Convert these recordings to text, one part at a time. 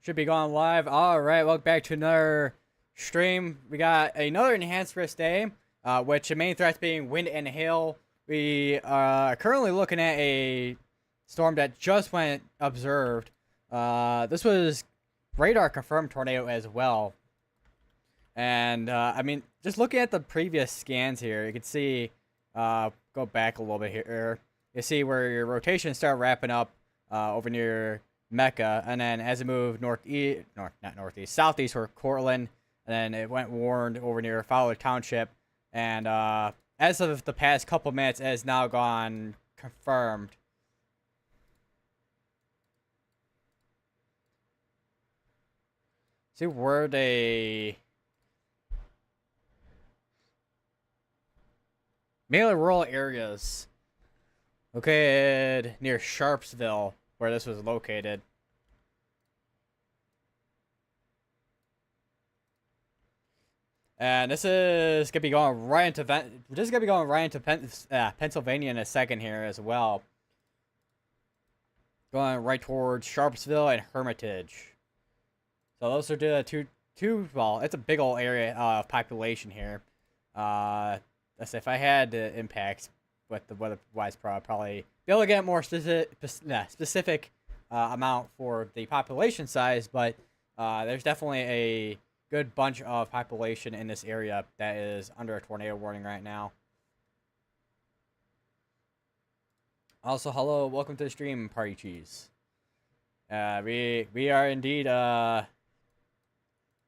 Should be going live. All right, welcome back to another stream. We got another enhanced risk day, which the main threats being wind and hail. We are currently looking at a storm that just went observed. This was radar confirmed tornado as well. And I mean, just looking at the previous scans here, you can see, go back a little bit here. You see where your rotations start wrapping up over near Mecca, and then as it moved southeast toward Cortland, and then it went warned over near Fowler Township, and as of the past couple minutes, it has now gone confirmed. See where they mainly rural areas located near Sharpsville, where this was located. And this is gonna be going right into Pennsylvania in a second here as well. Going right towards Sharpsville and Hermitage. So those are the two. Well, it's a big old area of population here. Let's say if I had the impacts with the weather-wise, probably be able to get more specific amount for the population size, but there's definitely a good bunch of population in this area that is under a tornado warning right now. Also, hello, welcome to the stream, Party Cheese. We are indeed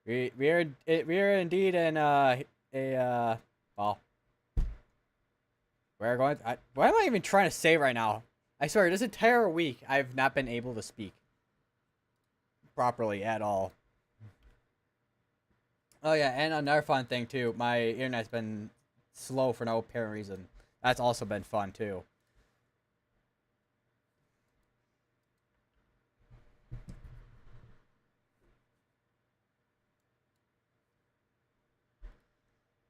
we are indeed in well, we're going. What am I even trying to say right now? I swear, this entire week I've not been able to speak properly at all. Oh yeah, and another fun thing too, my internet's been slow for no apparent reason. That's also been fun too.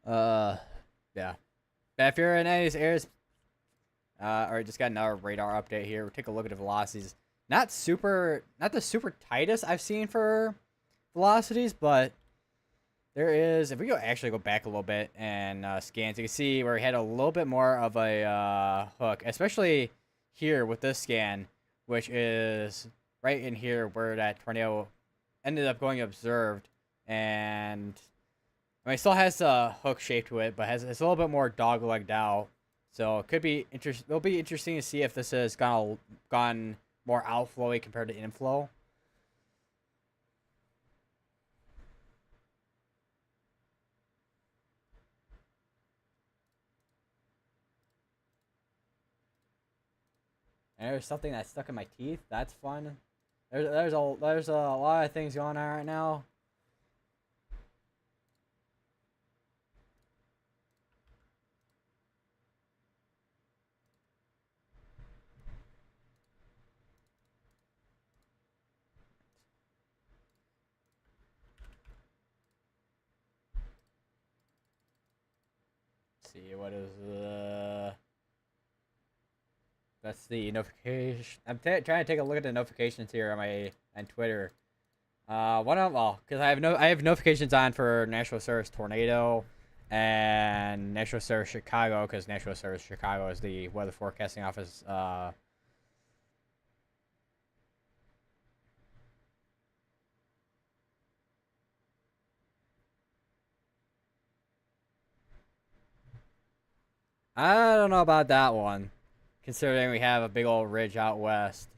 Yeah. But if you're in any of these areas, or just got another radar update here, we'll take a look at the velocities. Not the super tightest I've seen for velocities, but there is, if we actually go back a little bit and scans, you can see where we had a little bit more of a hook, especially here with this scan, which is right in here where that tornado ended up going observed. And I mean, it still has a hook shape to it, but it's a little bit more dog-legged out. So it could be it'll be interesting to see if this has gone more outflowy compared to inflow. And there's something that stuck in my teeth. That's fun. There's a lot of things going on right now. Let's see, what is that's the notification. I'm trying to take a look at the notifications here on Twitter. Because I have notifications on for National Service Tornado and National Service Chicago, because National Service Chicago is the weather forecasting office. I don't know about that one, considering we have a big old ridge out west.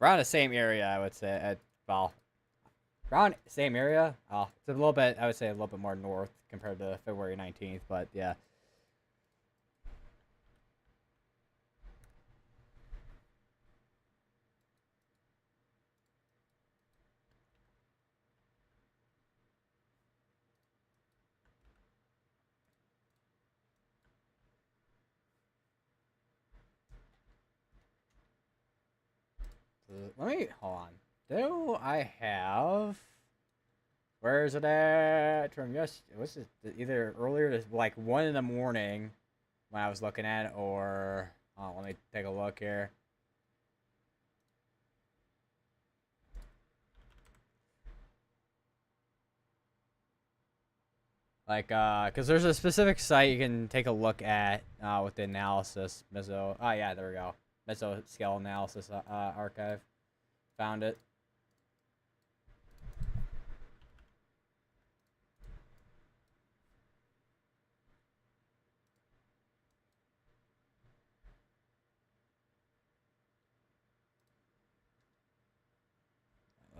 Around the same area, I would say. Around same area. Oh, it's a little bit. I would say a little bit more north compared to February 19th, but yeah. Let me hold on. Do I have? Where is it at? From yes, was it either earlier to like 1 in the morning when I was looking at it, or let me take a look here. Like, cause there's a specific site you can take a look at with the analysis. Meso. Oh yeah, there we go. Mesoscale analysis archive. Found it.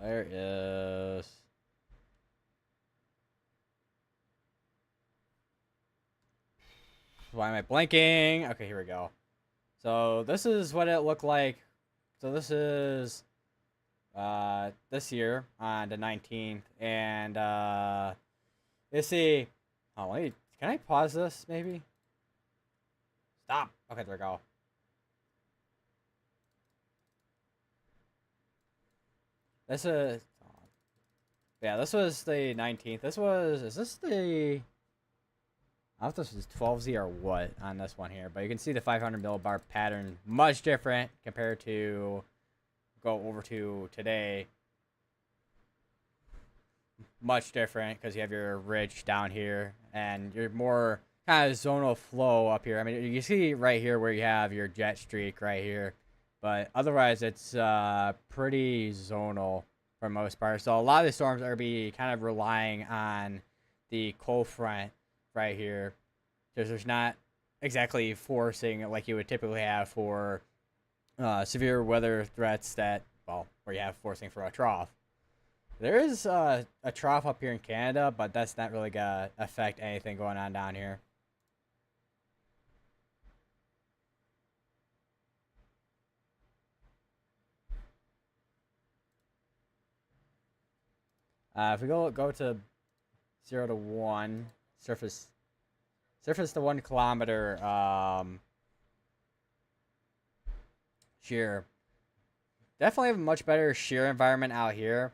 There is. Why am I blanking? Okay, here we go. So this is what it looked like. So this is this year on the 19th, and let's see. Oh wait, can I pause this maybe? Stop. Okay, there we go. This is yeah. This was the 19th. This was is this the? I don't know if this is 12Z or what on this one here, but you can see the 500 millibar pattern much different compared to go over to today. Much different because you have your ridge down here and you're more kind of zonal flow up here. I mean, you see right here where you have your jet streak right here, but otherwise it's pretty zonal for most part. So a lot of the storms are be kind of relying on the cold front right here, because there's not exactly forcing like you would typically have for severe weather threats that, well, where you have forcing for a trough. There is a trough up here in Canada, but that's not really gonna affect anything going on down here. If we go to 0 to 1 surface to 1 kilometer shear, definitely have a much better shear environment out here.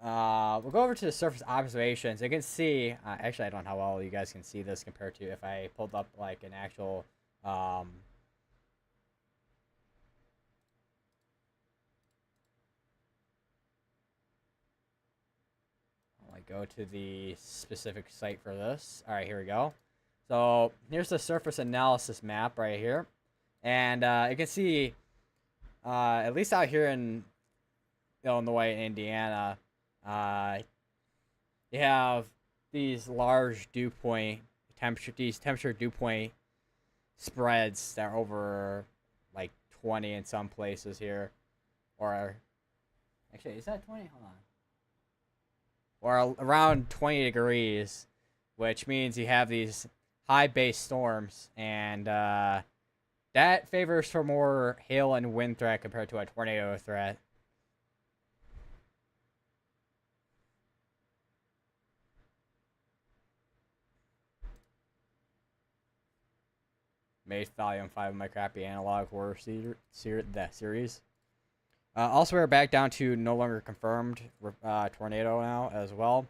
We'll go over to the surface observations. You can see, actually I don't know how well you guys can see this compared to if I pulled up like an actual go to the specific site for this. All right, here we go. So here's the surface analysis map right here, and you can see, at least out here in Illinois and Indiana, you have these large dew point temperature dew point spreads that are over like 20 in some places here, or actually is that 20? Hold on. Or around 20 degrees, which means you have these high base storms, and that favors for more hail and wind threat compared to a tornado threat. Made Volume 5 of my crappy analog horror series. Also, we're back down to no longer confirmed tornado now as well.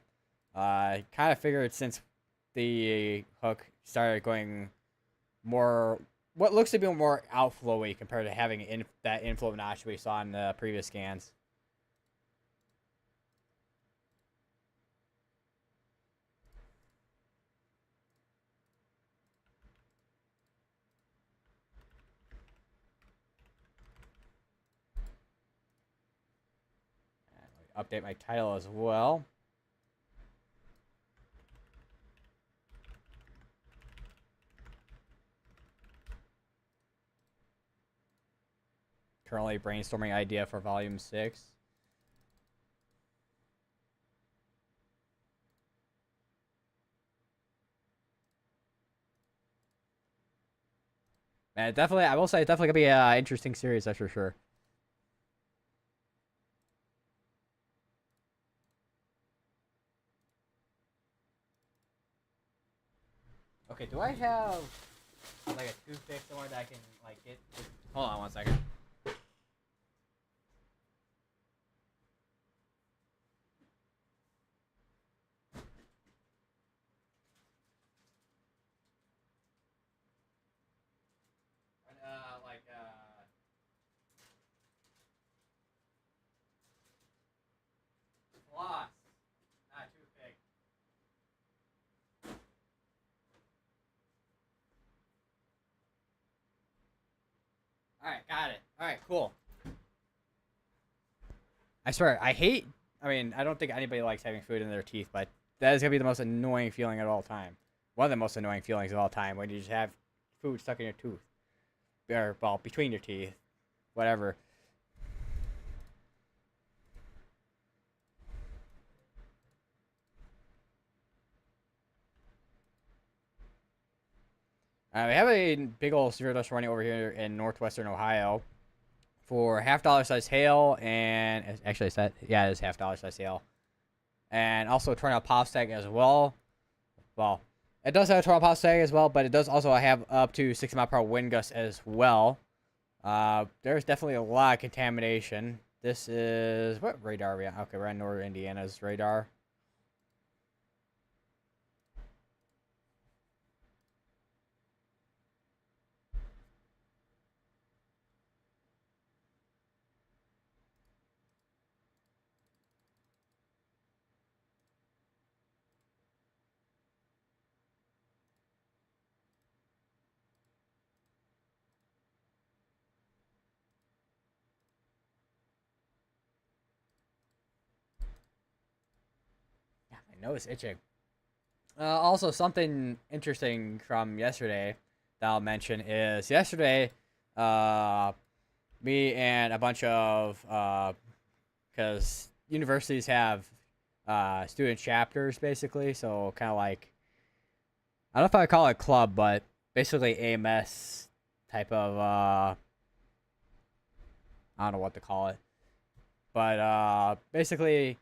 I kind of figured since the hook started going more, what looks to be more outflowy compared to having that inflow notch we saw in the previous scans. Update my title as well. Currently brainstorming idea for volume 6. Man, definitely, I will say, it's definitely gonna be an interesting series, that's for sure. Okay, do I have like a toothpick somewhere that I can like get? Hold on one second. All right, got it. All right, cool. I swear, I hate. I mean, I don't think anybody likes having food in their teeth, but that is gonna be the most annoying feeling of all time. One of the most annoying feelings of all time when you just have food stuck in your tooth, or well, between your teeth, whatever. We have a big old zero dust running over here in northwestern Ohio for $half size hail, and actually, it's that yeah, it's $half size hail, and also tornado pop stack as well. Well, it does have a tornado pop stack as well, but it does also have up to 60 mile per hour wind gusts as well. There's definitely a lot of contamination. This is what radar are we on? Okay, we're on northern Indiana's radar. Yeah, my nose itching. Also, something interesting from yesterday that I'll mention is yesterday, uh, me and a bunch of because universities have student chapters basically, so kind of like I don't know if I call it club, but basically AMS type of I don't know what to call it, but basically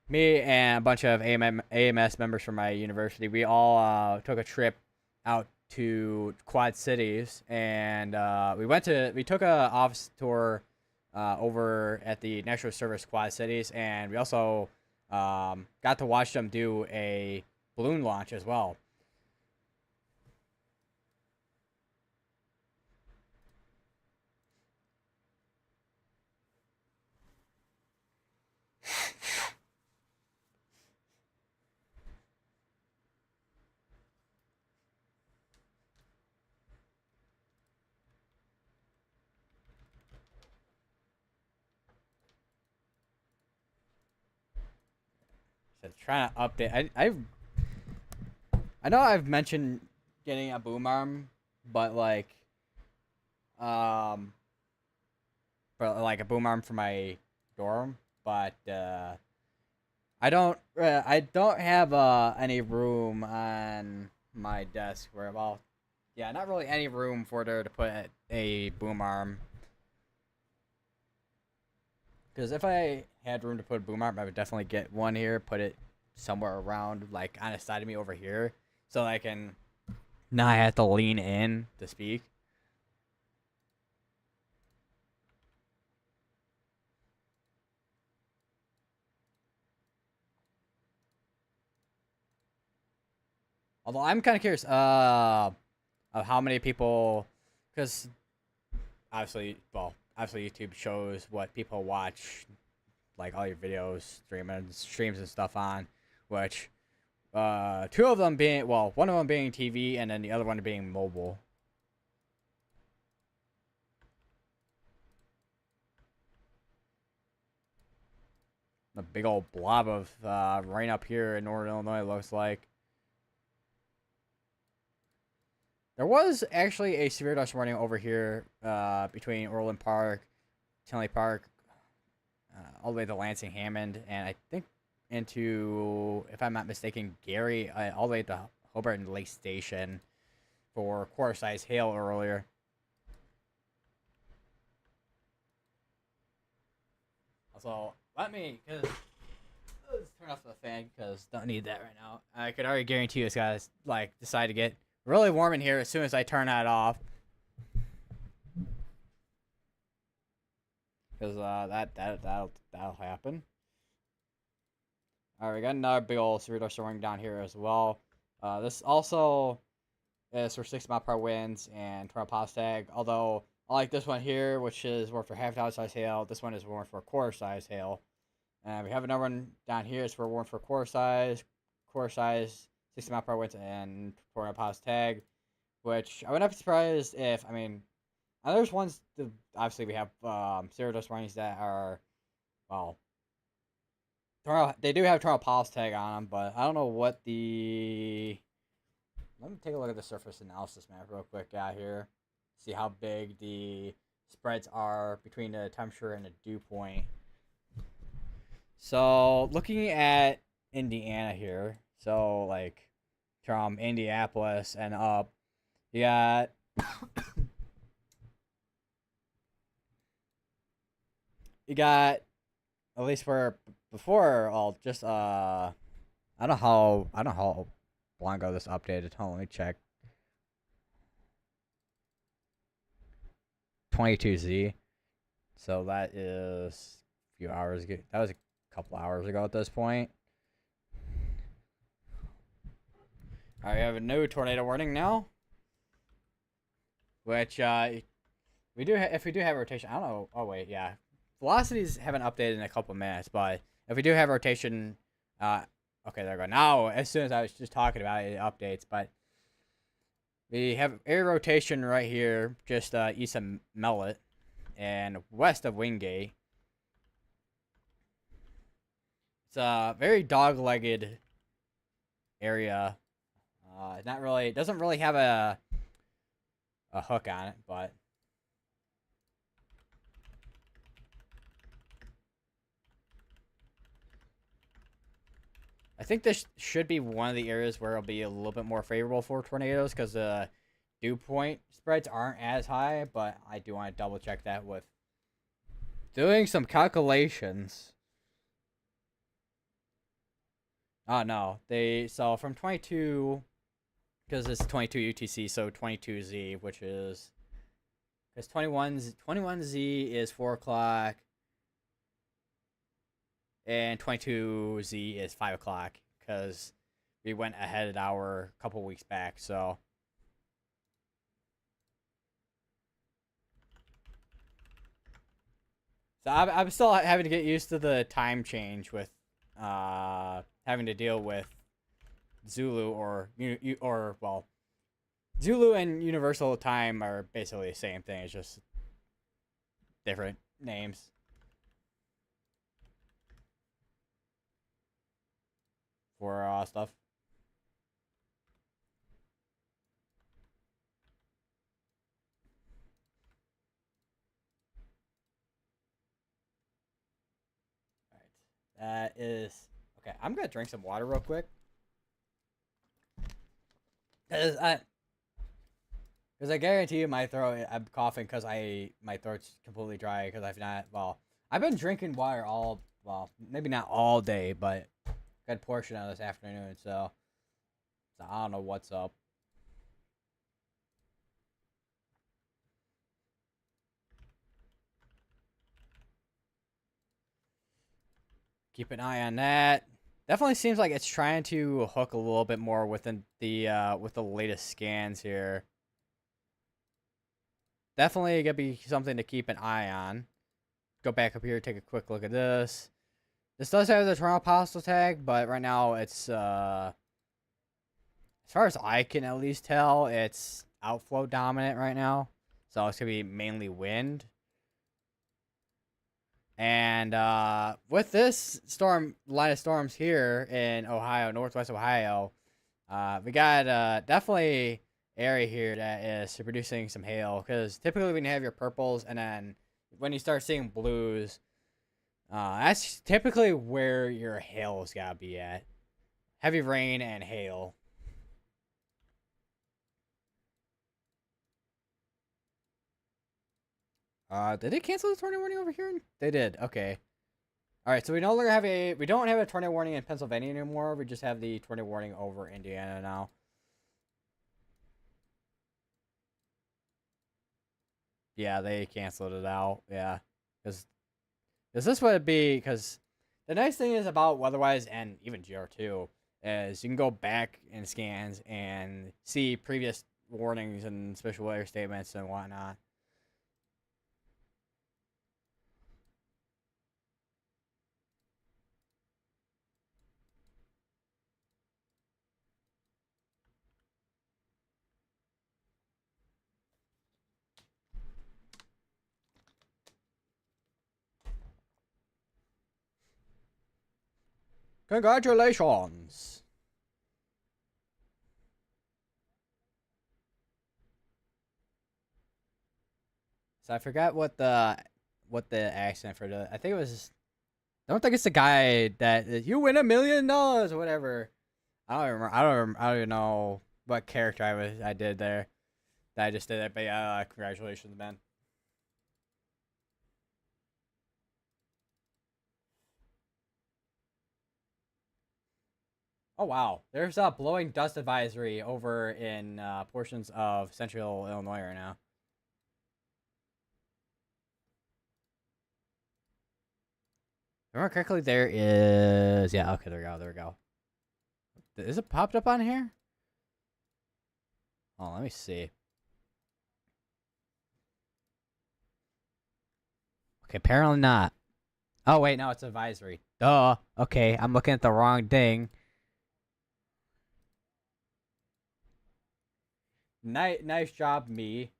me and a bunch of AMS members from my university, we all took a trip out to Quad Cities, and we took a office tour over at the National Service Quad Cities, and we also got to watch them do a balloon launch as well. So trying to update. I know I've mentioned getting a boom arm, but um, like a boom arm for my dorm, but I don't have any room on my desk where well, yeah, not really any room for there to put a boom arm. Because if I had room to put a boom arm, I would definitely get one here, put it somewhere around, like on the side of me over here, so I can not have to lean in to speak. Although I'm kind of curious, of how many people, because obviously YouTube shows what people watch, like all your videos, streams and stuff on, which two of them being one of them being TV and then the other one being mobile. A big old blob of rain up here in northern Illinois looks like. There was actually a severe dust warning over here between Orland Park, Tinley Park, all the way to Lansing Hammond, and I think into, if I'm not mistaken, Gary, all the way to Hobart and Lake Station for quarter size hail earlier. Also, let's turn off the fan because don't need that right now. I could already guarantee you this guy's like decide to get really warm in here as soon as I turn that off. Because that'll happen. All right, we got another big old severe dust storm down here as well. This also is for 6 mile per hour winds and tornado pop stag. Although I like this one here, which is more for half size hail. This one is more for quarter size hail. And we have another one down here. It's for warm for quarter size, 60 mile per hour winds and tornado pop stag. Which I would not be surprised if, I mean, There's ones. Obviously, we have zero dose warnings that are well. They do have tornado pulse tag on them, but I don't know what the. Let me take a look at the surface analysis map real quick out here. See how big the spreads are between the temperature and the dew point. So looking at Indiana here, so like from Indianapolis and up, you got you got at least for before all just I don't know how long ago this updated. Hold on, let me check. 22Z. So that is a few hours ago. That was a couple hours ago at this point. All right, we have a new tornado warning now, which we do. If we do have rotation, I don't know. Oh wait, yeah, velocities haven't updated in a couple minutes, but if we do have rotation, okay, there we go. Now, as soon as I was just talking about it, it updates, but we have air rotation right here, just east of Mellet and west of Wingate. It's a very dog-legged area. Not really. It doesn't really have a hook on it, but I think this should be one of the areas where it'll be a little bit more favorable for tornadoes because the dew point spreads aren't as high. But I do want to double check that with doing some calculations. Oh no, so from 22 because it's 22 UTC, so 22Z, which is because 21Z is 4 o'clock, and 22Z is 5 o'clock because we went ahead an hour a couple weeks back. So I'm still having to get used to the time change with having to deal with Zulu or well, Zulu and Universal Time are basically the same thing. It's just different names. For stuff. All right, that is okay. I'm gonna drink some water real quick. Cause I guarantee you my throat. I'm coughing because my throat's completely dry because I've been drinking water maybe not all day, but a good portion of this afternoon. So I don't know what's up. Keep an eye on that. Definitely seems like it's trying to hook a little bit more within the with the latest scans here. Definitely gonna be something to keep an eye on. Go back up here, take a quick look at this. This does have the Toronto Postal tag, but right now it's as far as I can at least tell, it's outflow dominant right now. So it's gonna be mainly wind. And with this line of storms here in Ohio, northwest Ohio, we got definitely area here that is producing some hail. Because typically when you have your purples and then when you start seeing blues, that's typically where your hail's gotta be at. Heavy rain and hail. Did they cancel the tornado warning over here? They did. Okay. All right, so we no longer have we don't have a tornado warning in Pennsylvania anymore. We just have the tornado warning over Indiana now. Yeah, they canceled it out. Yeah, because this would be because the nice thing is about weatherwise and even GR2 is you can go back in scans and see previous warnings and special weather statements and whatnot. Congratulations. So I forgot what the accent for the. I think it was. I don't think it's the guy that you win $1 million or whatever. I don't remember. I don't even know what character I did there. That I just did it. But yeah, congratulations, man. Oh wow, there's a blowing dust advisory over in portions of central Illinois right now. If I remember correctly, there is okay, there we go, there we go. Is it popped up on here? Oh, let me see. Okay, apparently not. Oh wait, no, it's advisory. Duh. Okay, I'm looking at the wrong thing. Nice job, me.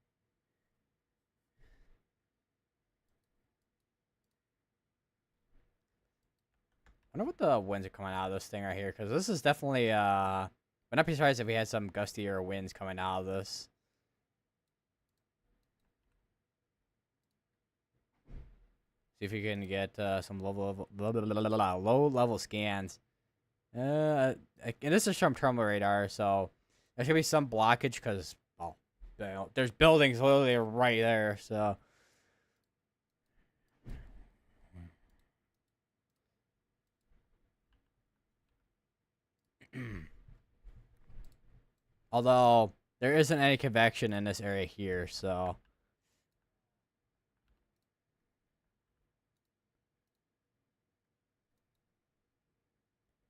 I wonder what the winds are coming out of this thing right here, because this is definitely would not be surprised if we had some gustier winds coming out of this. See if we can get some low level scans. And this is from terminal radar, so there should be some blockage because there's buildings literally right there. So although there isn't any convection in this area here, so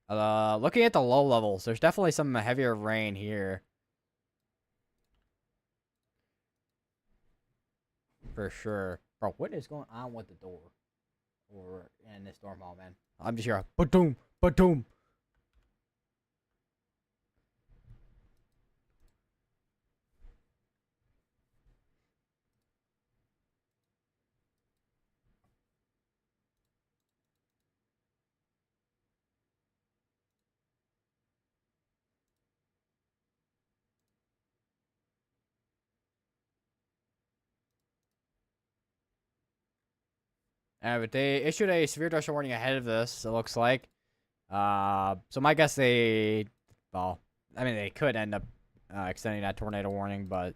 looking at the low levels, there's definitely some heavier rain here. For sure. Bro, what is going on with the door? Or in this storm hall, man? I'm just here. Ba-doom, ba-doom. But they issued a severe tornado warning ahead of this, it looks like. So my guess well, I mean, they could end up extending that tornado warning, but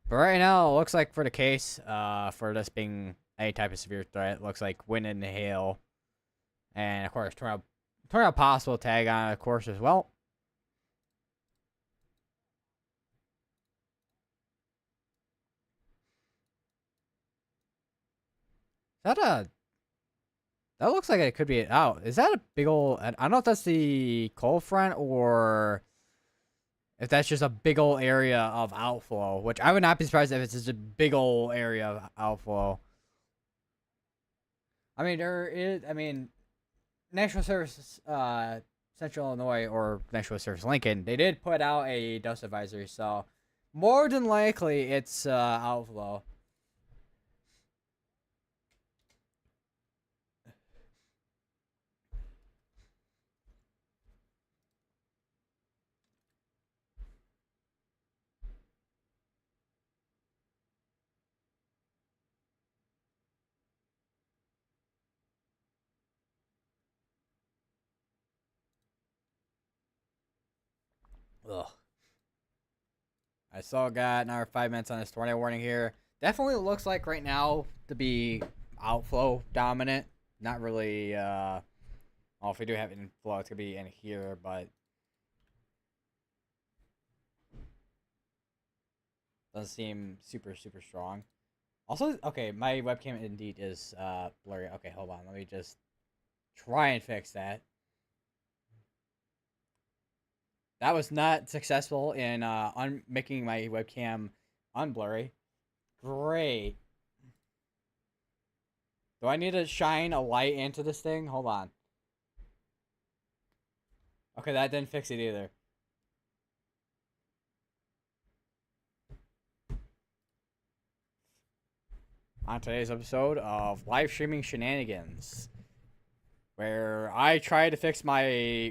right now, it looks like for the case, for this being any type of severe threat, it looks like wind and hail, and of course, tornado possible tag on it, of course, as well. Is that a That looks like it could be out. Is that a big old? I don't know if that's the cold front or if that's just a big old area of outflow. Which I would not be surprised if it's just a big old area of outflow. I mean, there is. I mean, National Service Central Illinois or National Service Lincoln, they did put out a dust advisory, so more than likely it's outflow. Ugh. I still got another 5 minutes on this tornado warning here. Definitely looks like right now to be outflow dominant. Not really. Well, if we do have inflow, it's gonna be in here, but doesn't seem super strong. Also, okay, my webcam indeed is blurry. Okay, hold on. Let me just try and fix that. That was not successful in making my webcam unblurry. Great. Do I need to shine a light into this thing? Hold on. Okay, that didn't fix it either. On today's episode of live streaming shenanigans, where I try to fix my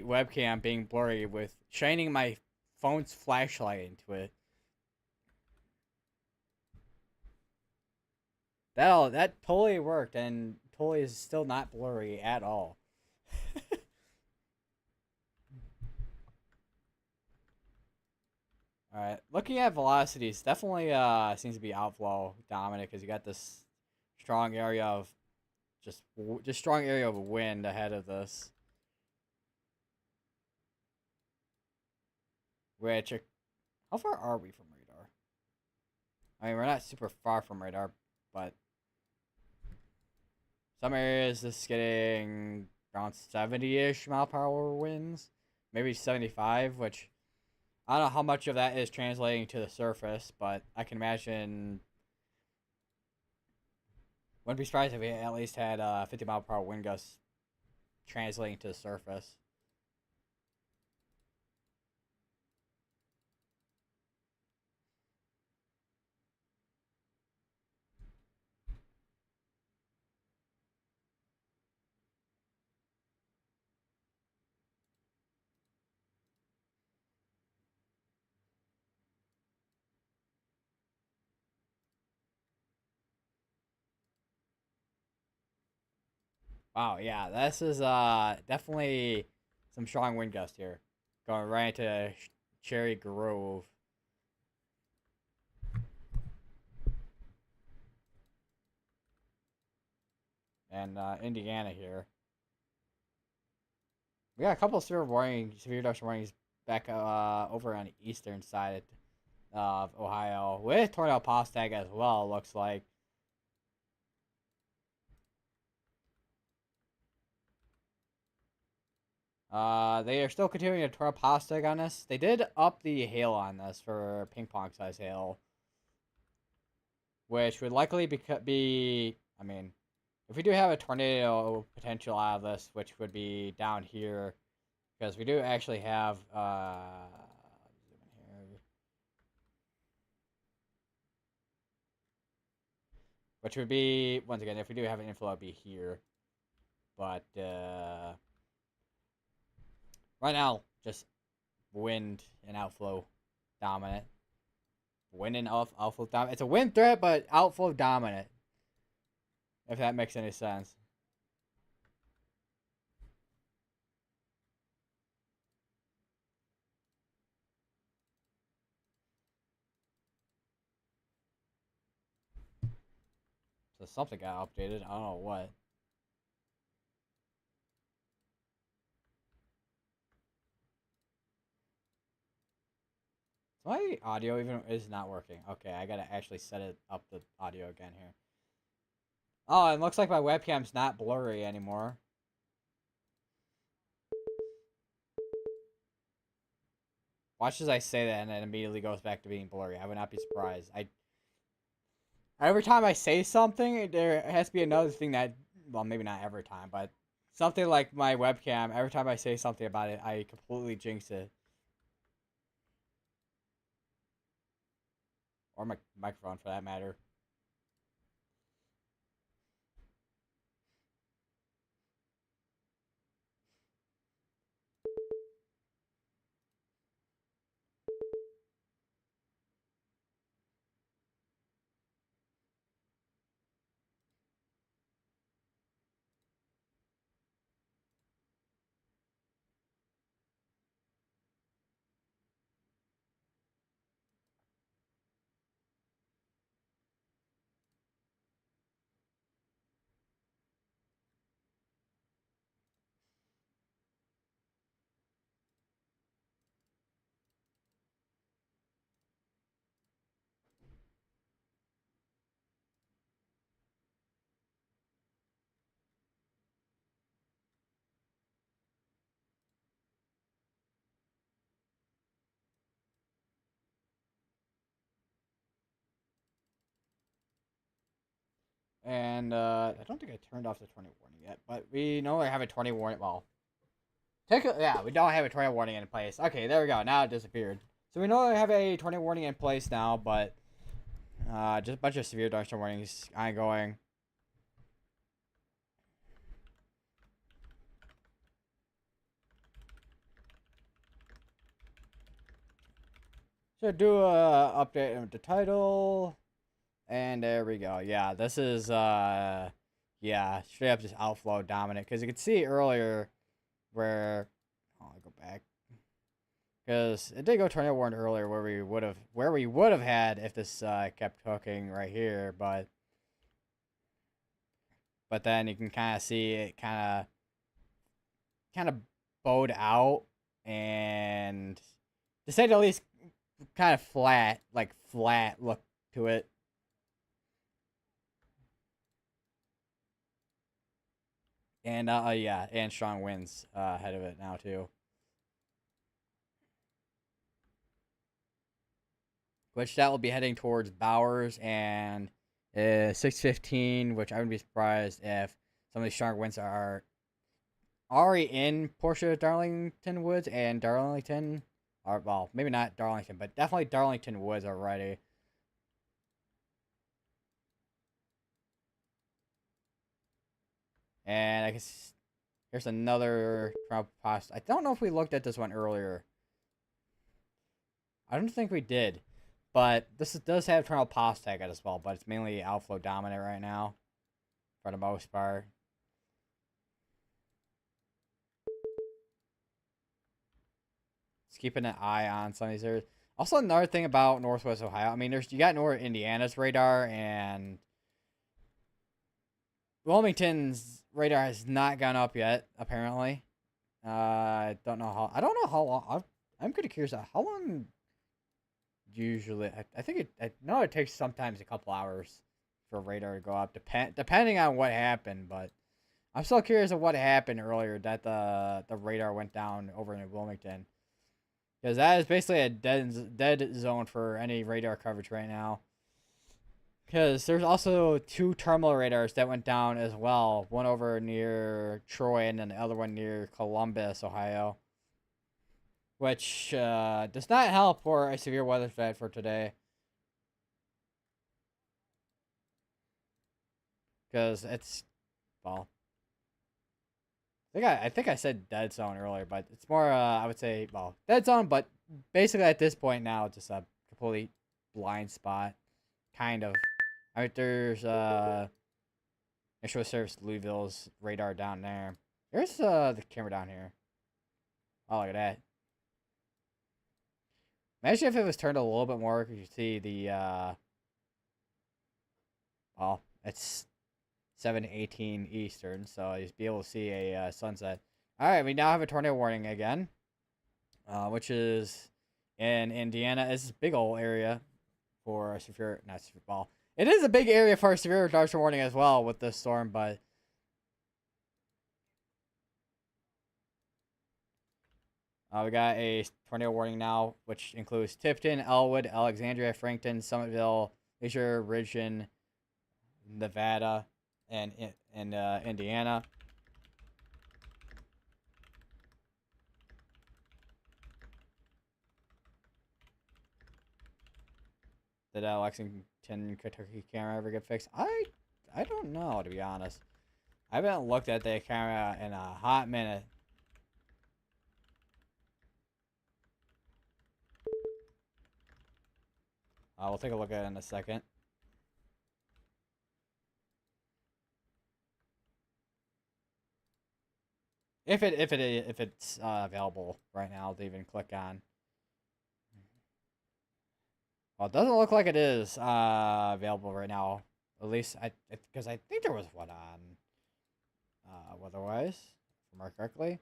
webcam being blurry with shining my phone's flashlight into it. That totally worked and totally is still not blurry at all. All right, looking at velocities, definitely seems to be outflow dominant because you got this strong area of just strong area of wind ahead of this, which how far are we from radar? I mean, we're not super far from radar, but some areas this is getting around 70-ish mile per hour winds, maybe 75, which I don't know how much of that is translating to the surface, but I can imagine. Wouldn't be surprised if we at least had 50 mile per hour wind gusts translating to the surface. Wow, yeah, this is definitely some strong wind gust here, going right into Cherry Grove and Indiana here. We got a couple of severe dust warnings back over on the eastern side of Ohio with tornado Postag as well. Looks like. They are still continuing to tornado Postag on this. They did up the hail on this for ping pong size hail, which would likely be. I mean, if we do have a tornado potential out of this, which would be down here, because we do actually have which would be once again if we do have an inflow, it'd be here, but right now just wind and outflow dominant. Wind and outflow dominant. It's a wind threat, but outflow dominant. If that makes any sense. So something got updated. I don't know what. So my audio even is not working. Okay, I gotta actually set it up the audio again here. Oh, it looks like my webcam's not blurry anymore. Watch as I say that and it immediately goes back to being blurry. I would not be surprised. Every time I say something, there has to be another thing that, well, maybe not every time, but something like my webcam, every time I say something about it, I completely jinx it. Or my microphone, for that matter. And I don't think I turned off the 20 warning yet, but we know I have a 20 warning. Well, yeah, we don't have a 20 warning in place. Okay, there we go. Now it disappeared. So we know I have a 20 warning in place now, but Just a bunch of severe thunderstorm warnings ongoing. So do a update of the title, and there we go. Yeah, this is yeah, straight up just outflow dominant, because you could see earlier where, oh, I'll go back, because it did go tornado warn earlier where we would have had if this kept hooking right here, but then you can kind of see it kind of bowed out, and to say the least, kind of flat, like flat look to it. And yeah, and strong winds ahead of it now too. Which that will be heading towards Bowers and 615, which I wouldn't be surprised if some of these strong winds are already in portion of Darlington Woods and Darlington, or well, maybe not Darlington, but definitely Darlington Woods already. And I guess here's another Trump post. I don't know if we looked at this one earlier. I don't think we did, but does have tornado pause tag as well, but it's mainly outflow dominant right now, for the most part. Just keeping an eye on some of these areas. Also, another thing about Northwest Ohio, I mean, you got North Indiana's radar, and Wilmington's radar has not gone up yet. Apparently, I don't know how long. I'm kind of curious. How long? Usually, I think I know it takes sometimes a couple hours for radar to go up, depending on what happened. But I'm still curious of what happened earlier that the radar went down over in Wilmington, because that is basically a dead zone for any radar coverage right now. Because there's also two terminal radars that went down as well. One over near Troy and then the other one near Columbus, Ohio. Which does not help for a severe weather threat for today. Because it's, well, I think I said dead zone earlier, but it's more, I would say, well, dead zone, but basically at this point now, it's just a complete blind spot. Kind of. I mean, there's National Service Louisville's radar down there. There's the camera down here. Oh, look at that. Imagine if it was turned a little bit more, you see the well, it's 7:18 Eastern, so you'll be able to see a sunset. All right, we now have a tornado warning again, which is in Indiana. It's a big old area for a severe, not severe, well, it is a big area for a severe thunderstorm warning as well with this storm, but we got a tornado warning now, which includes Tipton, Elwood, Alexandria, Frankton, Summitville, Leisure, Ridgeon, Nevada, and Indiana. Did that Lexington, Kentucky camera ever get fixed? I don't know, to be honest. I haven't looked at the camera in a hot minute. We'll take a look at it in a second. If it's available right now to even click on. Well, it doesn't look like it is available right now. At least because I think there was one on Weatherwise, if I remember correctly.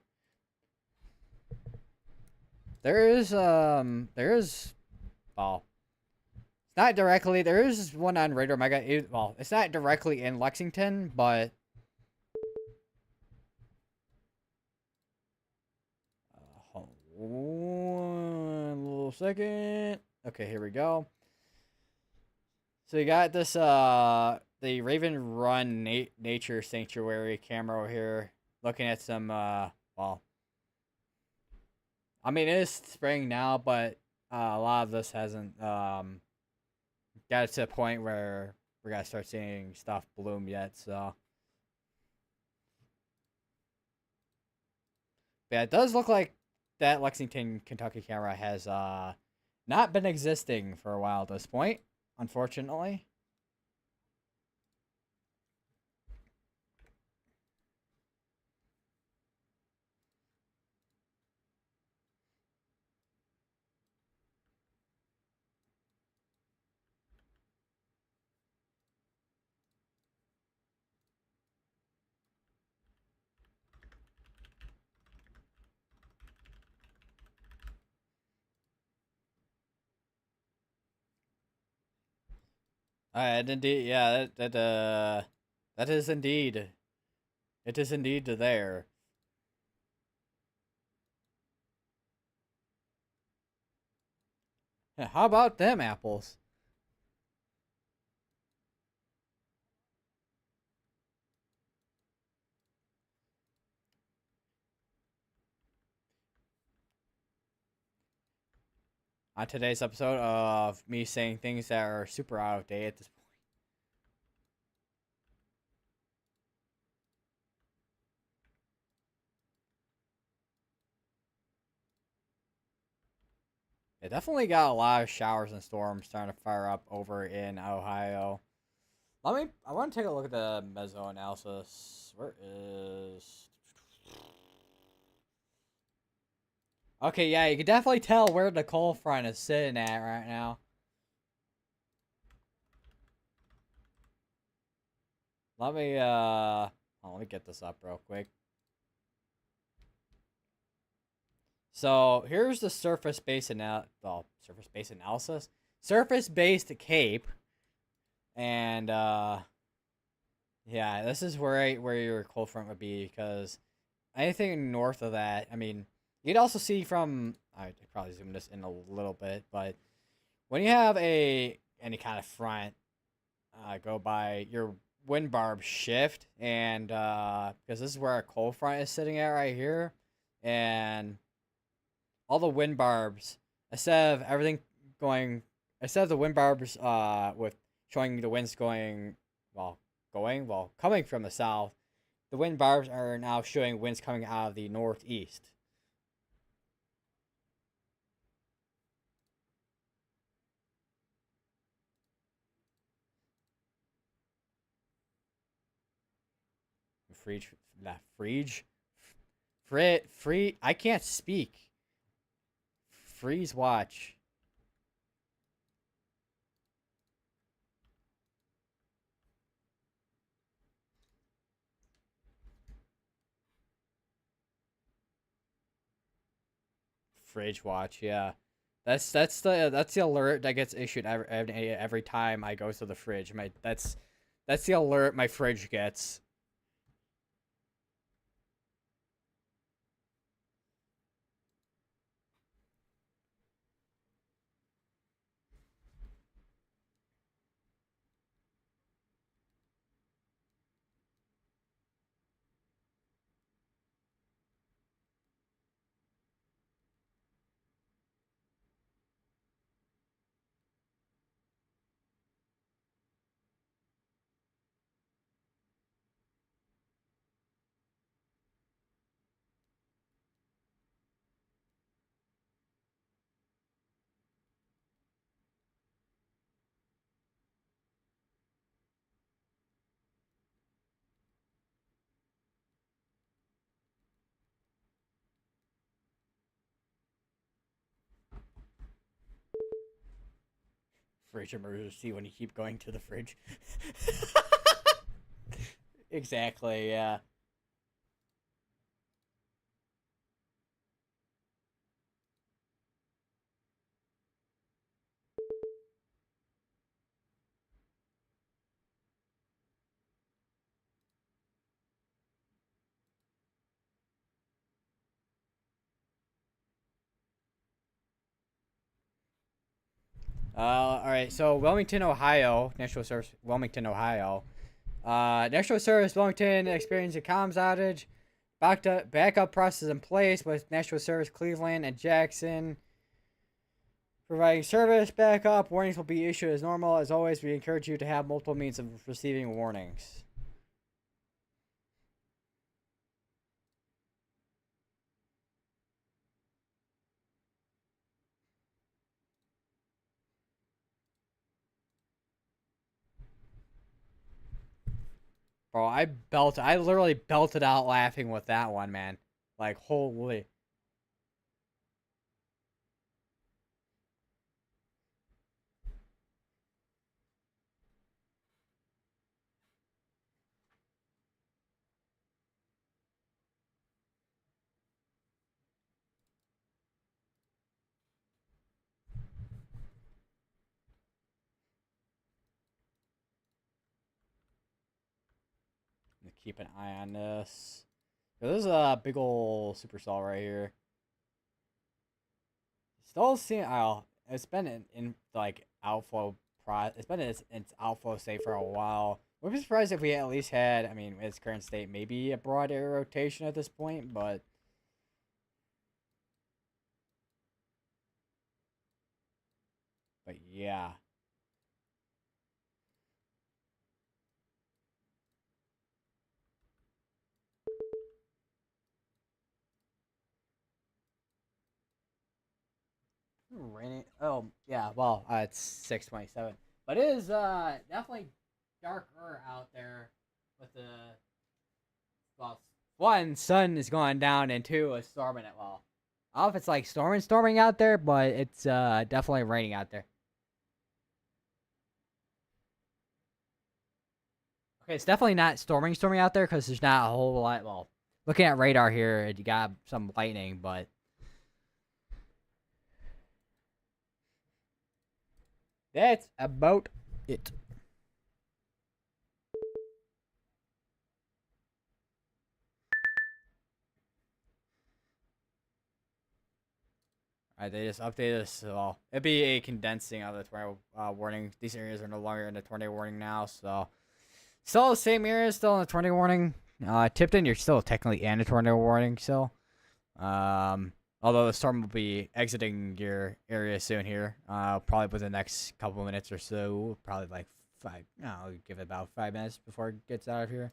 There is well, it's not directly. There is one on Radar Mega. Well, it's not directly in Lexington, but hold on a little second. Okay, here we go. So you got this the Raven Run Nature Sanctuary camera over here, looking at some well, I mean it is spring now, but a lot of this hasn't got to a point where we're gonna start seeing stuff bloom yet. So, but yeah, it does look like that Lexington, Kentucky camera has not been existing for a while at this point, unfortunately. And indeed, yeah, that is indeed, it is indeed there. Yeah, how about them apples? On today's episode of me saying things that are super out of date at this point. It definitely got a lot of showers and storms starting to fire up over in Ohio. I want to take a look at the meso analysis. Where is? Okay, yeah, you can definitely tell where the cold front is sitting at right now. Let me get this up real quick. So here's the surface base analysis, surface based cape, and yeah, this is where your cold front would be, because anything north of that, I mean, you'd also see from I could probably zoom this in a little bit, but when you have any kind of front go by, your wind barbs shift, and because this is where our cold front is sitting at right here, and all the wind barbs, instead of everything going, instead of the wind barbs with showing the winds coming from the south, the wind barbs are now showing winds coming out of the northeast. Free, freege, free. I can't speak. Freeze watch. Fridge watch. Yeah, that's the alert that gets issued every time I go to the fridge. That's the alert my fridge gets. Fridge emergency when you keep going to the fridge. Exactly. Yeah. All right. So Wilmington, Ohio, National Service, Wilmington, Ohio. National Service Wilmington experienced a comms outage. Backup process in place with National Service Cleveland and Jackson. Providing service backup. Warnings will be issued as normal. As always, we encourage you to have multiple means of receiving warnings. Bro, I literally belted out laughing with that one, man. Like, holy. I'm gonna keep an eye on this. This is a big ol' supercell right here. Still seeing, oh, it's been in like outflow it's been in its outflow state for a while. Wouldn't be surprised if we at least had, I mean, its current state, maybe a broad area rotation at this point, but yeah. Raining. Oh yeah. Well, it's 6:27, but it is definitely darker out there with the, well, one, sun is going down, and two, it's storming it. Well, I don't know if it's like storming out there, but it's definitely raining out there. Okay, it's definitely not storming out there because there's not a whole lot. Well, looking at radar here, you got some lightning, but that's about it. Alright, they just updated us. So it'd be a condensing of the tornado warning. These areas are no longer in the tornado warning now, so still the same areas, still in the tornado warning. Tipton, you're still technically in a tornado warning, so. Although the storm will be exiting your area soon here, probably within the next couple of minutes or so. Probably like five. No, I'll give it about 5 minutes before it gets out of here.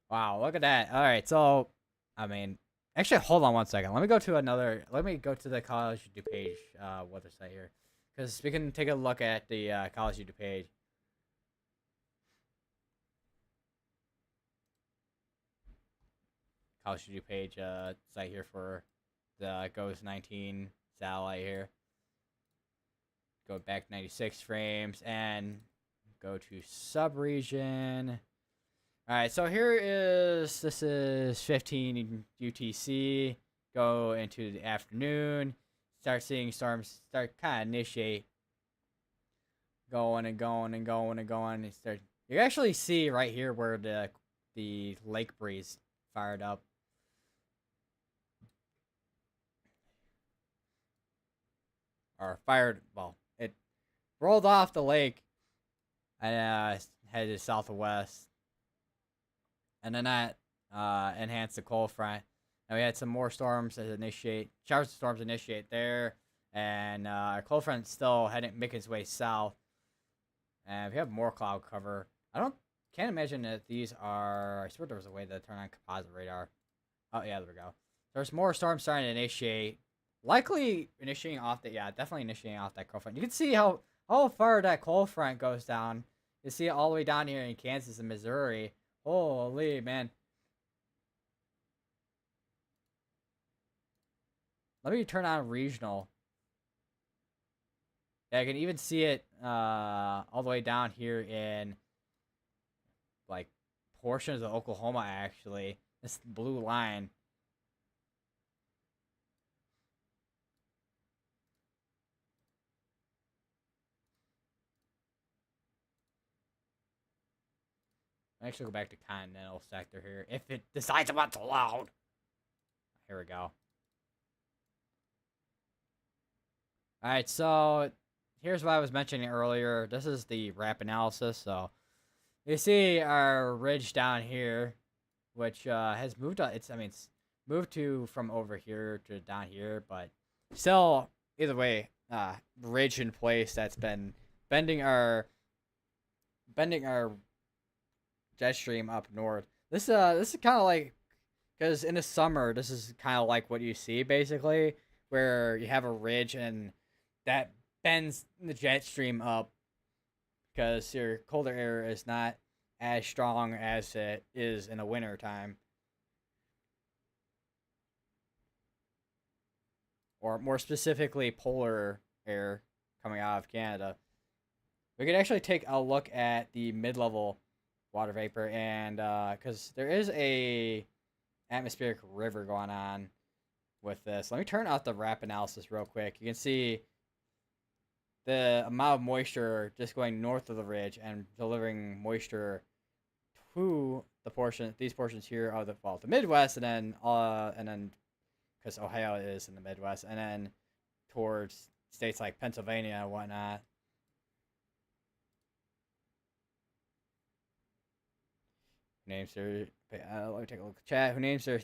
Wow, look at that. All right, so I mean, actually, hold on one second. Let me go to another. Let me go to the College DuPage weather site here, because we can take a look at the College DuPage. College DuPage site here for the Ghost 19 satellite here. Go back 96 frames and go to subregion. All right, so this is 15 UTC. Go into the afternoon. Start seeing storms start kind of initiate. Going and going and going and going. And start. You actually see right here where the lake breeze fired up. Or fired, well, it rolled off the lake and headed south to west. And then that enhanced the cold front. And we had some more storms that initiate, showers of storms initiate there. And our cold front still making its way south. And we have more cloud cover. Can't imagine that these are, I swear there was a way to turn on composite radar. Oh, yeah, there we go. There's more storms starting to initiate. Likely initiating off definitely initiating off that cold front. You can see how far that cold front goes down. You see it all the way down here in Kansas and Missouri. Holy man. Let me turn on regional. Yeah, I can even see it all the way down here in like portions of Oklahoma actually. This blue line. I actually go back to continental sector here if it decides I'm not allowed. Here we go. Alright, so here's what I was mentioning earlier. This is the RAP analysis. So You see our ridge down here, which has moved on. It's moved to from over here to down here, but still, either way, ridge in place that's been bending our bending our jet stream up north. This is kind of like because in the summer, this is kind of like what you see basically, where you have a ridge and that bends the jet stream up because your colder air is not as strong as it is in the winter time, or more specifically, polar air coming out of Canada. We could actually take a look at the mid-level water vapor, and because there is a atmospheric river going on with this. Let me turn off the wrap analysis real quick. You can see the amount of moisture just going north of the ridge and delivering moisture to these portions here of the Midwest, and then because Ohio is in the Midwest, and then towards states like Pennsylvania and whatnot. Names their let me take a look at the chat. Who names their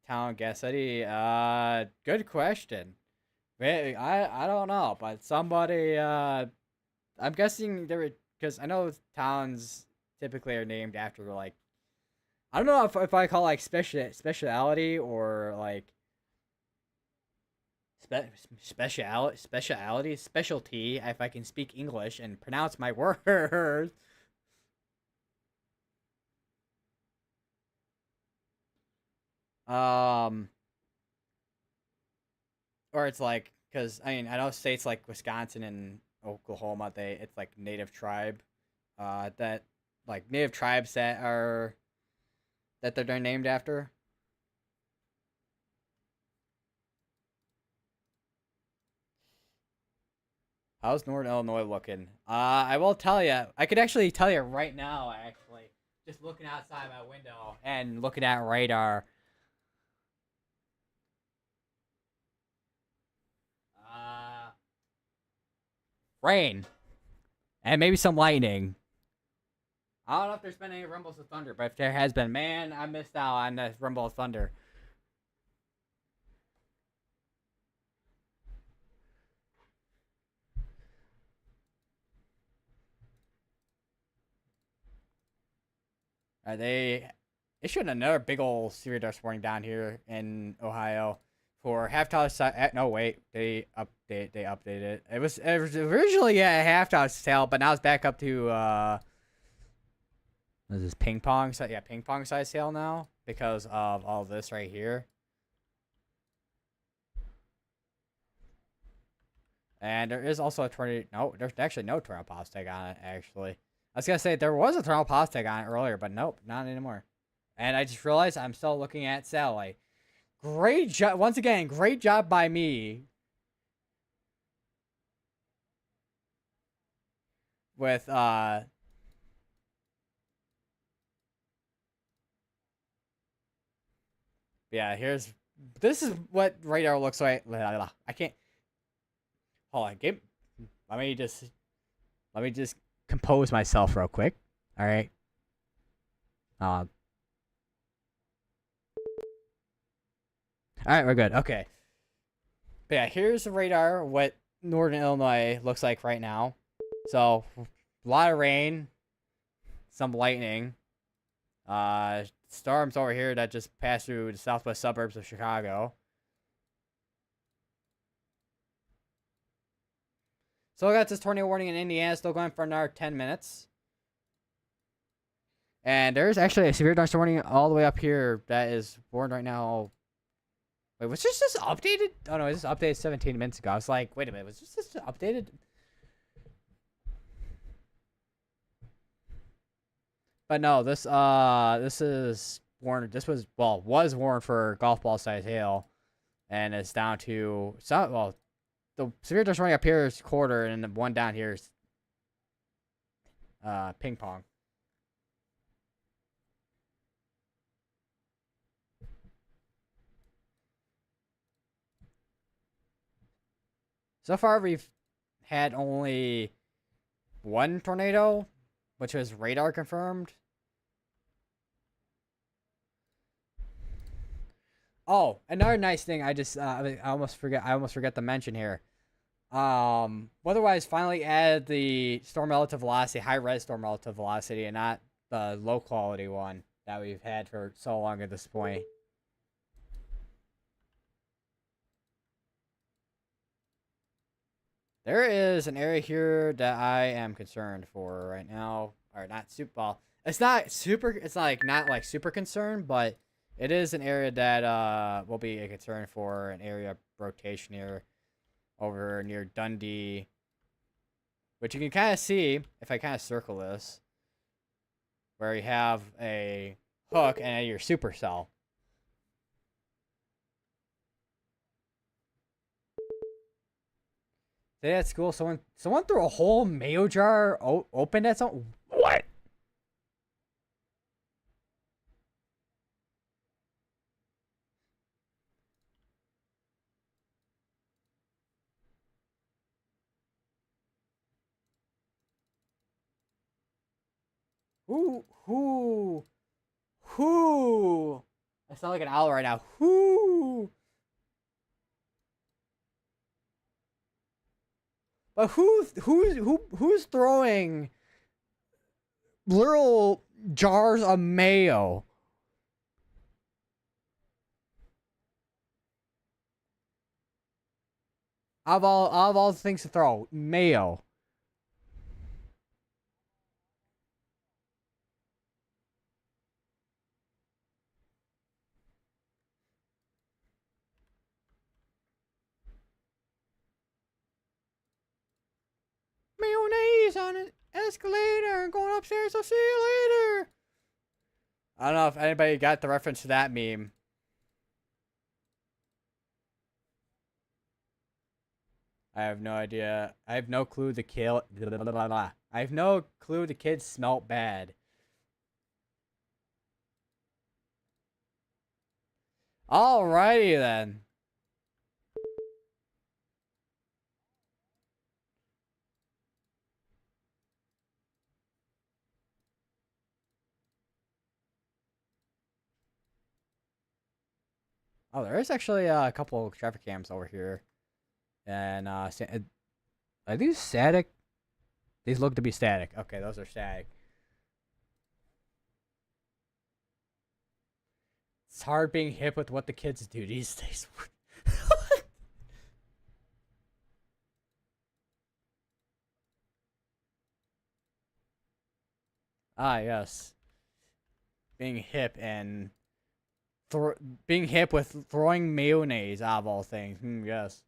town Gas City? Good question. I don't know, but somebody I'm guessing there were because I know towns typically are named after like I don't know if I call like speciality or like specialty if I can speak English and pronounce my words. Um, or it's like because I mean I know states like Wisconsin and Oklahoma it's like native tribe, that like native tribes that they're named after. How's Northern Illinois looking? I will tell you. I could actually tell you right now. Actually, just looking outside my window and looking at radar. Uh, Rain and maybe some lightning. I don't know if there's been any rumbles of thunder, but if there has been, man, I missed out on the rumble of thunder. They issued another big old severe dust warning down here in Ohio for half tower. No, wait, they updated it. It was originally a half tower tail, but now it's back up to this is ping pong. Yeah, ping pong size tail now because of all this right here. And there is also a tornado. No, there's actually no tornado pulse tag on it. Actually, I was gonna say there was a tornado pulse tag on it earlier, but nope, not anymore. And I just realized I'm still looking at satellite. Great job once again. Great job by me with Yeah. This is what radar looks like. I can't. Hold on. Let me just let me just compose myself real quick. All right. All right, we're good. Okay. But yeah, here's the radar. What Northern Illinois looks like right now. So, a lot of rain, some lightning, storms over here that just passed through the southwest suburbs of Chicago. So I got this tornado warning in Indiana still going for another 10 minutes. And there's actually a severe thunderstorm warning all the way up here that is warned right now. Wait, was this updated? Oh no, this updated 17 minutes ago. I was like, wait a minute, was this updated? But no, this is warned. This was warned for golf ball size hail, and it's down to the severe thunderstorm warning up here is quarter, and the one down here is ping pong. So far, we've had only one tornado which was radar confirmed. Oh, another nice thing I almost forget to mention here. Weatherwise finally added the storm relative velocity, high res storm relative velocity, and not the low quality one that we've had for so long at this point. There is an area here that I am concerned for right now, or not super. Well, it's not super. It's not like super concerned, but it is an area that will be a concern for an area of rotation here over near Dundee, which you can kind of see if I kind of circle this, where you have a hook and your supercell. Today at school, someone threw a whole mayo jar open at some. What? Who? Who? I sound like an owl right now. Who? But who's throwing literal jars of mayo? Of all the things to throw, mayo. Mayonnaise on an escalator and going upstairs. I'll see you later. I don't know if anybody got the reference to that meme. I have no idea. I have no clue the kill. I have no clue the kids smelt bad. Alrighty then. Oh, there is actually a couple of traffic cams over here. And are these static? These look to be static. Okay, those are static. It's hard being hip with what the kids do these days. Ah, yes. Being hip and being hip with throwing mayonnaise out of all things. Yes.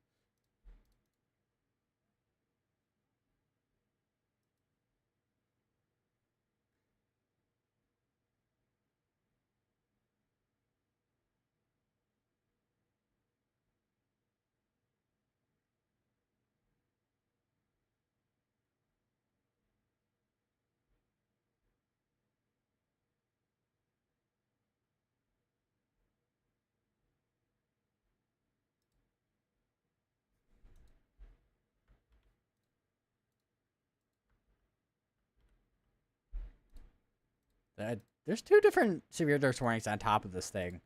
There's two different severe thirst warnings on top of this thing.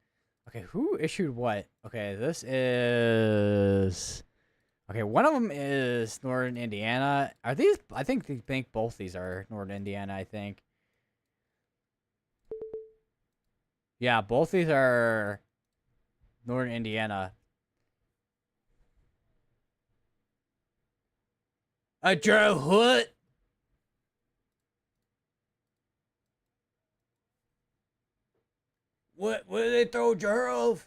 Okay, who issued what? Okay, this is. Okay, one of them is Northern Indiana. Are these? I think both these are Northern Indiana. I think. Yeah, both these are Northern Indiana. A Joe what? What did they throw a jar of?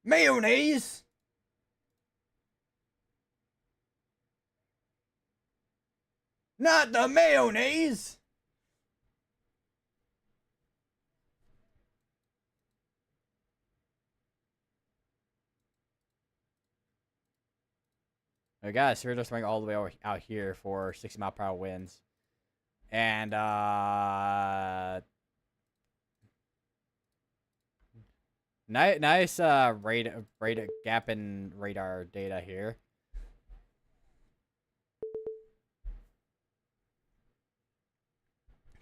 Mayonnaise? Not the mayonnaise! I got a severe dust swing all the way out here for 60-mile-per-hour winds. And, nice, rate gap in radar data here.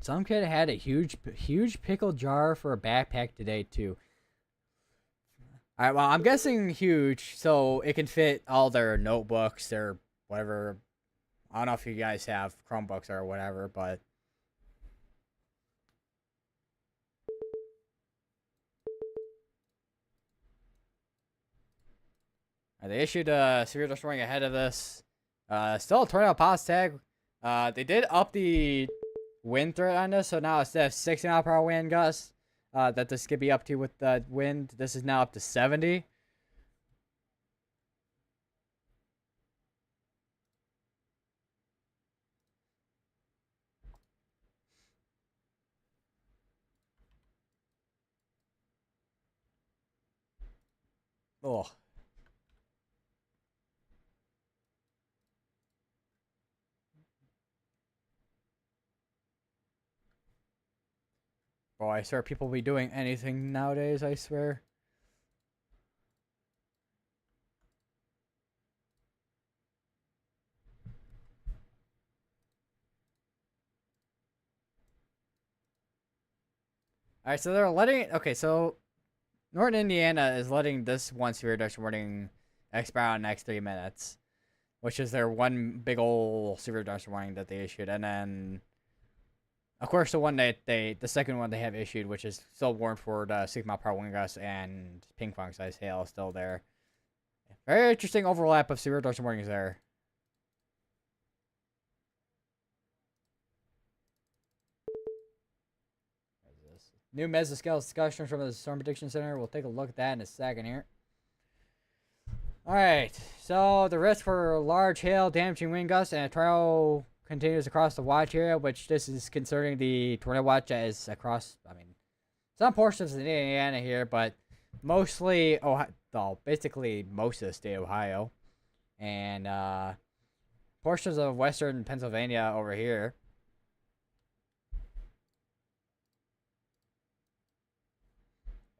some kid had a huge pickle jar for a backpack today too. All right, well, I'm guessing huge, so it can fit all their notebooks, their whatever. I don't know if you guys have Chromebooks or whatever, but they issued a severe dust warning ahead of this. Still a tornado pause tag. They did up the wind threat on this, so now instead of 60 mile per hour wind gusts that this could be up to with the wind, this is now up to 70. Oh. Boy, I swear people be doing anything nowadays, I swear. Alright, so they're letting. Okay, so Northern Indiana is letting this one severe dust warning expire in the next 3 minutes, which is their one big old severe dust warning that they issued. And then, of course, the second one they have issued, which is still warned for the 6 mile per hour wind gusts and ping pong size hail, is still there. Very interesting overlap of severe dust warnings there. New mesoscale discussion from the Storm Prediction Center. We'll take a look at that in a second here. Alright, so the risk for large hail, damaging wind gusts, and a tornado continues across the watch area, which this is concerning the tornado watch that is across, I mean, some portions of Indiana here, but mostly, well, basically most of the state of Ohio, and portions of western Pennsylvania over here.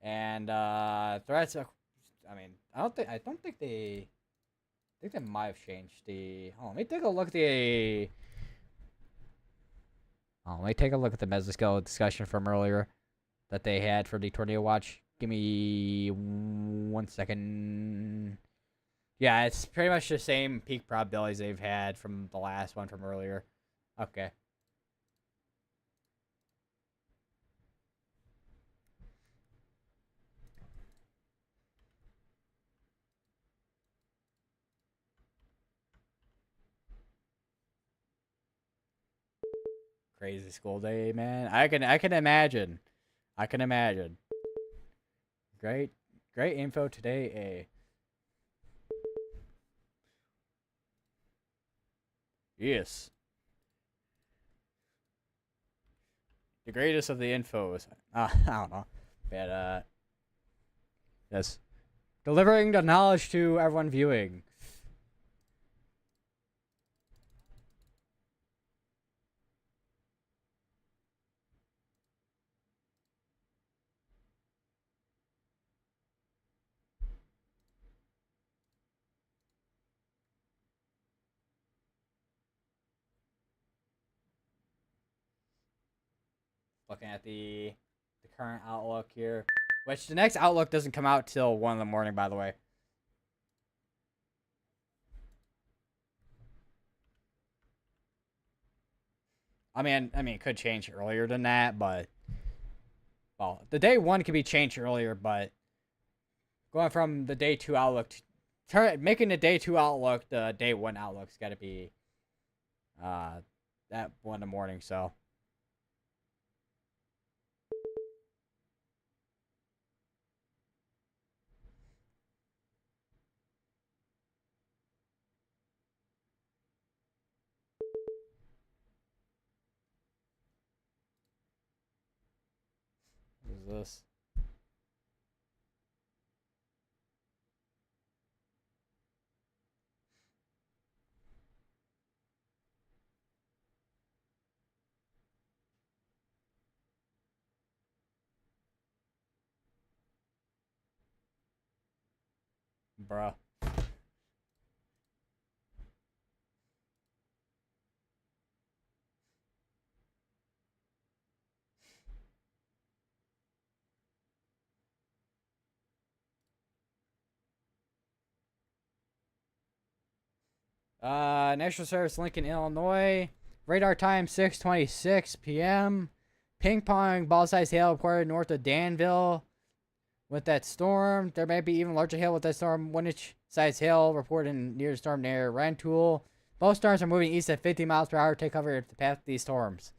And threats. I mean, I don't think they. I think they might have changed the. Oh, let me take a look at the. Oh, let me take a look at the mesoscale discussion from earlier that they had for the tornado watch. Give me 1 second. Yeah, it's pretty much the same peak probabilities they've had from the last one from earlier. Okay. Crazy school day, man. I can imagine. I can imagine. Great info today, A. Yes. The greatest of the infos. I don't know. But yes. Delivering the knowledge to everyone viewing. Looking at the current outlook here. Which the next outlook doesn't come out till 1 in the morning, by the way. I mean, it could change earlier than that, but well, the day one could be changed earlier, but going from the day two outlook making the day two outlook the day one outlook's got to be that 1 in the morning. So what is this? Bruh. National Service, Lincoln, Illinois. Radar time 6:26 p.m. Ping pong ball-sized hail reported north of Danville. With that storm, there may be even larger hail with that storm. 1-inch size hail reported near the storm near Rantoul. Both storms are moving east at 50 miles per hour. Take cover the path of these storms.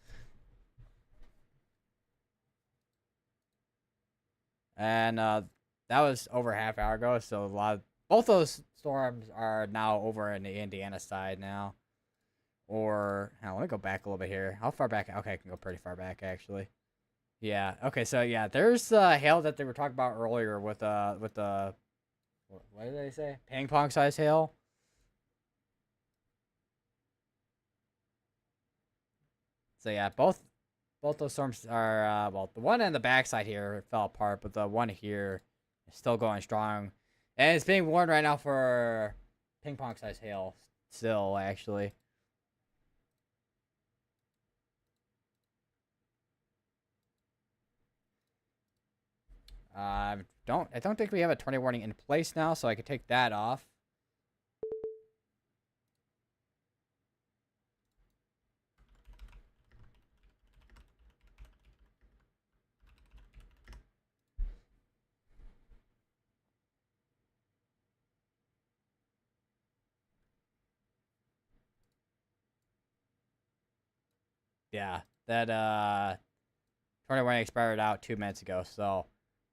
And that was over a half hour ago. So both those storms are now over in the Indiana side now. Or let me go back a little bit here. How far back? Okay, I can go pretty far back actually. Yeah. Okay. So yeah, there's hail that they were talking about earlier with the what did they say? Ping pong size hail. So yeah, both those storms are well, the one on the backside here fell apart, but the one here is still going strong, and it's being warned right now for ping pong size hail. Still, actually. I don't think we have a tornado warning in place now, so I could take that off. Yeah, that tornado warning expired out 2 minutes ago, so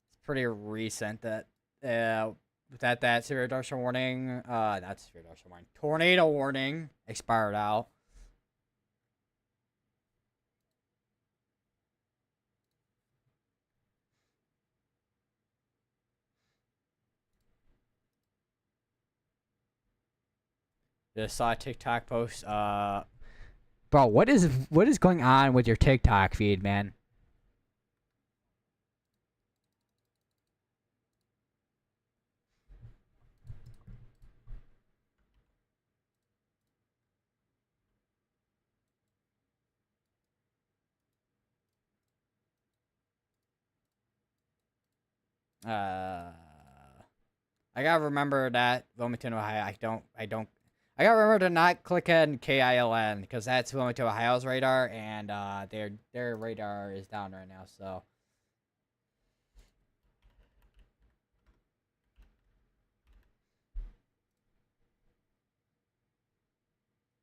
it's pretty recent that that severe thunderstorm warning, not severe thunderstorm warning, tornado warning expired out. Just saw a TikTok post. Bro, what is going on with your TikTok feed, man? Uh, I gotta remember that Wilmington, Ohio. I gotta remember to not click on KILN because that's Wilmington, Ohio's radar, and their radar is down right now. So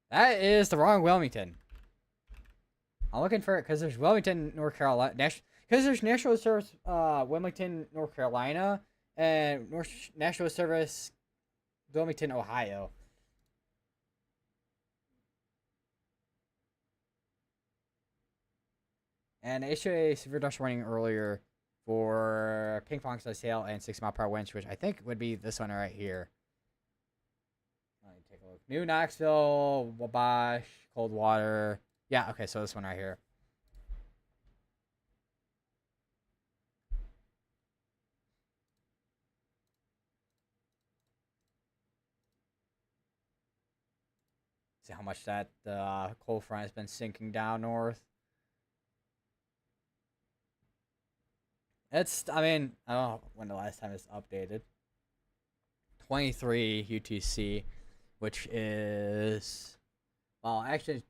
that is the wrong Wilmington. I'm looking for it because there's Wilmington, North Carolina. Because there's National Service, Wilmington, North Carolina, and National Service, Wilmington, Ohio. And they issued a severe dust warning earlier for ping pong size hail and 6-mile-per-hour winds, which I think would be this one right here. Let me take a look. New Knoxville, Wabash, Coldwater. Yeah, okay, so this one right here. See how much that cold front has been sinking down north. I mean, I don't know when the last time it's updated. 23 UTC, which is, well, actually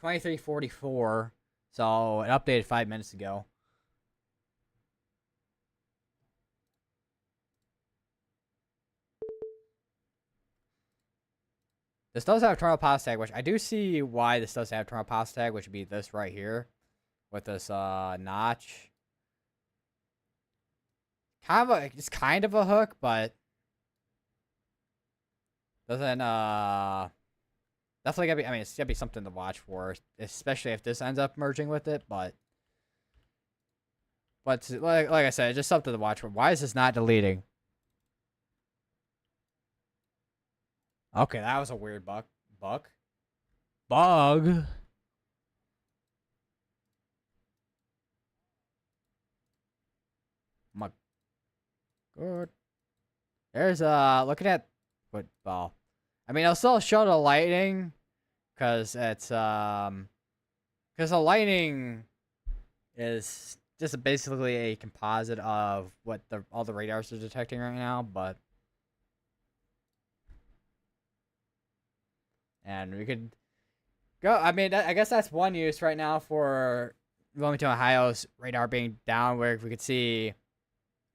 2344. So it updated 5 minutes ago. This does have tornado pass tag, which I do see why this does have tornado pass tag, which would be this right here with this notch. It's kind of a hook, but doesn't definitely gotta be. I mean, it's gotta be something to watch for, especially if this ends up merging with it. But like I said, just something to watch for. Why is this not deleting? Okay, that was a weird bug. Bug. My god. There's looking at football. I mean, I'll still show the lightning because it's because the lightning is just basically a composite of what all the radars are detecting right now, but and we could go. I mean, I guess that's one use right now for Wilmington, Ohio's radar being down, where we could see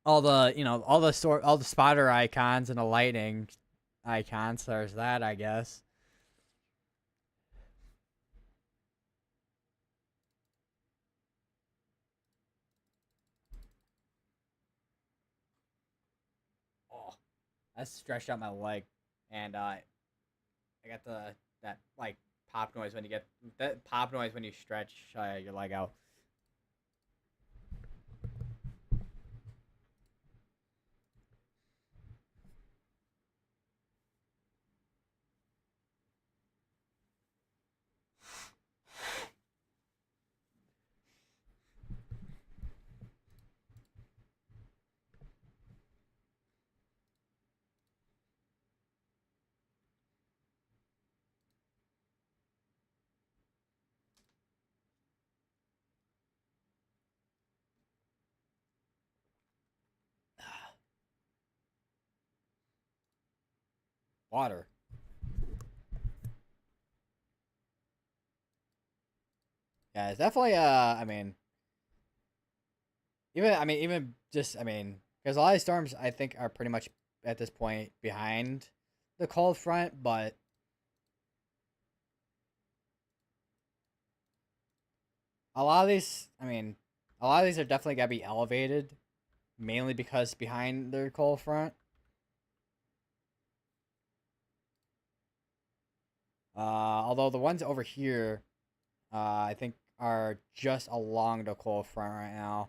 all the all the spotter icons and the lightning icons. There's that, I guess. Oh, that stretched out my leg, and I got that like pop noise when you get that pop noise when you stretch your leg out. Water. Yeah, it's definitely I mean, even just because a lot of storms I think are pretty much at this point behind the cold front, but a lot of these, a lot of these are definitely gotta be elevated, mainly because behind their cold front. Although the ones over here, I think are just along the cold front right now.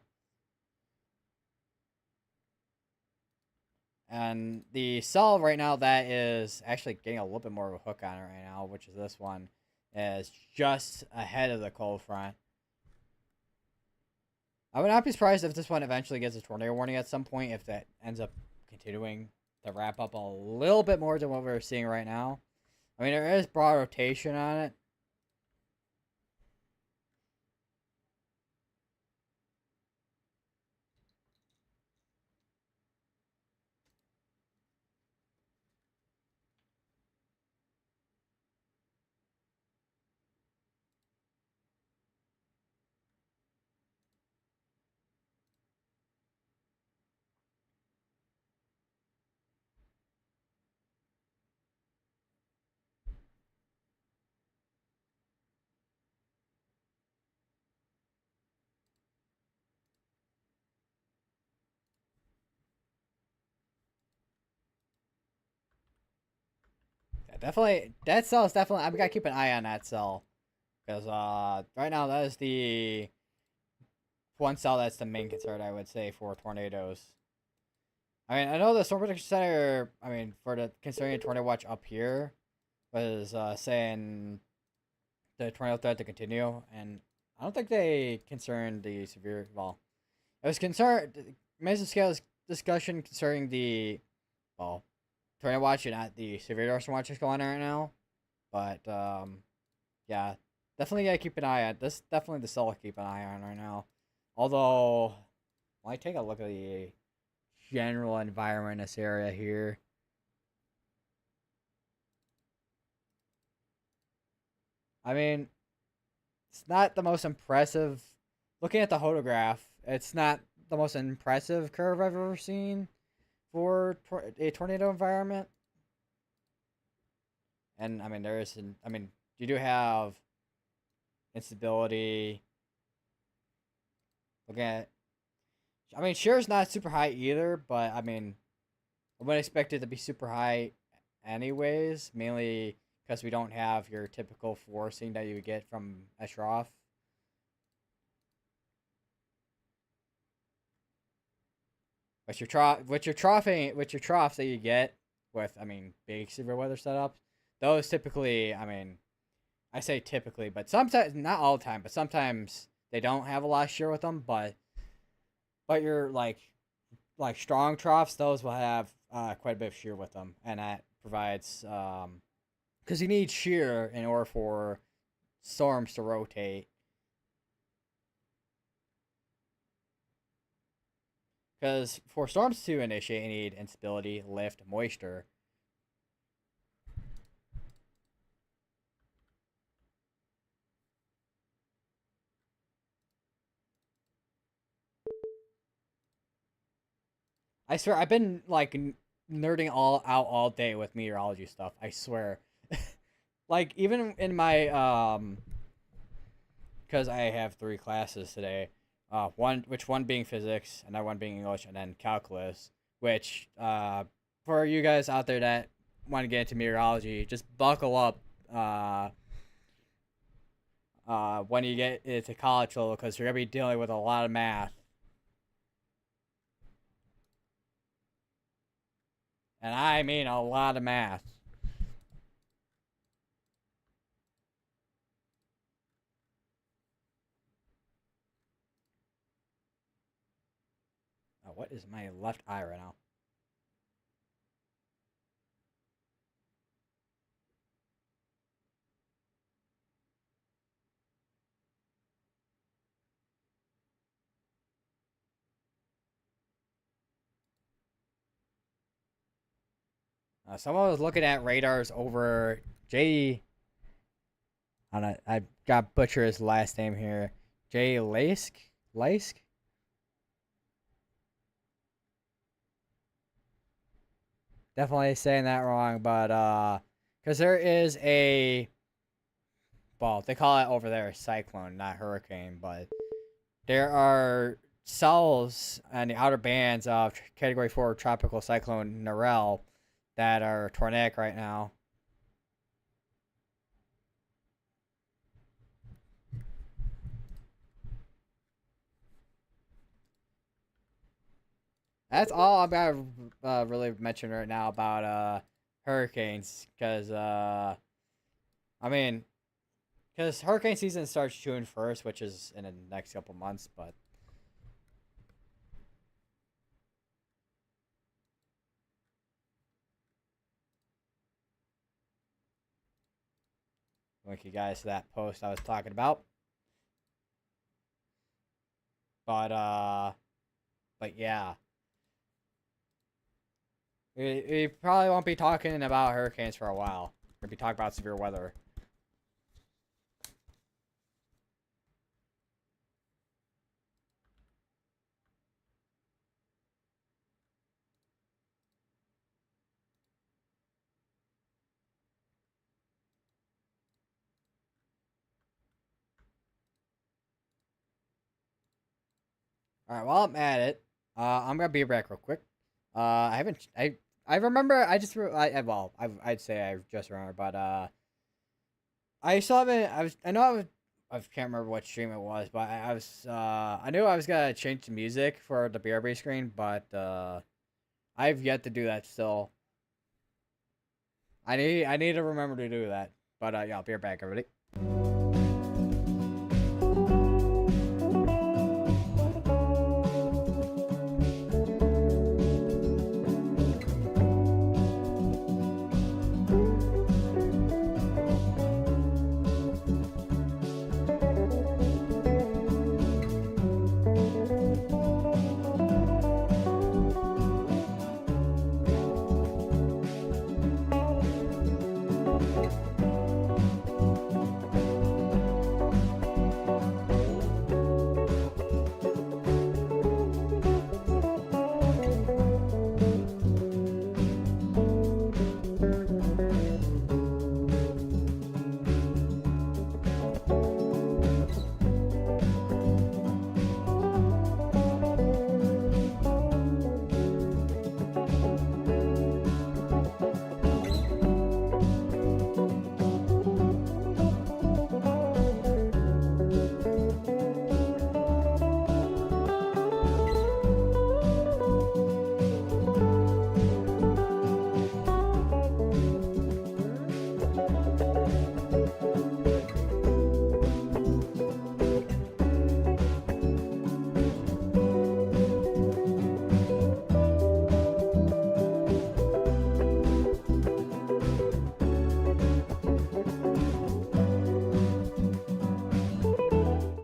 And the cell right now that is actually getting a little bit more of a hook on it right now, which is this one, is just ahead of the cold front. I would not be surprised if this one eventually gets a tornado warning at some point, if that ends up continuing to wrap up a little bit more than what we're seeing right now. I mean, there is broad rotation on it. Yeah, definitely, that cell is definitely. I've got to keep an eye on that cell because right now that is the one cell that's the main concern, I would say, for tornadoes. I mean, I know the Storm Protection Center. I mean, for the considering a tornado watch up here was saying the tornado threat to continue, and I don't think they concerned the severe. Well, it was concerned. Massive scale discussion concerning the well tornado watch and not the severe storm watch is going on right now. But yeah, definitely gotta keep an eye on this. Definitely the cell to keep an eye on right now. Although, when I take a look at the general environment in this area here, I mean, it's not the most impressive. Looking at the photograph, it's not the most impressive curve I've ever seen for a tornado environment. And I mean, you do have instability. Looking at, sure, it's not super high either, but I mean, I would expect it to be super high anyways, mainly because we don't have your typical forcing that you would get from a trough. With your troughs that you get with, big severe weather setups, those typically, I say typically, but sometimes, not all the time, but sometimes they don't have a lot of shear with them. But your like strong troughs, those will have quite a bit of shear with them, and that provides because you need shear in order for storms to rotate. Because for storms to initiate, you need instability, lift, moisture. I swear, I've been like nerding all out all day with meteorology stuff. I swear. Like even in my because I have three classes today. One being physics, another one being English, and then calculus. Which for you guys out there that want to get into meteorology, just buckle up. When you get into college level, because you're gonna be dealing with a lot of math, and I mean a lot of math. What is my left eye right now? Someone was looking at radars over J. I don't know, I got butcher his last name here. Jay Lask. Lask. Definitely saying that wrong, but because there is a, well, they call it over there cyclone, not hurricane, but there are cells on the outer bands of Category 4 Tropical Cyclone Narelle that are tornadic right now. That's all I'm gonna really mention right now about hurricanes, because I mean, because hurricane season starts June 1st, which is in the next couple months, but link you guys to that post I was talking about. But yeah, we probably won't be talking about hurricanes for a while. We'll be talking about severe weather. All right, while I'm at it, I'm gonna be back real quick. I haven't. I remember. I just. Well, I'd say I just remember, but I still haven't. I was. I know I was. I can't remember what stream it was, but I was. I knew I was gonna change the music for the BRB screen, but I've yet to do that still. I need to remember to do that. But yeah, I'll be right back, everybody.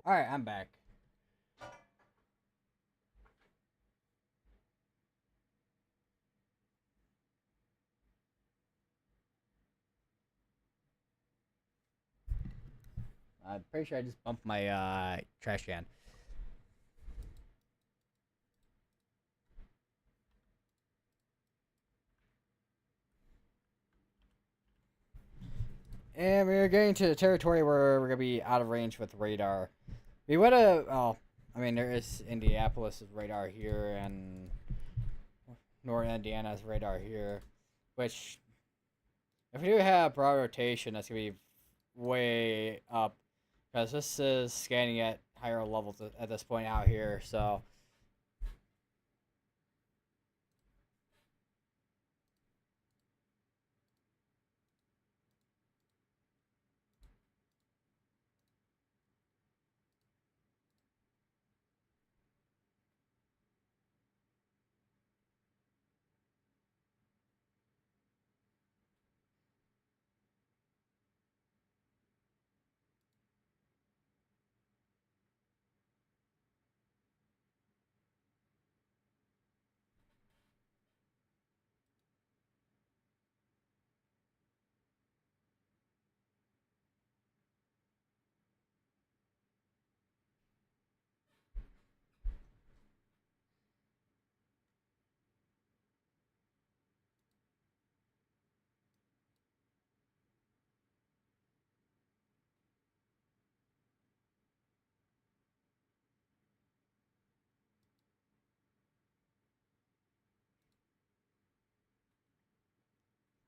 All right, I'm back. I'm pretty sure I just bumped my trash can. And we're getting to the territory where we're gonna be out of range with radar. We would have. Oh, I mean, there is Indianapolis' radar here, and Northern Indiana's radar here, which if we do have broad rotation, that's gonna be way up because this is scanning at higher levels at this point out here. So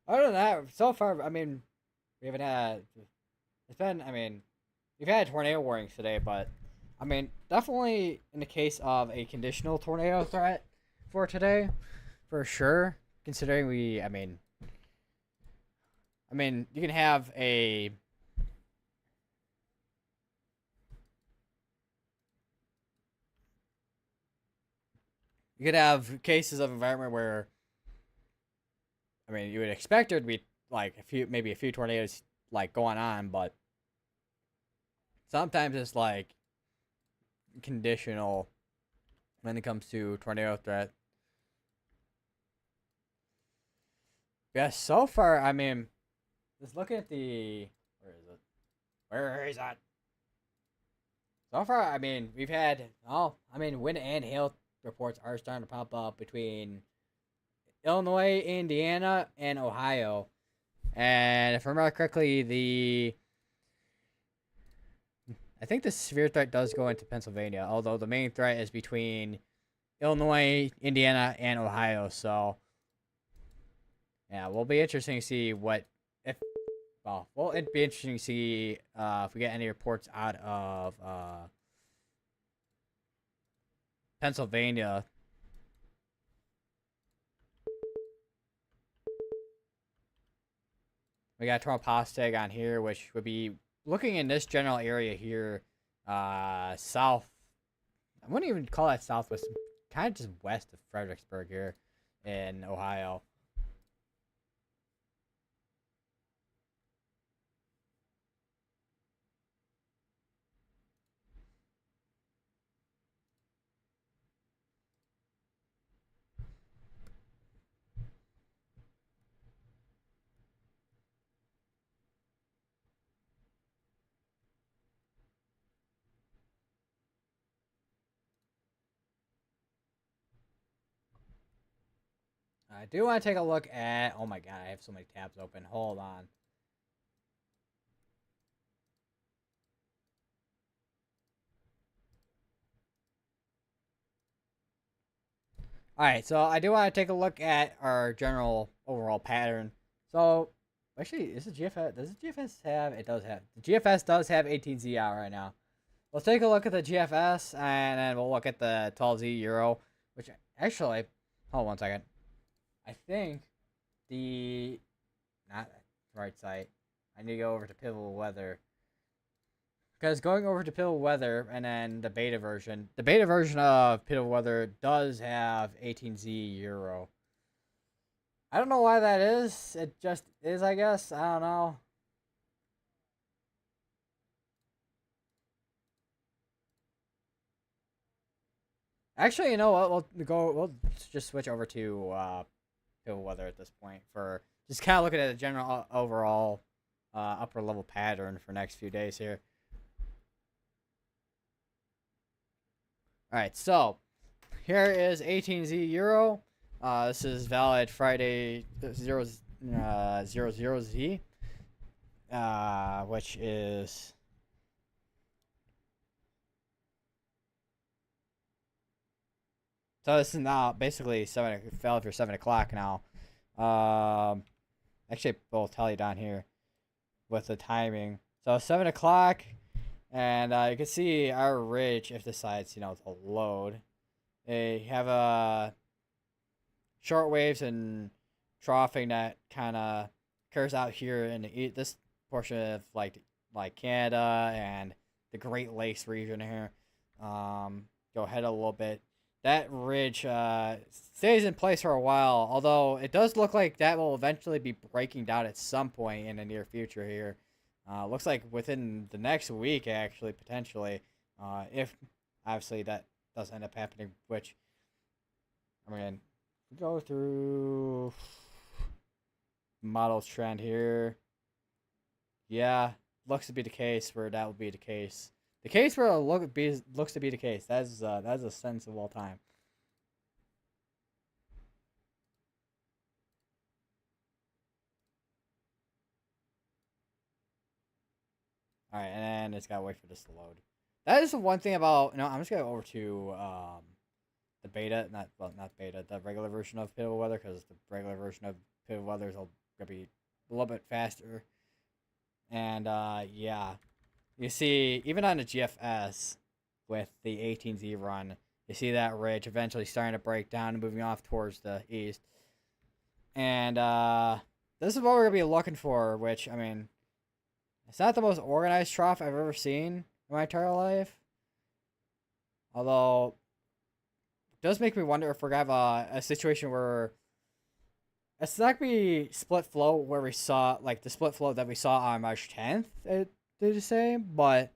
other than that, so far, I mean, we haven't had. It's been. I mean, we've had tornado warnings today, but I mean, definitely in the case of a conditional tornado threat for today, for sure. Considering I mean, you can have a. You could have cases of environment where, I mean, you would expect there to be like maybe a few tornadoes like going on, but sometimes it's like conditional when it comes to tornado threat. Yeah, so far, I mean, just looking at the where is it? Where is that? So far, I mean, we've had wind and hail reports are starting to pop up between Illinois, Indiana, and Ohio. And if I remember correctly, I think the severe threat does go into Pennsylvania, although the main threat is between Illinois, Indiana, and Ohio. So, yeah, will be interesting to see it'd be interesting to see if we get any reports out of Pennsylvania. We got Tornaposteg on here, which would be looking in this general area here, south. I wouldn't even call that southwest, kind of just west of Fredericksburg here in Ohio. I do want to take a look at. Oh my god, I have so many tabs open. Hold on. All right, so I do want to take a look at our general overall pattern. So, actually, is the GFS? Does the GFS have? It does have. The GFS does have 18Z out right now. Let's take a look at the GFS, and then we'll look at the 12Z Euro, which actually, hold on 1 second. I think the not right site. I need to go over to Pivotal Weather. Because going over to Pivotal Weather and then the beta version of Pivotal Weather does have 18Z Euro. I don't know why that is. It just is, I guess. I don't know. Actually, you know what? We'll just switch over to Pivotal Weather at this point for just kind of looking at a general overall upper level pattern for next few days here. All right, so here is 18Z Euro. This is valid Friday 00Z. which is so this is now basically 7. It fell for 7 o'clock now. Um, actually, we'll tell you down here with the timing. So 7 o'clock, and you can see our ridge if decides to load. They have short waves and troughing that kind of occurs out here in this portion of like Canada and the Great Lakes region here. Go ahead a little bit. That ridge stays in place for a while, although it does look like that will eventually be breaking down at some point in the near future here. Looks like within the next week, actually, potentially, if obviously that does end up happening, which, I mean, go through model trend here. Yeah, looks to be the case where that will be the case. The case where it looks to be the case. That's a sensible time. All right, and it's gotta wait for this to load. That is the one thing about I'm just gonna go over to the beta, not beta, the regular version of Pitbull Weather, because the regular version of Pitbull Weather is gonna be a little bit faster. And yeah, you see even on the GFS with the 18Z run, you see that ridge eventually starting to break down and moving off towards the east. And this is what we're gonna be looking for, which I mean, it's not the most organized trough I've ever seen in my entire life. Although, it does make me wonder if we're going to have a situation where it's not going to be split flow where we saw, like the split flow that we saw on March 10th, it did the same, but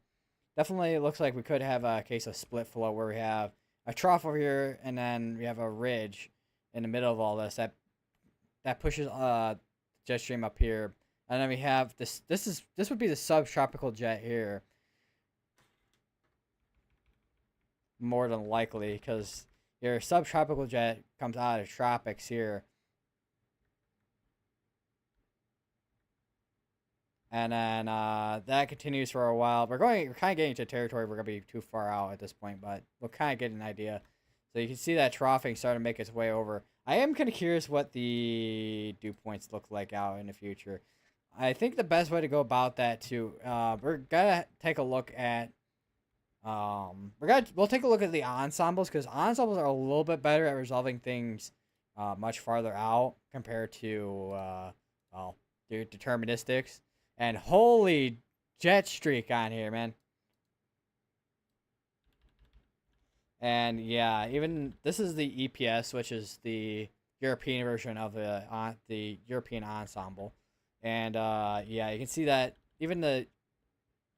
definitely it looks like we could have a case of split flow where we have a trough over here and then we have a ridge in the middle of all this that pushes jet stream up here. And then we have this would be the subtropical jet here. More than likely, because your subtropical jet comes out of tropics here. And then that continues for a while. We're kind of getting into territory we're going to be too far out at this point, but we'll kind of get an idea. So you can see that troughing starting to make its way over. I am kind of curious what the dew points look like out in the future. I think the best way to go about that too, we're gonna take a look at, we'll take a look at the ensembles, because ensembles are a little bit better at resolving things, much farther out compared to, well, the deterministics. And holy jet streak on here, man. And yeah, even this is the EPS, which is the European version of the European ensemble. And yeah, you can see that even the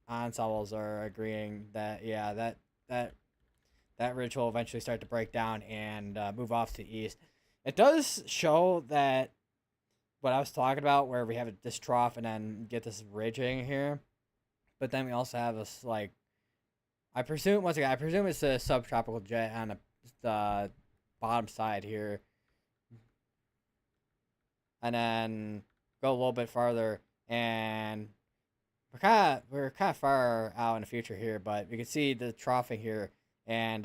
ensembles are agreeing that yeah, that ridge will eventually start to break down and move off to the east. It does show that what I was talking about, where we have this trough and then get this ridging here, but then we also have this like, I presume it's a subtropical jet on the bottom side here, and then go a little bit farther, and we're kind of far out in the future here, but we can see the troughing here, and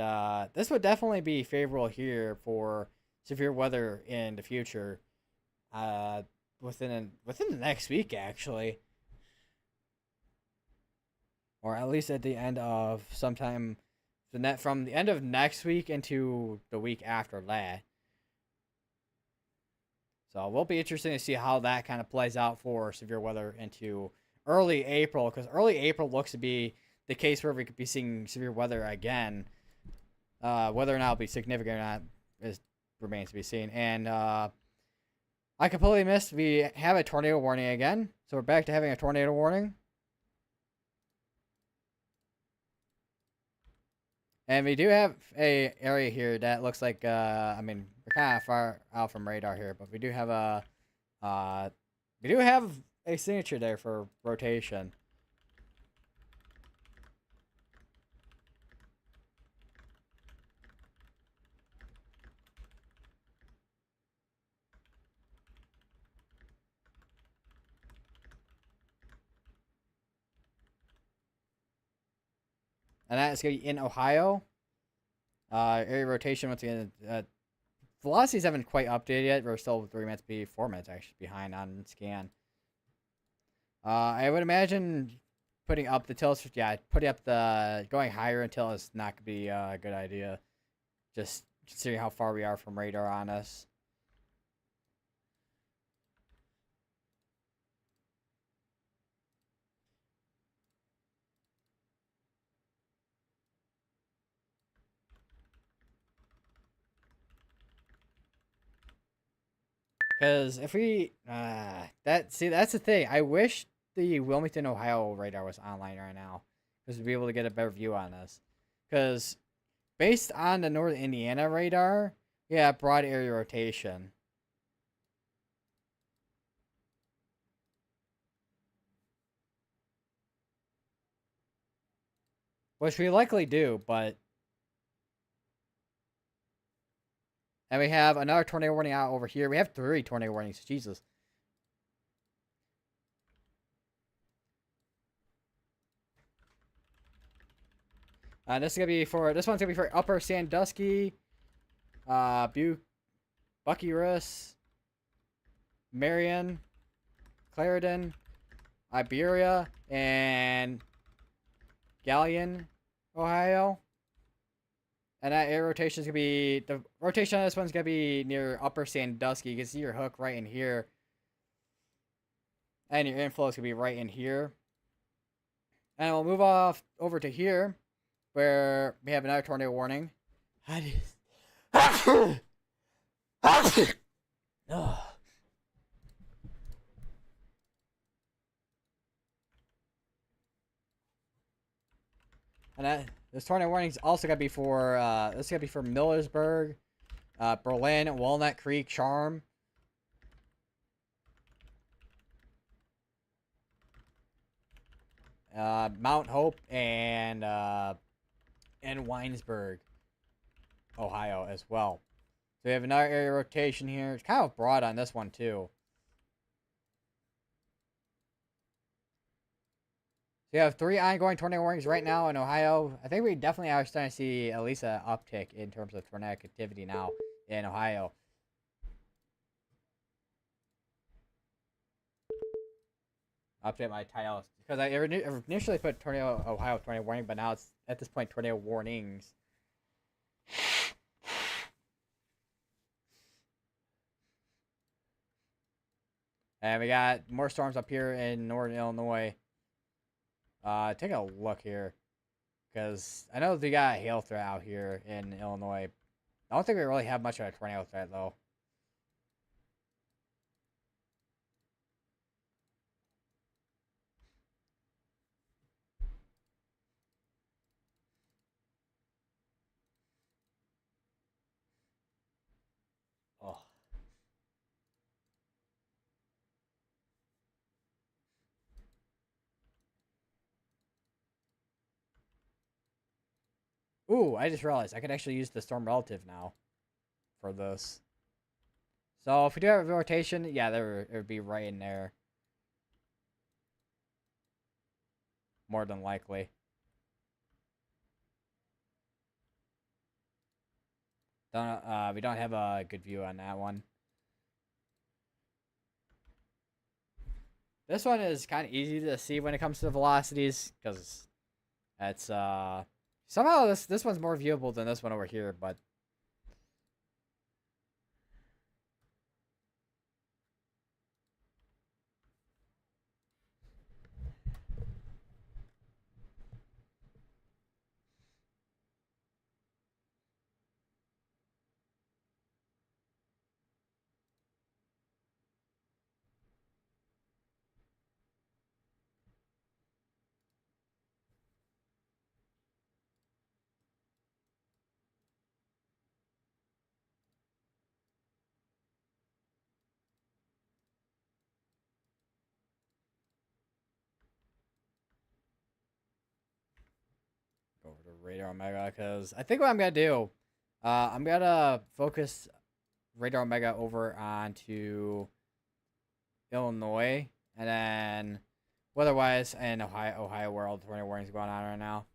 this would definitely be favorable here for severe weather in the future, within the next week actually, or at least at the end of sometime from the end of next week into the week after that. So it will be interesting to see how that kind of plays out for severe weather into early April, because early April looks to be the case where we could be seeing severe weather again. Whether or not it'll be significant or not remains to be seen. And I completely missed, we have a tornado warning again. So we're back to having a tornado warning. And we do have a area here that looks like, I mean, we're kind of far out from radar here, but we do have a signature there for rotation. and that is going to be in Ohio. Area rotation once again. Velocities haven't quite updated yet. We're still 3 minutes, 4 minutes actually behind on scan. I would imagine putting up the tilts. Yeah, putting up the going higher until it's not gonna be a good idea. Just considering how far we are from radar on us. Because if we that's the thing. I wish the Wilmington, Ohio radar was online right now, because we'd be able to get a better view on this. Because based on the Northern Indiana radar, yeah, broad area rotation. Which we likely do, but... And we have another tornado warning out over here. We have 3 tornado warnings. Jesus. This one's gonna be for Upper Sandusky, Bucyrus, Marion, Clarendon, Iberia, and Galleon, Ohio. And that air rotation is gonna be the rotation on this one's gonna be near Upper Sandusky. You can see your hook right in here, and your inflow is gonna be right in here. And we'll move off over to here, where we have another tornado warning. And this tornado warning is also gonna be for this is gonna be for Millersburg, Berlin, Walnut Creek, Charm, Mount Hope, and Winesburg, Ohio as well. So we have another area rotation here. It's kind of broad on this one too. So you have 3 ongoing tornado warnings right now in Ohio. I think we definitely are starting to see at least an uptick in terms of tornadic activity now in Ohio. Update my titles because I initially put tornado Ohio tornado warning, but now it's at this point tornado warnings. And we got more storms up here in northern Illinois. Take a look here, because I know they got a hail threat out here in Illinois. I don't think we really have much of a tornado threat though. Oh. Ooh, I just realized I could actually use the storm relative now for this. So if we do have a rotation, yeah, it would be right in there. More than likely. We don't have a good view on that one. This one is kind of easy to see when it comes to the velocities, because it's somehow this one's more viewable than this one over here, but over to Radar Omega, because I think what I'm gonna do, I'm gonna focus Radar Omega over onto Illinois, and then otherwise in Ohio where all the tornado warnings are going on right now.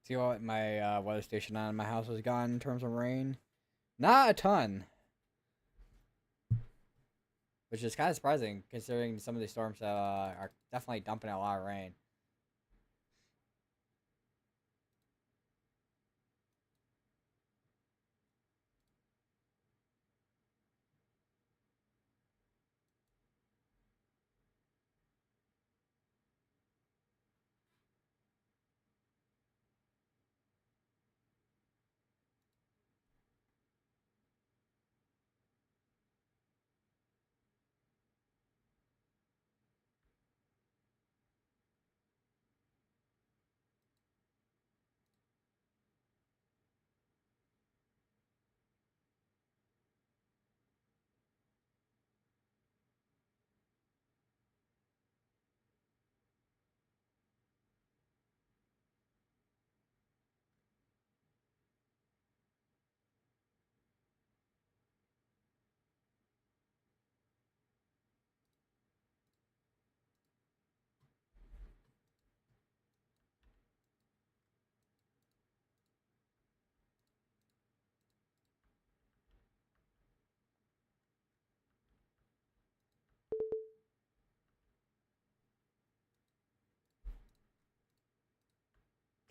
See what my weather station on my house has gotten in terms of rain. Not a ton, which is kind of surprising considering some of these storms are definitely dumping a lot of rain.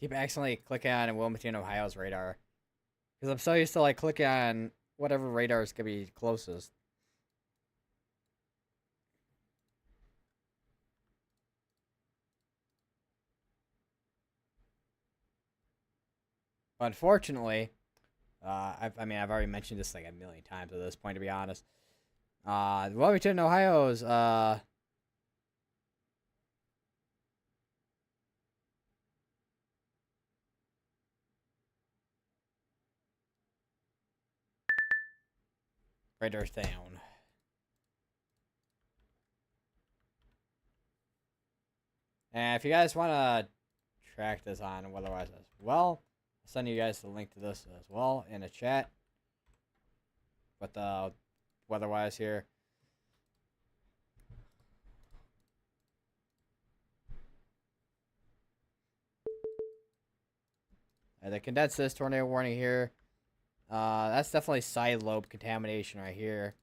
Keep accidentally clicking on Wilmington, Ohio's radar because I'm so used to like clicking on whatever radar is gonna be closest. Unfortunately, I mean, I've already mentioned this like a million times at this point, to be honest. Wilmington, Ohio's radar's down. And if you guys want to track this on weatherwise as well, I'll send you guys the link to this as well in a chat. With the weatherwise here. The condenses tornado warning here. That's definitely side lobe contamination right here.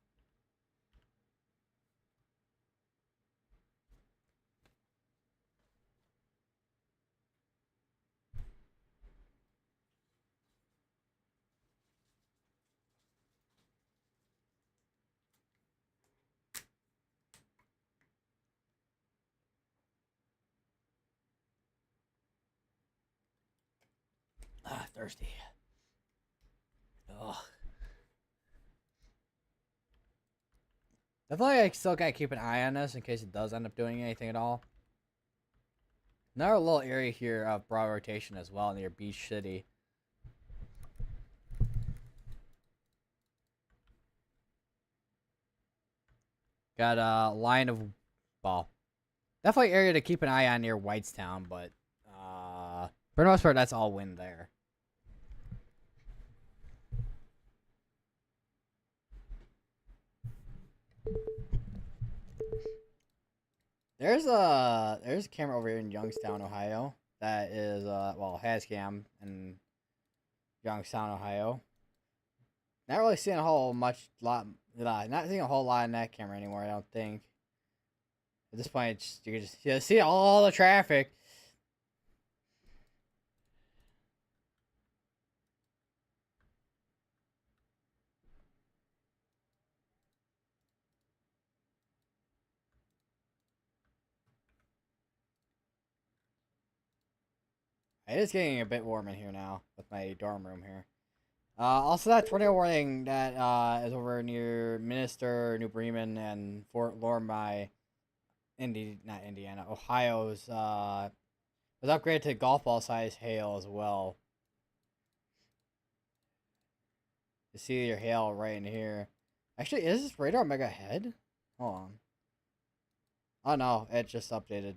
Thirsty. Ugh. Definitely, I still gotta keep an eye on this in case it does end up doing anything at all. Another little area here of broad rotation as well near Beach City. Got a line of, well, definitely area to keep an eye on near Whitestown, but for the most part, that's all wind there. There's a camera over here in Youngstown, Ohio. That is well, has cam in Youngstown, Ohio. Not really seeing a whole not seeing a whole lot in that camera anymore. I don't think. At this point, you can just see all the traffic. It is getting a bit warm in here now with my dorm room here. Also, that tornado warning that is over near Minister, New Bremen, and Fort Lormai, not Indiana, Ohio's, was upgraded to golf ball size hail as well. You see your hail right in here. Actually, is this radar mega head? Hold on. Oh no, it just updated.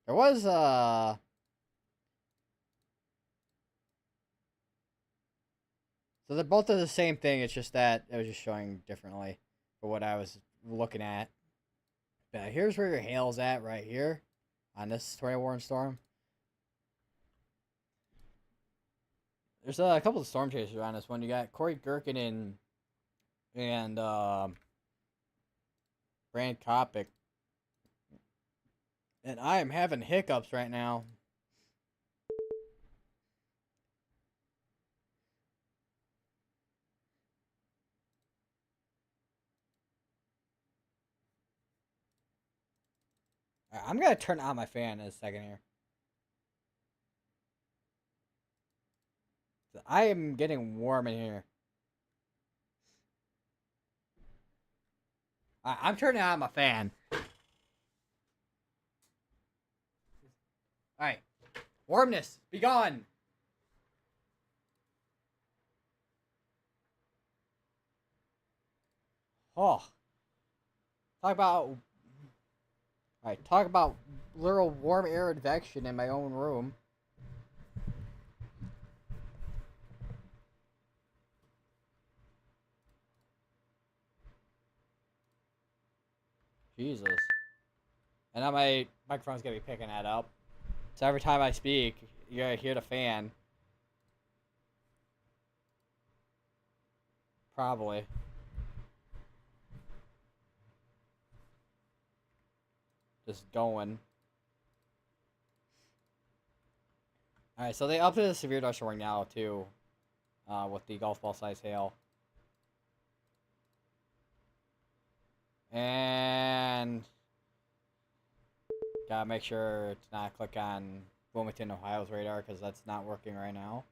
There was so they're both the same thing. It's just that it was just showing differently for what I was looking at. But here's where your hail's at right here on this tornado warning storm. There's a couple of storm chasers around this one. You got Corey Gherkin and Brand Kopic. And I am having hiccups right now. I'm gonna turn on my fan in a second here. I am getting warm in here. I'm turning on my fan. Alright. Warmness, be gone! Oh. Talk about little warm air advection in my own room. Jesus. And now my microphone's gonna be picking that up. So every time I speak, you're gonna hear the fan. Probably. Just going. Alright, so they upped the severe dust warning now, too. With the golf ball size hail. And gotta make sure to not click on Wilmington, Ohio's radar, because that's not working right now.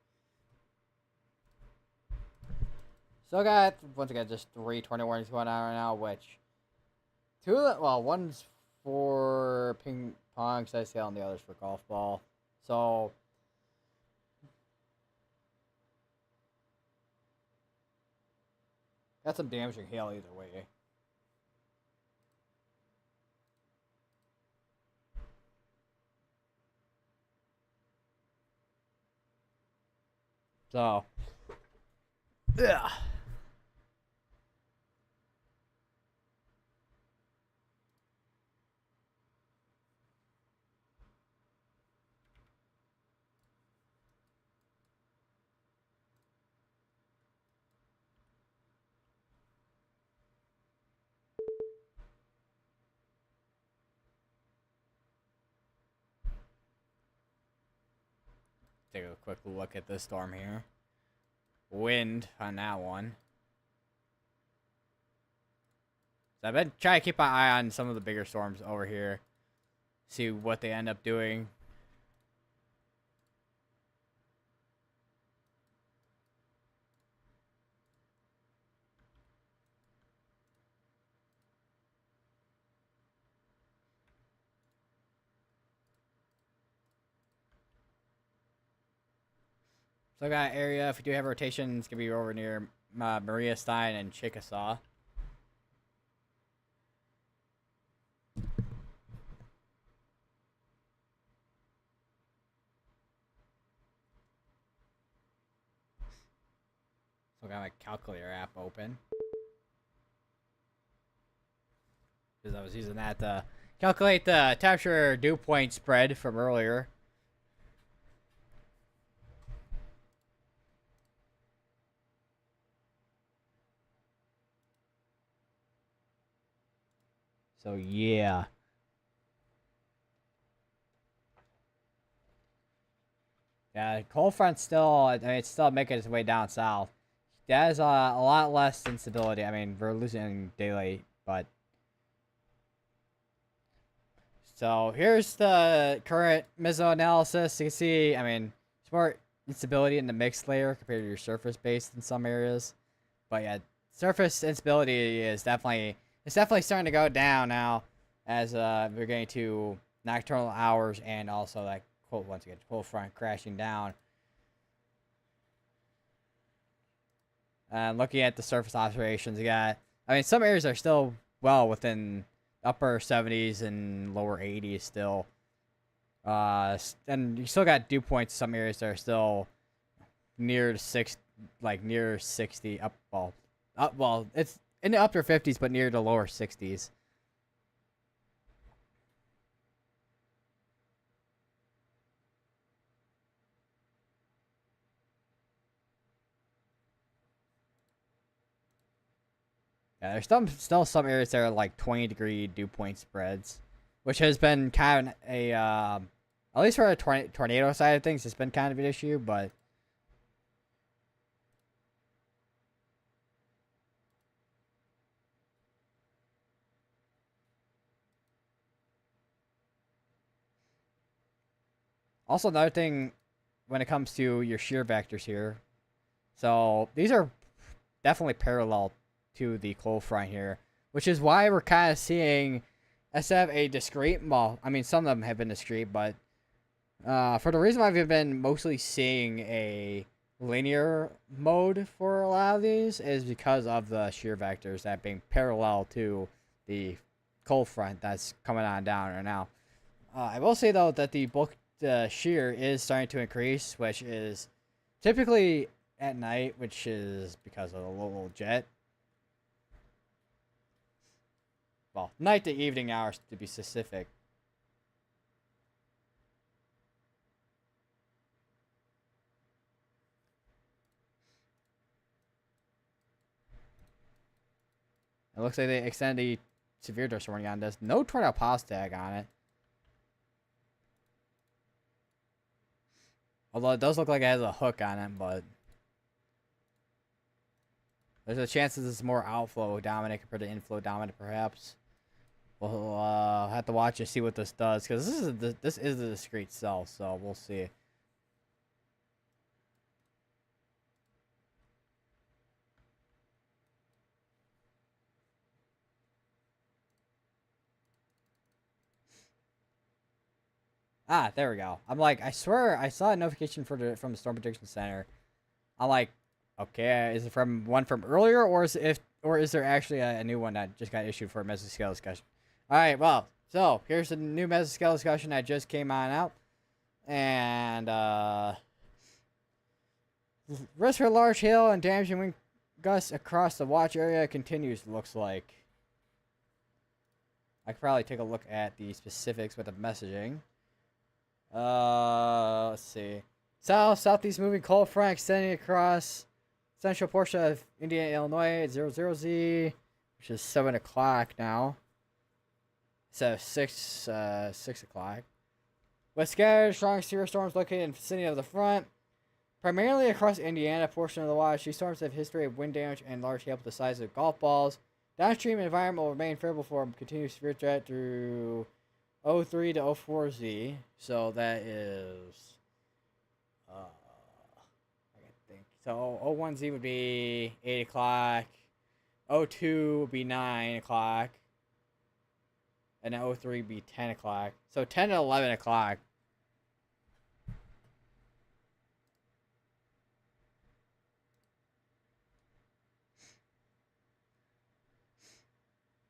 So I got, once again, just 3 tornado warnings going on right now, which one's for ping pong size hail and the other's for golf ball. So got some damaging hail either way. So, yeah. Take a quick look at this storm here. Wind on that one. So I've been trying to keep my eye on some of the bigger storms over here. See what they end up doing. So I got area, if we do have rotation, it's going to be over near Maria Stein and Chickasaw. So I got my calculator app open. Because I was using that to calculate the temperature dew point spread from earlier. So yeah. Yeah, cold front still, I mean, it's still making its way down south. That is a lot less instability. I mean, we're losing daylight, but... So here's the current meso analysis. You can see, I mean, it's more instability in the mixed layer compared to your surface based in some areas. But yeah, surface instability is definitely starting to go down now as we're getting to nocturnal hours and also like once again cold front crashing down. And looking at the surface observations, you got, I mean, some areas are still well within upper 70s and lower 80s still. And you still got dew points in some areas that are still near 60, like near 60 well, it's in the upper 50s but near the lower 60s. Yeah, there's still some areas that are like 20-degree dew point spreads, which has been kind of a at least for the tornado side of things, it's been kind of an issue. But also another thing when it comes to your shear vectors here, so these are definitely parallel to the cold front here, which is why we're kind of seeing instead of a discrete. Well, I mean some of them have been discrete, but for the reason why we've been mostly seeing a linear mode for a lot of these is because of the shear vectors that being parallel to the cold front that's coming on down right now. I will say though that the shear is starting to increase, which is typically at night, which is because of the low jet. Well, night to evening hours to be specific. It looks like they extended the severe dust warning on this. No tornado pause tag on it. Although it does look like it has a hook on it, but there's a chance this is more outflow dominant compared to inflow dominant, perhaps. We'll have to watch and see what this does, because this is the discrete cell, so we'll see. Ah, there we go. I'm like, I swear I saw a notification from the Storm Prediction Center. I'm like, okay, is it from one from earlier, or is there actually a new one that just got issued for a mesoscale discussion? All right, well, so here's the new mesoscale discussion that just came on out, and risk for large hail and damaging wind gusts across the watch area continues. Looks like. I could probably take a look at the specifics with the messaging. Let's see. Southeast moving cold front extending across central portion of Indiana, Illinois at 00Z, which is 7 o'clock now. So 6 o'clock. With scattered strong severe storms located in the vicinity of the front, primarily across Indiana portion of the watch. These storms have a history of wind damage and large hail the size of golf balls. Downstream environment will remain favorable for continuous severe threat through 03 to 04Z. So that is, I think. So 01Z would be 8 o'clock. 02 would be 9 o'clock. And then 03 would be 10 o'clock. So 10 to 11 o'clock.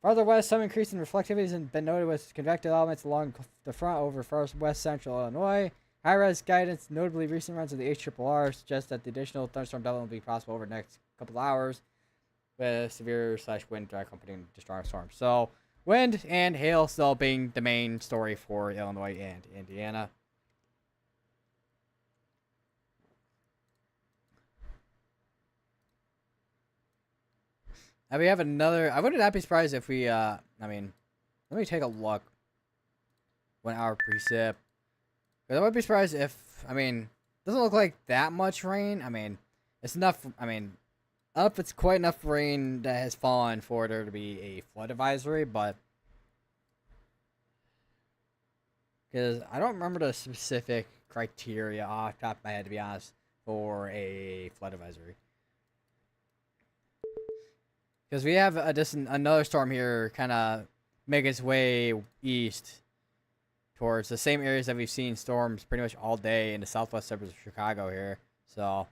Farther west, some increase in reflectivity has been noted with convective elements along the front over far west central Illinois. High-res guidance, notably recent runs of the HRRR, suggest that the additional thunderstorm development will be possible over the next couple hours with severe / wind threat accompanying the strong storm. So, wind and hail still being the main story for Illinois and Indiana. And we have another. I would not be surprised if we. I mean, let me take a look. 1 hour precip. Because I would be surprised if. I mean, doesn't look like that much rain. I mean, it's enough. I mean, I don't know if it's quite enough rain that has fallen for there to be a flood advisory, but because I don't remember the specific criteria off the top of my head, to be honest, for a flood advisory. Because we have another storm here kind of make its way east towards the same areas that we've seen storms pretty much all day in the southwest suburbs of Chicago here. So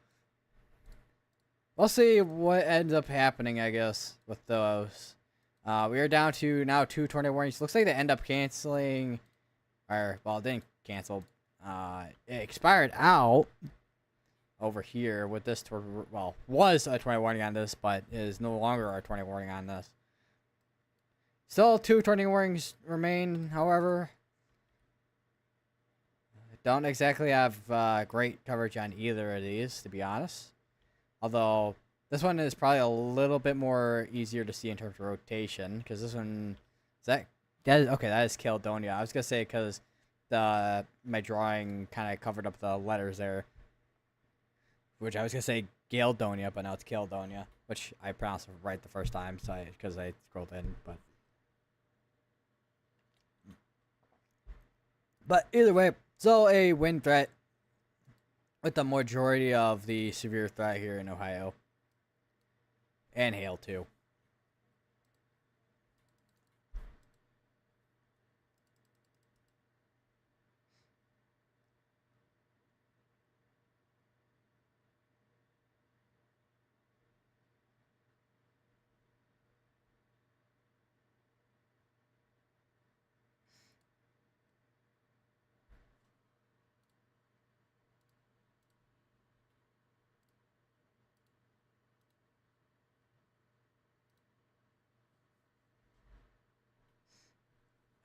we'll see what ends up happening, I guess, with those. We are down to now 2 tornado warnings. Looks like they end up canceling, or, well, it didn't cancel. It expired out over here with this, well, was a 20 warning on this, but is no longer a 20 warning on this. Still 2 tornado warnings remain, however. Don't exactly have great coverage on either of these, to be honest. Although, This one is probably a little bit more easier to see in terms of rotation, because this one is that is, okay. That is Caledonia. I was gonna say because the my drawing kind of covered up the letters there, which I was gonna say Galedonia, but now it's Caledonia, which I pronounced right the first time, so because I scrolled in, but either way, so a wind threat with the majority of the severe threat here in Ohio, and hail too.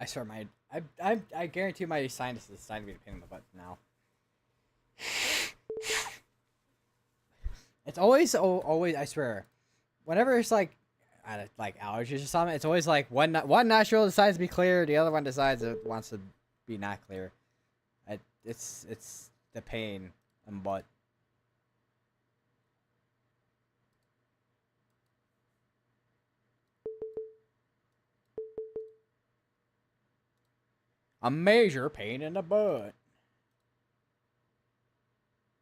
I swear, I guarantee my sinus is starting to be a pain in the butt now. It's always I swear, whenever it's like, like allergies or something, it's always like one nostril decides to be clear, the other one decides it wants to be not clear. It's the pain and butt. A major pain in the butt.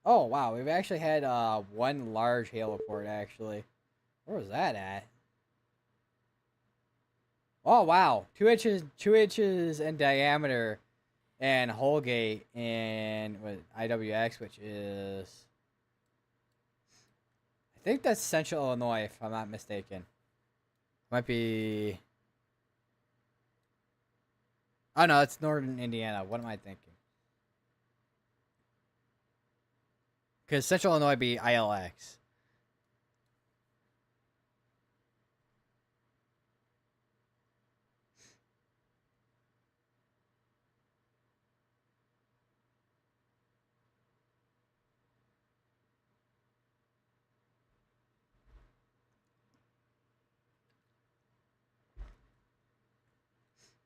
Oh wow, we've actually had one large hail report actually. Where was that at? Oh wow, 2 inches in diameter, and Holgate and what IWX, which is I think that's Central Illinois if I'm not mistaken. Might be. Oh no, it's Northern Indiana. What am I thinking? Because Central Illinois would be ILX.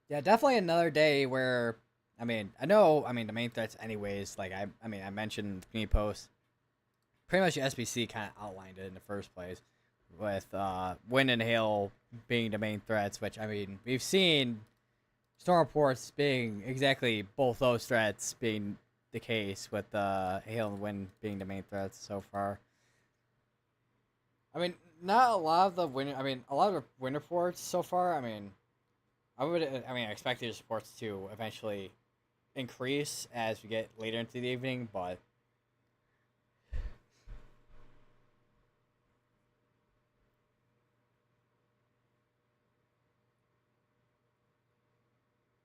Yeah, definitely another day where, I mean, the main threats, anyways. Like I mentioned the community post. Pretty much the SBC kind of outlined it in the first place, with wind and hail being the main threats. Which I mean, we've seen storm reports being exactly both those threats being the case, with hail and wind being the main threats so far. I mean, not a lot of the wind. I mean, a lot of the wind reports so far. I expect these reports to eventually increase as we get later into the evening, but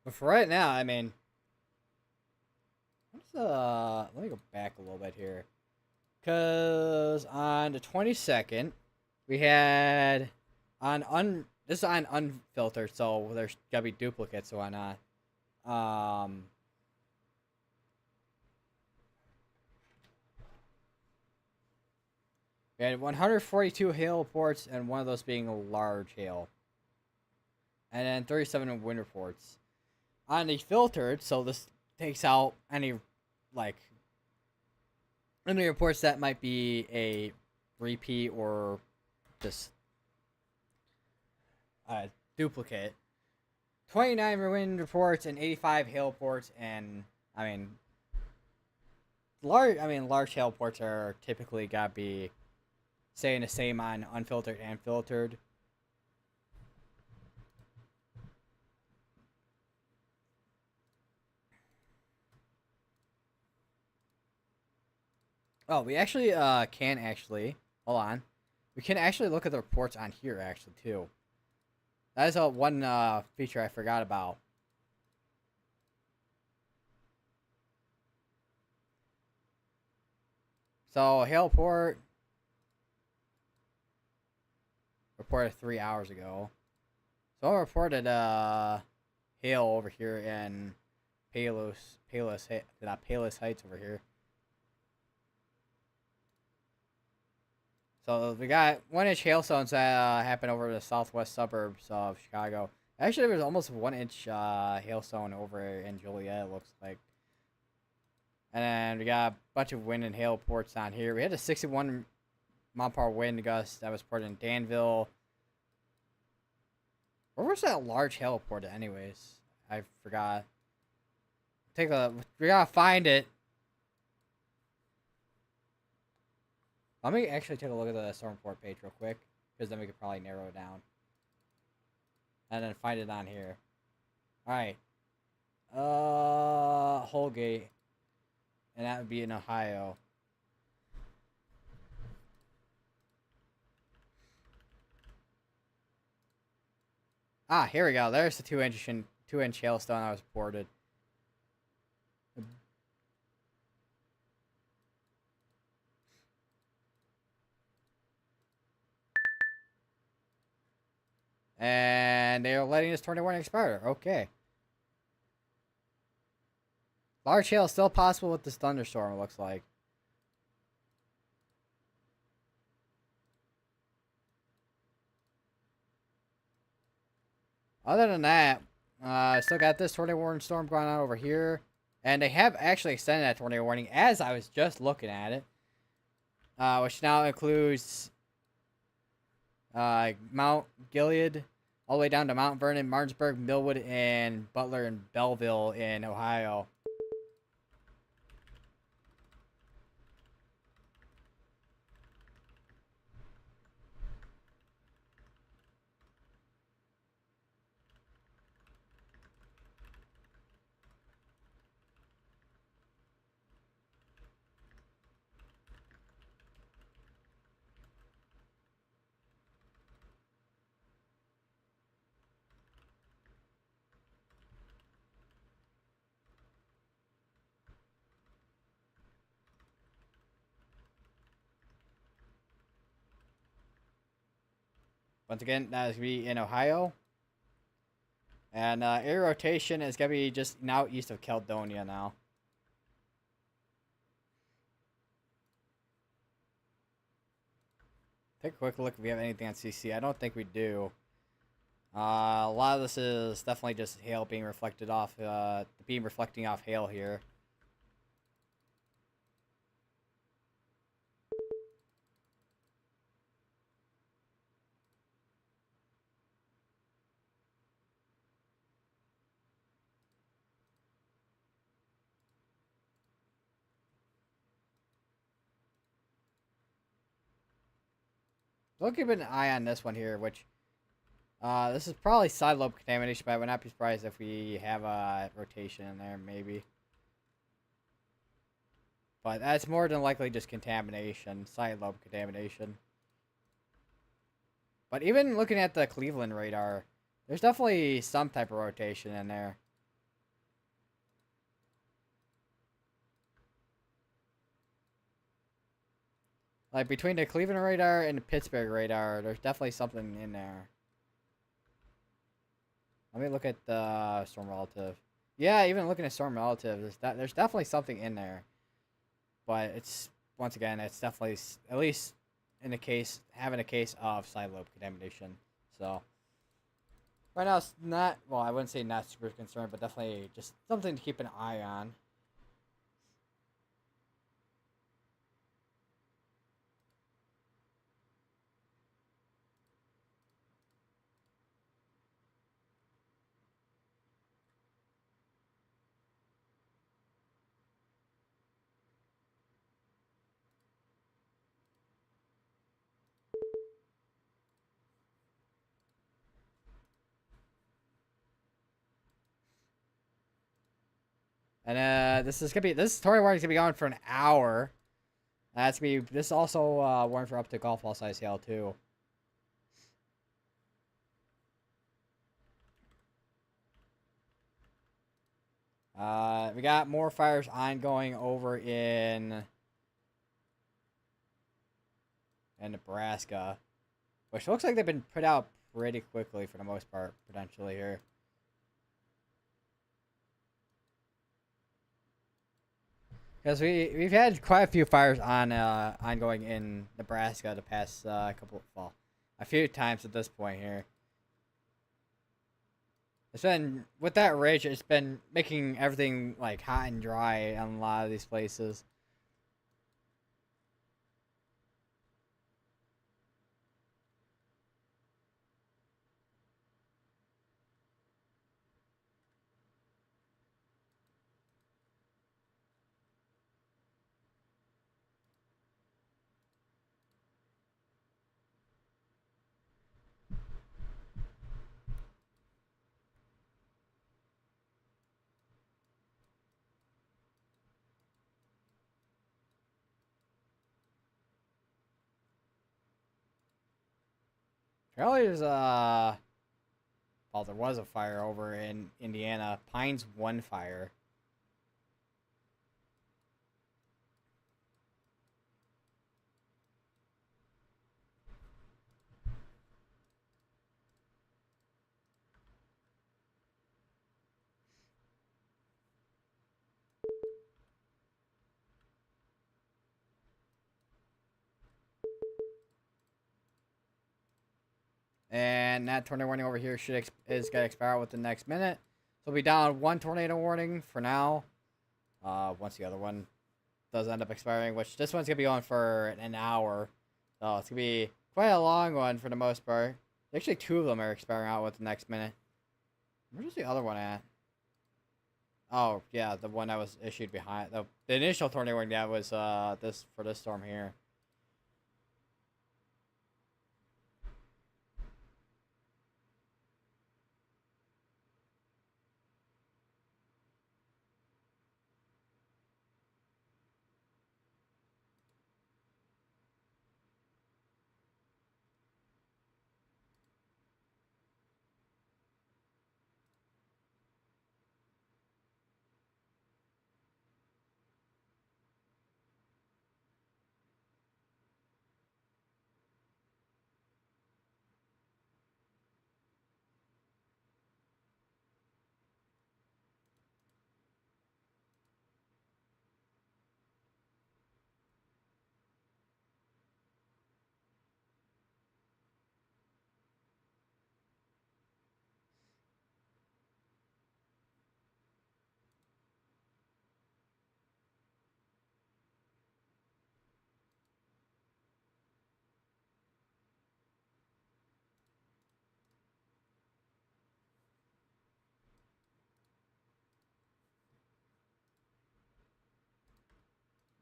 for right now, I mean, let me go back a little bit here, cause on the 22nd, we had this is on unfiltered, so there's gotta be duplicates and whatnot. Um, we had 142 hail reports, and one of those being a large hail, and then 37 wind reports. On the filtered, so this takes out like any reports that might be a repeat or just duplicate. 29 wind reports and 85 hail reports, and I mean large hail reports are typically gotta be saying the same on unfiltered and filtered. Oh, we actually can actually hold on. We can actually look at the reports on here actually too. That is one feature I forgot about. So hail report reported 3 hours ago. So I reported hail over here in Palos Heights over here. So we got 1 inch hailstones that happened over the southwest suburbs of Chicago. Actually, there was almost a 1 inch hailstone over in Joliet, it looks like. And then we got a bunch of wind and hail reports down here. We had a 61 mile per hour wind gust that was reported in Danville. Where was that large hail reported, anyways? I forgot. We gotta find it. Let me actually take a look at the storm report page real quick, because then we could probably narrow it down. And then find it on here. Alright. Holgate. And that would be in Ohio. Ah, here we go. There's the 2 inch hailstone I was reported. And they're letting this tornado warning expire. Okay. Large hail is still possible with this thunderstorm, it looks like. Other than that, still got this tornado warning storm going on over here. And they have actually extended that tornado warning as I was just looking at it. Which now includes Mount Gilead, all the way down to Mount Vernon, Martinsburg, Millwood, and Butler and Belleville in Ohio. Once again, that is going to be in Ohio. And air rotation is going to be just now east of Caledonia now. Take a quick look if we have anything on CC. I don't think we do. A lot of this is definitely just hail being reflected off, the beam reflecting off hail here. So we'll keep an eye on this one here, which this is probably side lobe contamination, but I would not be surprised if we have a rotation in there, maybe. But that's more than likely just contamination, side lobe contamination. But even looking at the Cleveland radar, there's definitely some type of rotation in there. Like, between the Cleveland radar and the Pittsburgh radar, there's definitely something in there. Let me look at the storm relative. Yeah, even looking at storm relative, there's definitely something in there. But it's, once again, it's definitely, at least in the case, having a case of side lobe contamination. So, right now it's not, well, I wouldn't say not super concerned, but definitely just something to keep an eye on. And this tornado warning is gonna be on for an hour. That's gonna be, this also warning for up to golf ball size hail too. We got more fires ongoing over in Nebraska, which looks like they've been put out pretty quickly for the most part, potentially here. Because we've had quite a few fires ongoing in Nebraska the past a few times at this point here. It's been with that ridge, it's been making everything like hot and dry on a lot of these places. Apparently, well, there was a fire over in Indiana. Pines One fire. And that tornado warning over here is gonna expire with the next minute. So we'll be down one tornado warning for now. Once the other one does end up expiring, which this one's gonna be going for an hour. So it's gonna be quite a long one for the most part. Actually, two of them are expiring out with the next minute. Where's the other one at? Oh yeah, the one that was issued behind the initial tornado warning that was this storm here.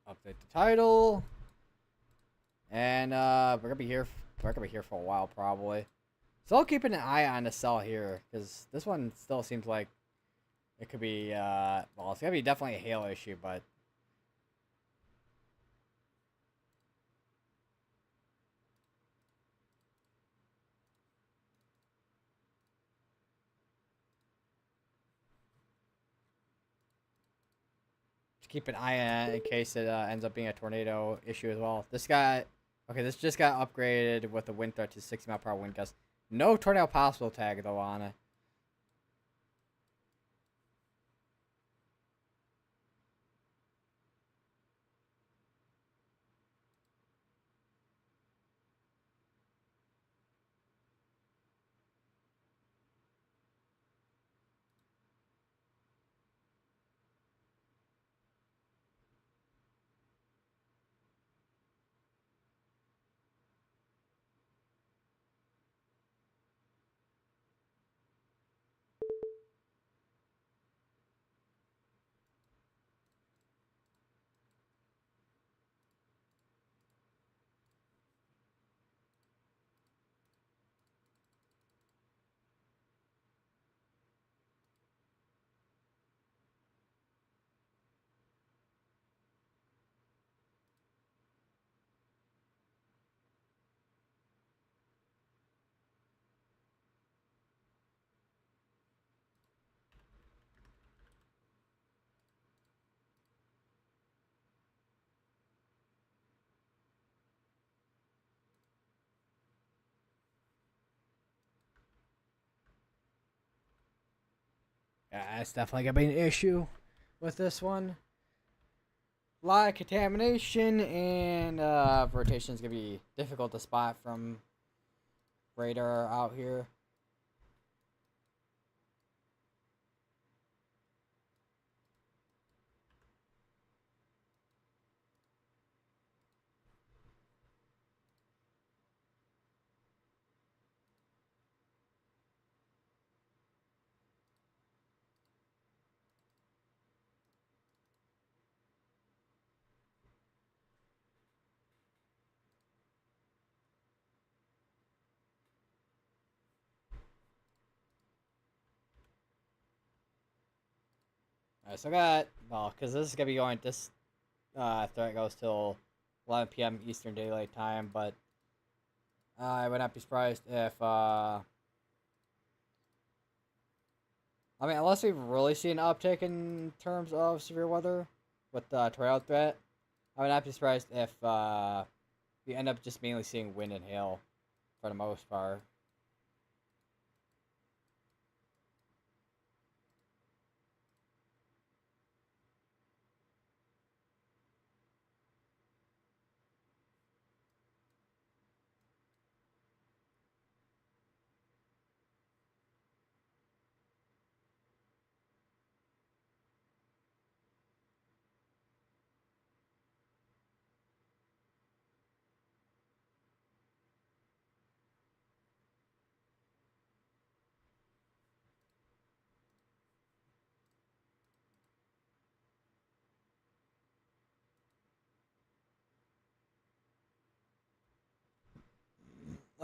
Update the title, and we're gonna be here. We're gonna be here for a while probably. So I'll keep an eye on the cell here because this one still seems like it could be. Well, it's gonna be definitely a hail issue, but just keep an eye on it in case it ends up being a tornado issue as well. This just got upgraded with the wind threat to 60 mile per hour wind gust. No tornado possible tag though on it. Yeah, it's definitely gonna be an issue with this one. A lot of contamination, and rotation is gonna be difficult to spot from radar out here. Alright, so I got, well, because this is gonna be going, this threat goes till 11 p.m. Eastern Daylight Time, but I would not be surprised if, I mean, unless we've really seen an uptick in terms of severe weather with the tornado threat, I would not be surprised if we end up just mainly seeing wind and hail for the most part.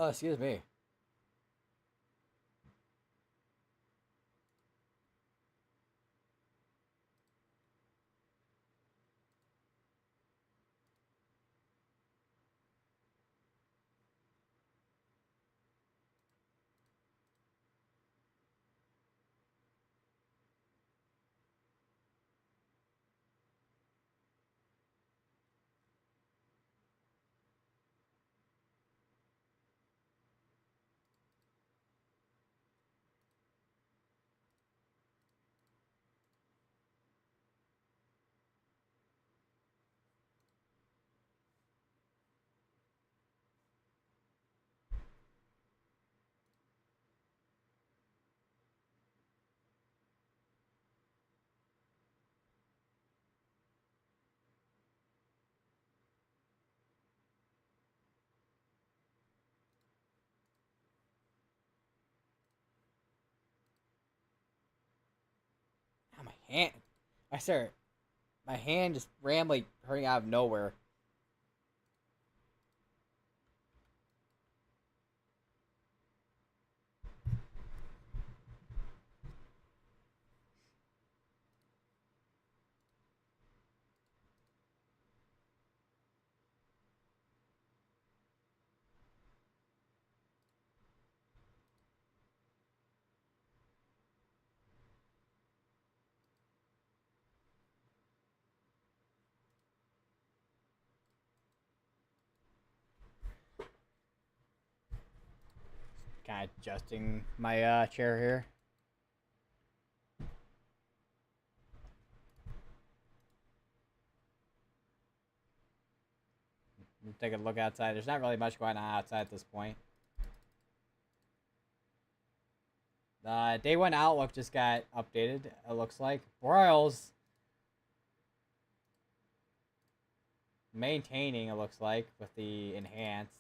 Oh, excuse me. Oh, my hand. I start. My hand just randomly hurting out of nowhere. Kind of adjusting my chair here. Take a look outside. There's not really much going on outside at this point. The day one outlook just got updated. It looks like Boreals maintaining. It looks like with the enhanced.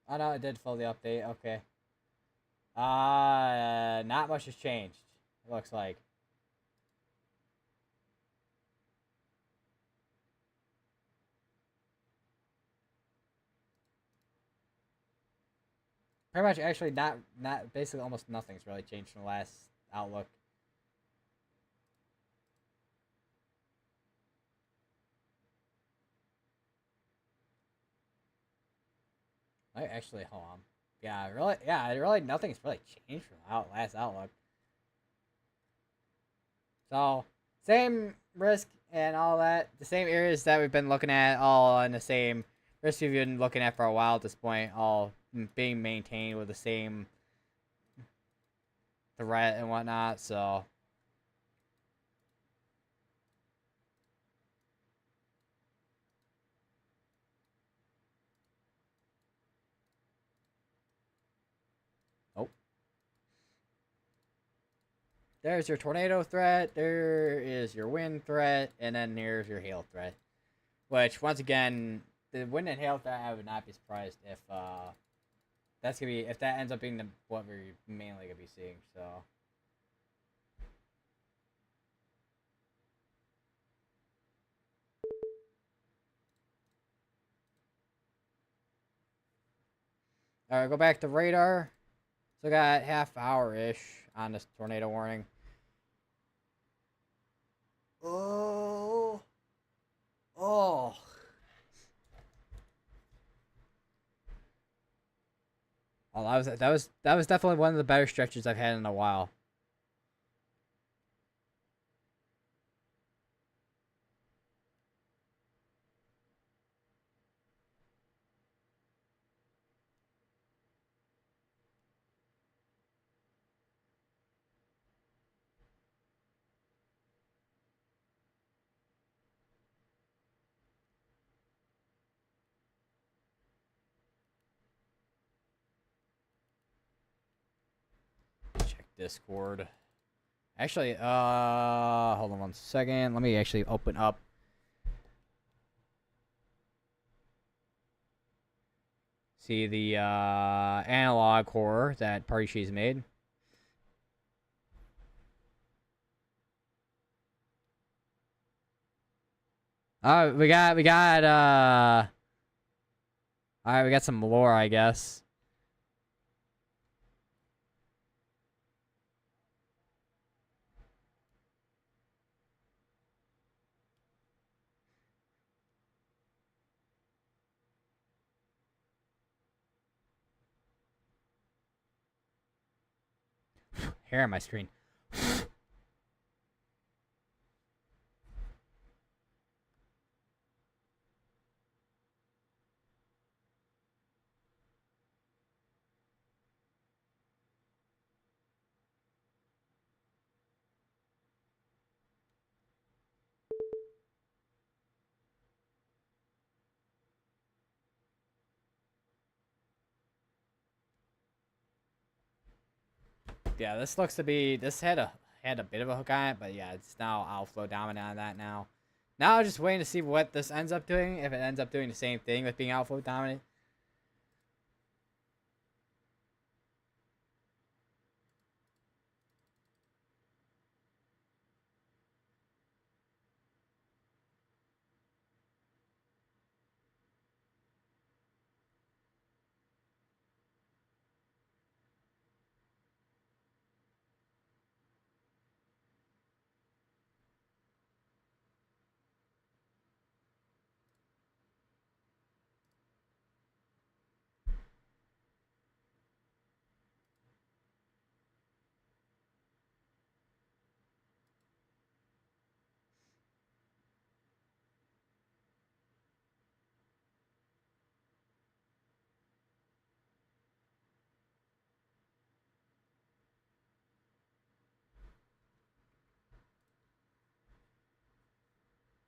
Oh no, it did fill the update. Okay. Not much has changed. It looks like. Pretty much, actually, not basically almost nothing's really changed from the last outlook. I actually, hold on. Yeah, really, nothing's really changed from last outlook. So, same risk and all that. The same areas that we've been looking at, all in the same risk we've been looking at for a while at this point, all being maintained with the same threat and whatnot. So oh, there's your tornado threat. There is your wind threat, and then here's your hail threat. Which once again, the wind and hail threat, I would not be surprised if that's gonna be if that ends up being what we're mainly gonna be seeing. So. All right, go back to radar. So got half hour ish on this tornado warning. Oh, oh. Oh, that was definitely one of the better stretches I've had in a while. Check Discord. Actually, hold on 1 second. Let me actually open up. See the analog horror that Party She's made. We got all right, we got some lore, I guess. Hair on my screen. Yeah, this looks to be this had a bit of a hook on it, but yeah, it's now outflow dominant on that now. Now I'm just waiting to see what this ends up doing. If it ends up doing the same thing with being outflow dominant.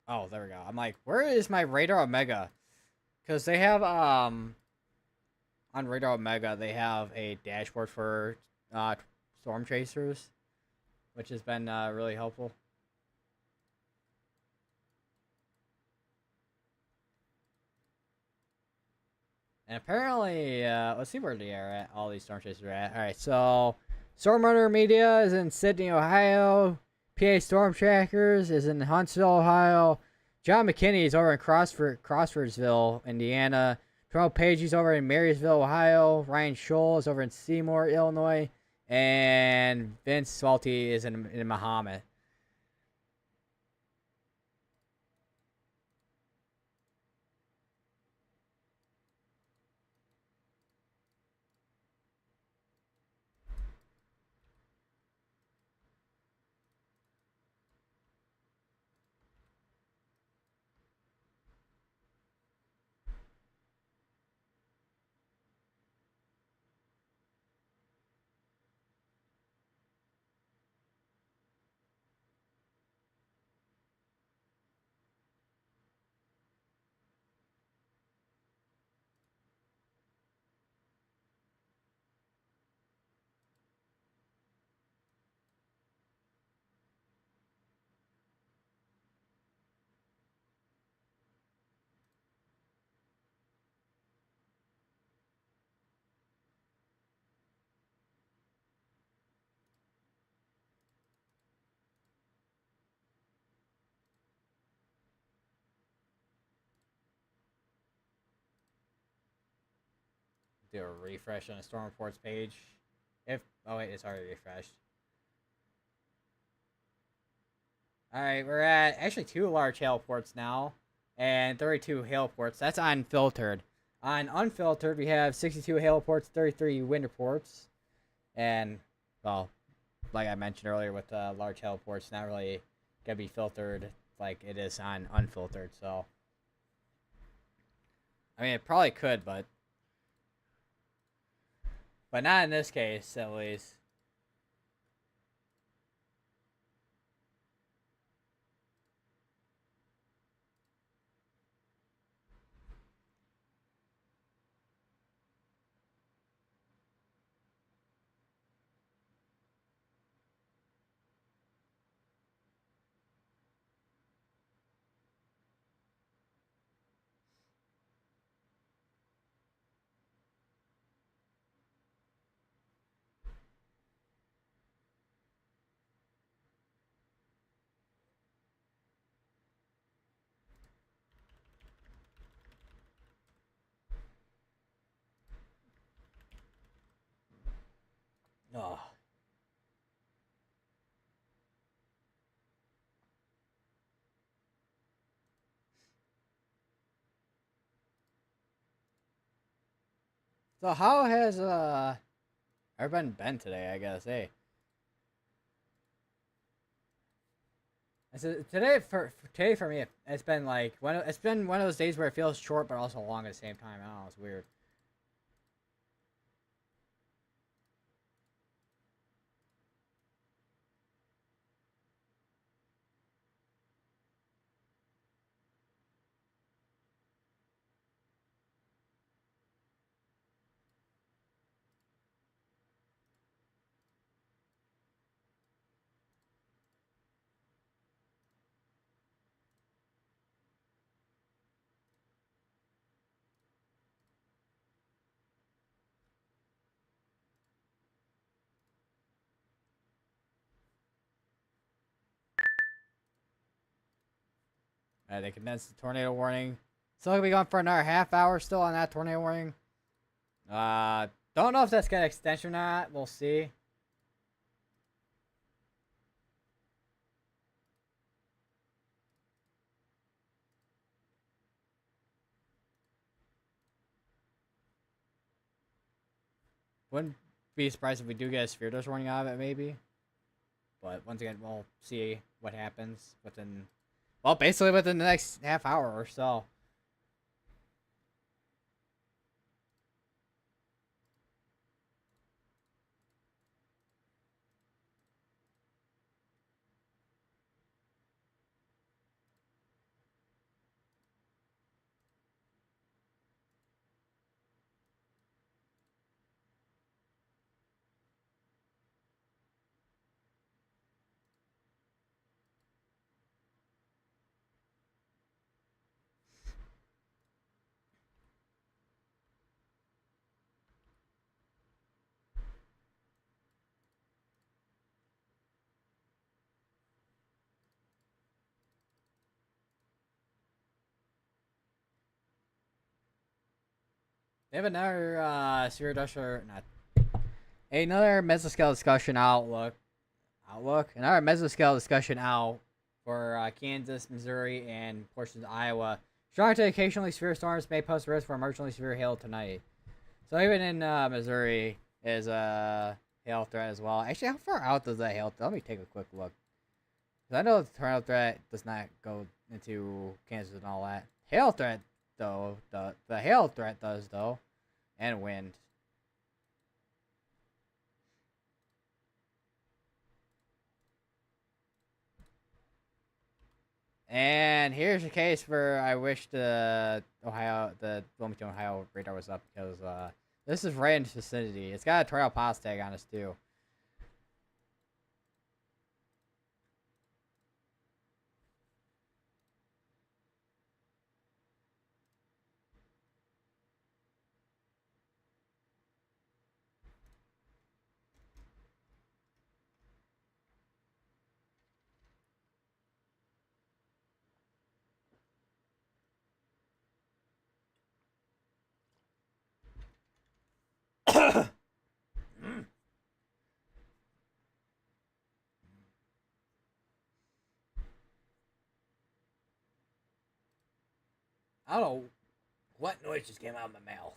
Oh, there we go. I'm like, where is my radar omega? Because they have on radar omega they have a dashboard for storm chasers, which has been really helpful. And apparently, let's see where they are at. All these storm chasers are at. All right, so Storm Runner Media is in Sydney, Ohio. PA Storm Trackers is in Huntsville, Ohio. John McKinney is over in Crawfordsville, Indiana. Toronto Page is over in Marysville, Ohio. Ryan Scholl is over in Seymour, Illinois. And Vince Salty is in Mahomet. do a refresh on the storm reports page. If oh wait, it's already refreshed. All right, we're at actually 2 large hail ports now, and 32 hail ports. That's unfiltered. On unfiltered, we have 62 hail ports, 33 wind reports, and well, like I mentioned earlier, with large hail ports, not really gonna be filtered like it is on unfiltered. So, I mean, it probably could, but not in this case, at least. Oh. So how has everyone been today? I guess. Hey, I said today for me, it's been like it's been one of those days where it feels short but also long at the same time. I don't know. It's weird. They condensed the tornado warning. Still gonna be going for another half hour still on that tornado warning. Don't know if that's gonna extend or not. We'll see. Wouldn't be surprised if we do get a sphere dose warning out of it, maybe. But once again, we'll see what happens within, well, basically within the next half hour or so. They have another sphere dose or not. Another mesoscale discussion another mesoscale discussion out for Kansas, Missouri, and portions of Iowa. Strong to occasionally severe storms may pose risk for marginally severe hail tonight. So even in Missouri is a hail threat as well. Actually, how far out does that hail? Let me take a quick look. 'Cause I know the tornado threat does not go into Kansas and all that. Hail threat though, the hail threat does though, and wind. And here's a case where I wish the Wilmington, Ohio radar was up because this is right in its vicinity. It's got a tornado pos tag on us too. I don't know what noise just came out of my mouth.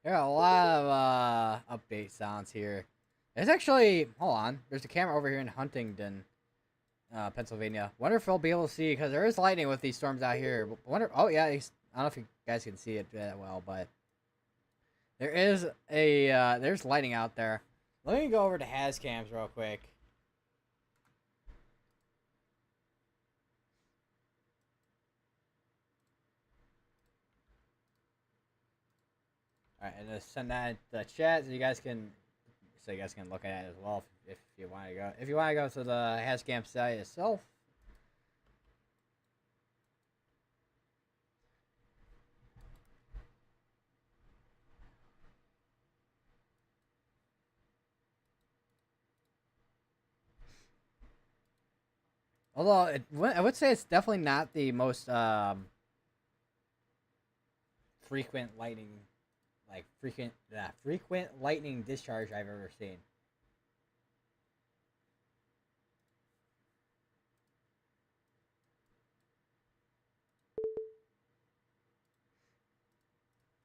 There are a lot of update sounds here. There's actually, hold on, there's a camera over here in Huntington, Pennsylvania. Wonder if I'll be able to see, because there is lightning with these storms out here. Wonder, oh yeah, I don't know if you guys can see it that well, but there is there's lightning out there. Let me go over to Hazcams real quick. All right, and just send that to the chat so you guys can look at it as well if you want to go. If you want to go to the Hazcam site itself. Although I would say it's definitely not the most frequent lightning, frequent lightning discharge I've ever seen.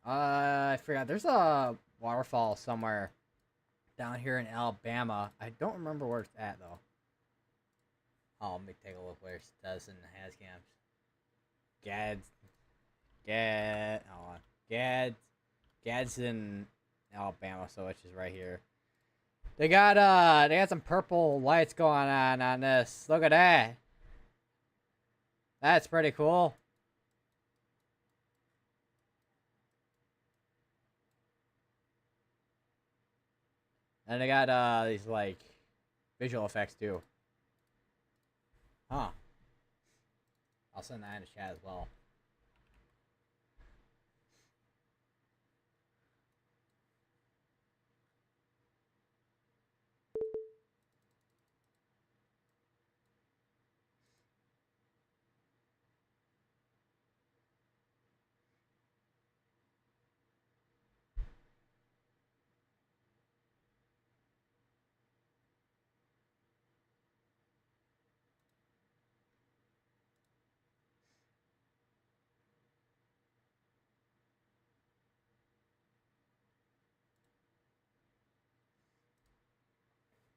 I forgot. There's a waterfall somewhere down here in Alabama. I don't remember where it's at though. Oh, let me take a look where it does in the Hazcams. Hold on. Gad's in Alabama, so it's just right here. They got some purple lights going on this. Look at that. That's pretty cool. And they got these like visual effects too. Huh. I'll send that in the chat as well.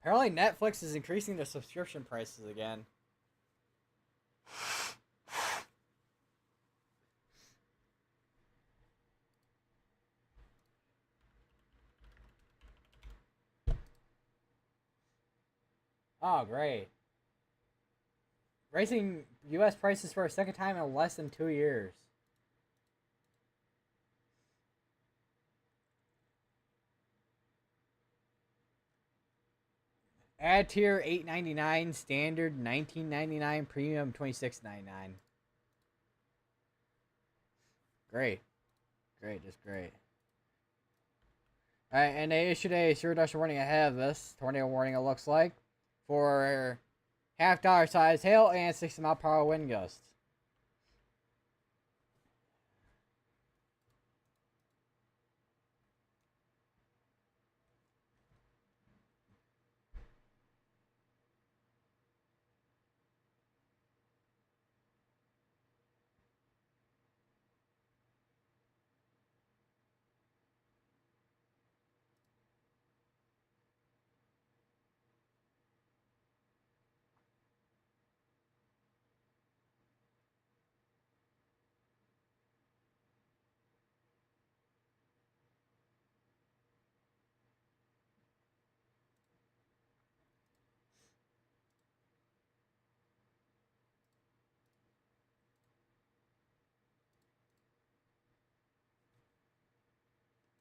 Apparently Netflix is increasing their subscription prices again. Oh, great. Raising US prices for a second time in less than 2 years. Ad tier $8.99, standard $19.99, premium $26.99. Great. Just great. Alright, and they issued a severe warning ahead of this. Tornado warning, it looks like. For half-dollar size hail and 60-mile-per-hour wind gusts.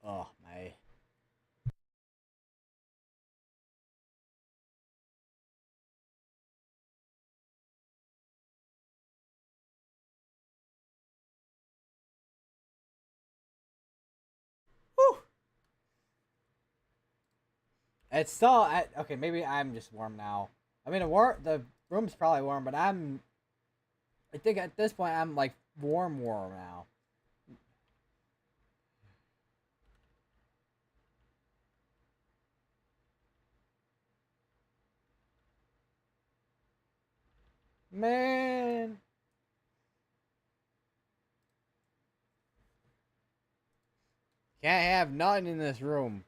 Oh, my It's still okay. Maybe I'm just warm now. I mean, the room's probably warm, but I think at this point I'm like warm now. Man, can't have nothing in this room.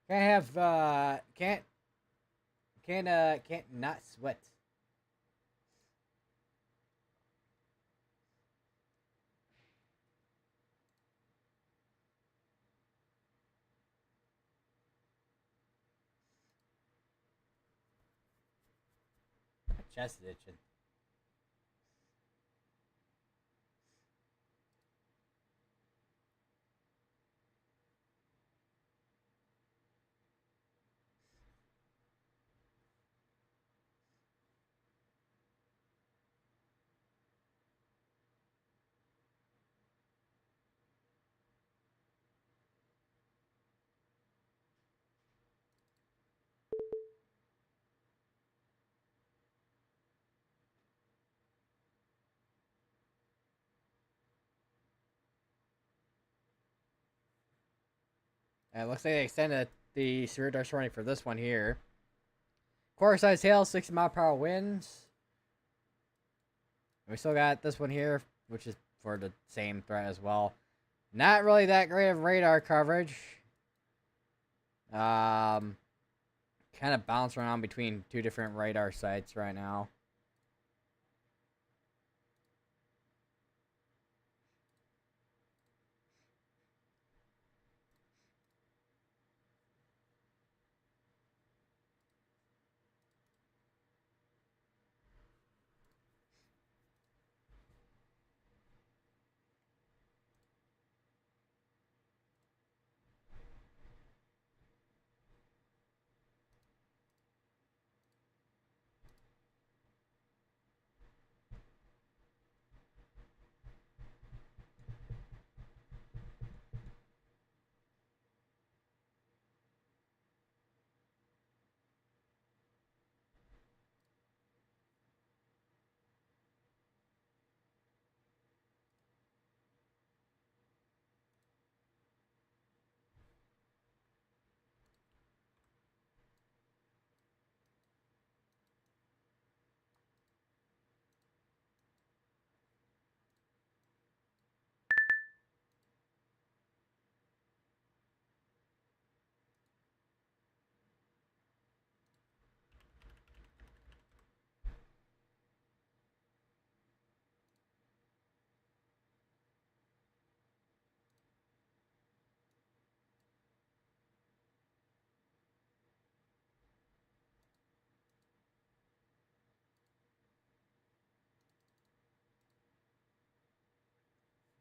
Can't not sweat. My chest is itching. It looks like they extended the severe dust warning for this one here. Quarter size hail, 60-mile-per-hour winds. We still got this one here, which is for the same threat as well. Not really that great of radar coverage. Kind of bounce around between two different radar sites right now.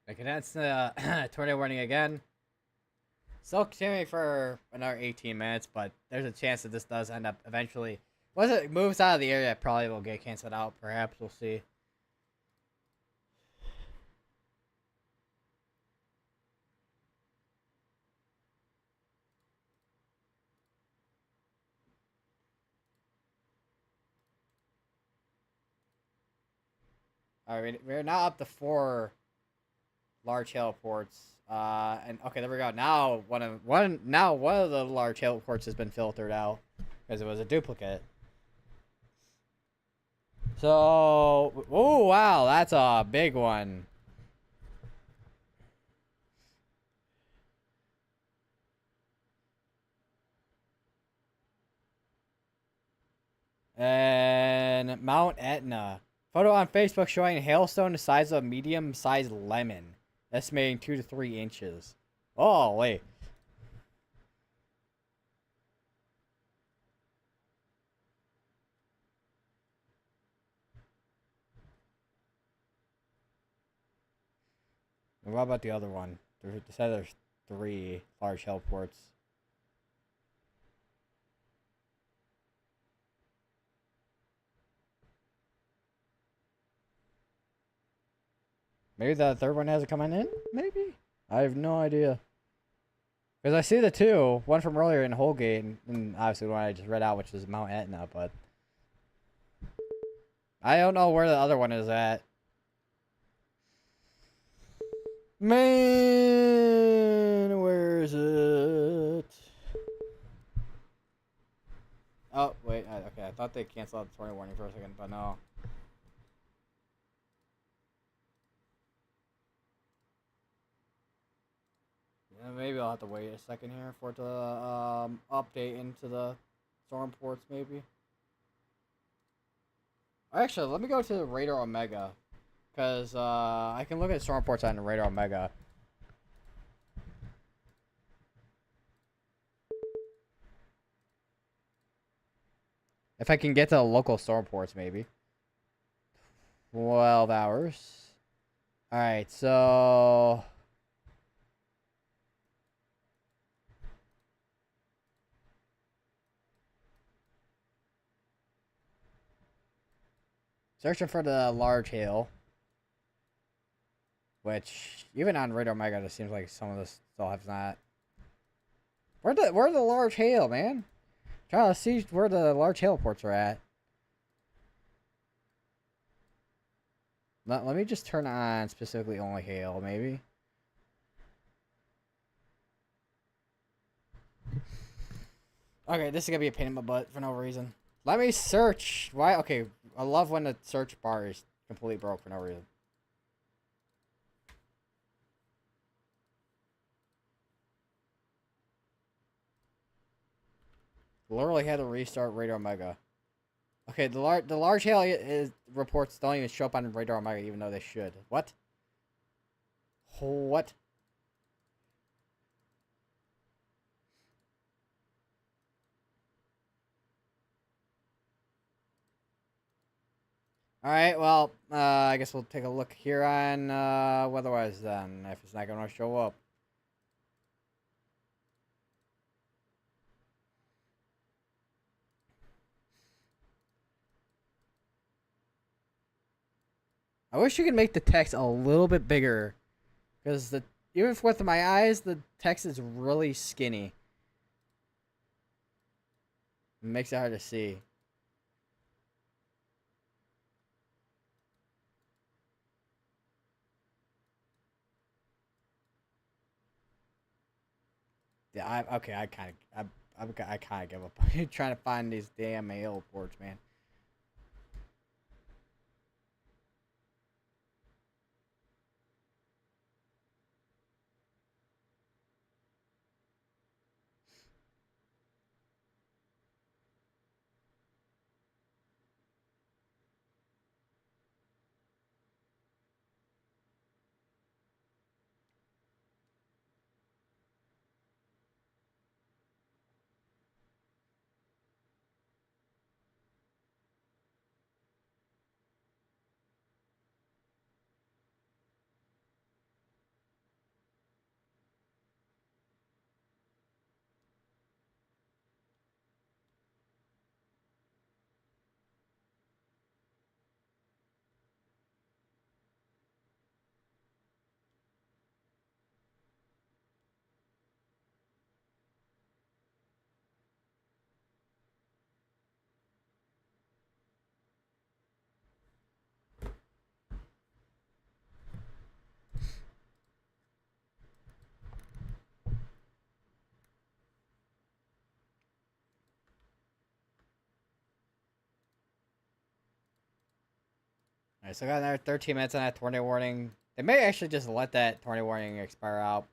They condensed the tornado warning again. Still continuing for another 18 minutes, but there's a chance that this does end up eventually. Once it moves out of the area, it probably will get canceled out. Perhaps we'll see. All right, we're now up to 4 large heliports. And okay, there we go. Now one of the large heliports has been filtered out because it was a duplicate. So, oh wow, that's a big one. And Mount Etna. Photo on Facebook showing hailstone the size of a medium-sized lemon, estimating 2 to 3 inches. Oh wait. What about the other one? They said there's 3 large heliports. Maybe the third one hasn't come in? Maybe? I have no idea. Because I see the two, one from earlier in Holgate, and obviously the one I just read out, which is Mount Etna, but I don't know where the other one is at. Man, where is it? Oh, wait, okay, I thought they canceled the tornado warning for a second, but no. Yeah, maybe I'll have to wait a second here for it to update into the storm ports, maybe. Actually, let me go to Radar Omega, because I can look at storm ports on Radar Omega. If I can get to the local storm ports, maybe. 12 hours. Alright, so... Searching for the large hail. Which, even on Radar Omega, it seems like some of this still has not... Where's the large hail, man? Trying to see where the large hail ports are at. Let me just turn on specifically only hail, maybe. Okay, this is gonna be a pain in my butt for no reason. Let me search. Why? Okay, I love when the search bar is completely broke for no reason. Literally had to restart Radar Omega. Okay, the large hail reports don't even show up on Radar Omega, even though they should. What? What? Alright, well, I guess we'll take a look here on weatherwise then, if it's not going to show up. I wish you could make the text a little bit bigger, because even with my eyes, the text is really skinny. It makes it hard to see. Yeah, okay. I kind of give up trying to find these damn mail ports, man. Alright, so I got another 13 minutes on that tornado warning. They may actually just let that tornado warning expire out.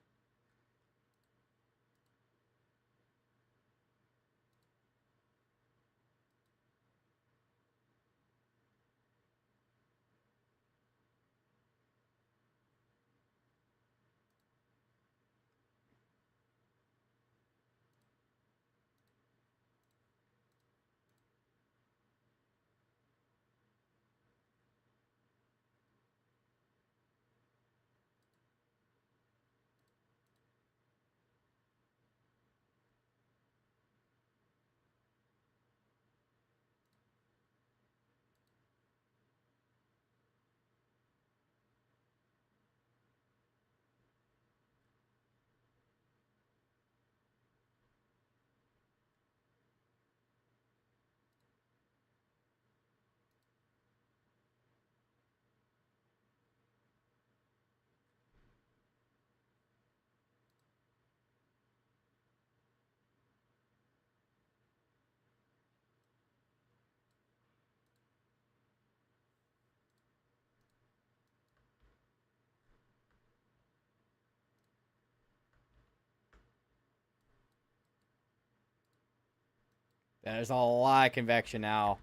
There's a lot of convection now,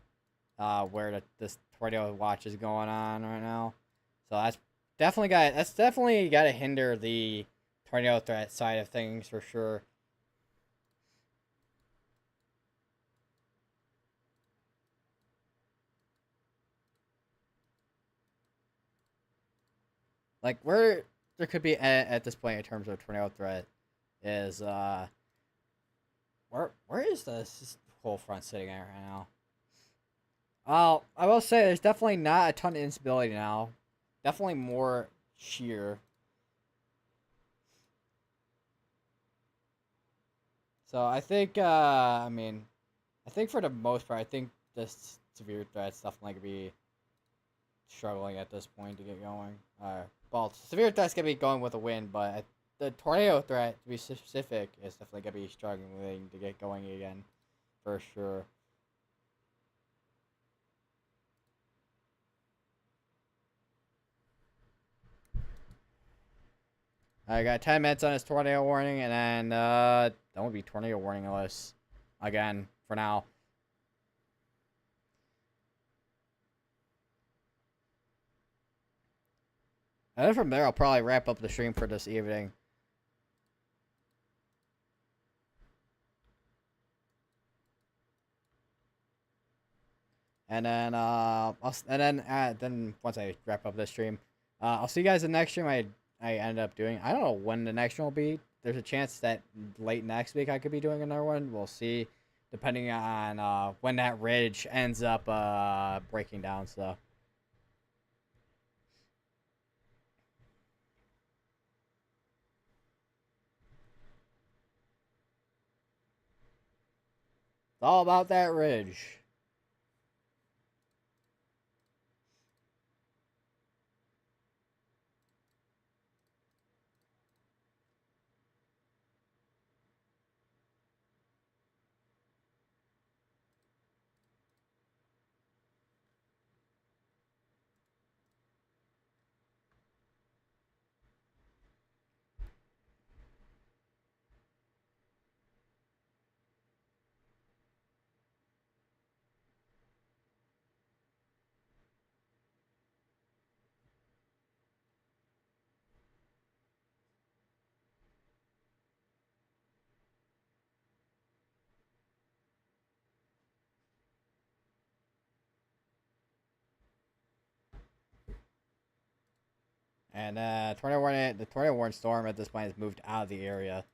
where this tornado watch is going on right now. So that's definitely got to hinder the tornado threat side of things for sure. Like where there could be at this point in terms of tornado threat is where is this whole front sitting at right now? Well, I will say there's definitely not a ton of instability now. Definitely more sheer. So I think I think for the most part I think this severe threat's definitely gonna be struggling at this point to get going. Well, severe threat's gonna be going with a win, but the tornado threat, to be specific, is definitely gonna be struggling to get going again, for sure. I got 10 minutes on his tornado warning, and then that won't be tornado warning unless, again, for now. And then from there, I'll probably wrap up the stream for this evening. And then then once I wrap up this stream, I'll see you guys in the next stream. I ended up doing. I don't know when the next one will be. There's a chance that late next week I could be doing another one. We'll see, depending on when that ridge ends up breaking down. So. It's all about that ridge. And the tornado warning storm at this point has moved out of the area.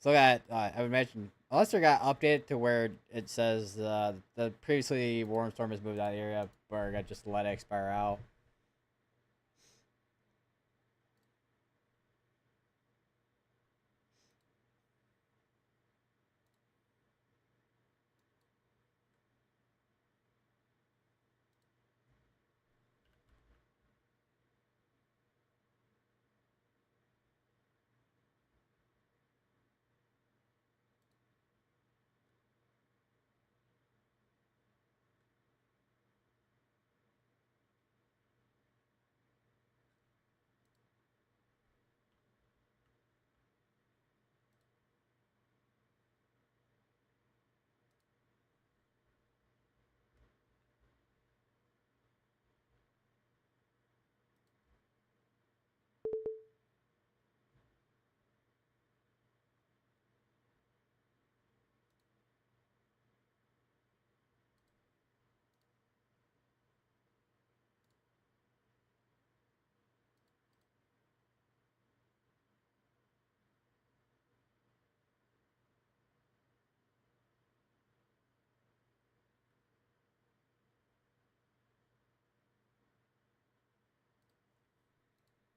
So that I would mention, unless they got updated to where it says the previously warm storm has moved out of the area, or got just let it expire out.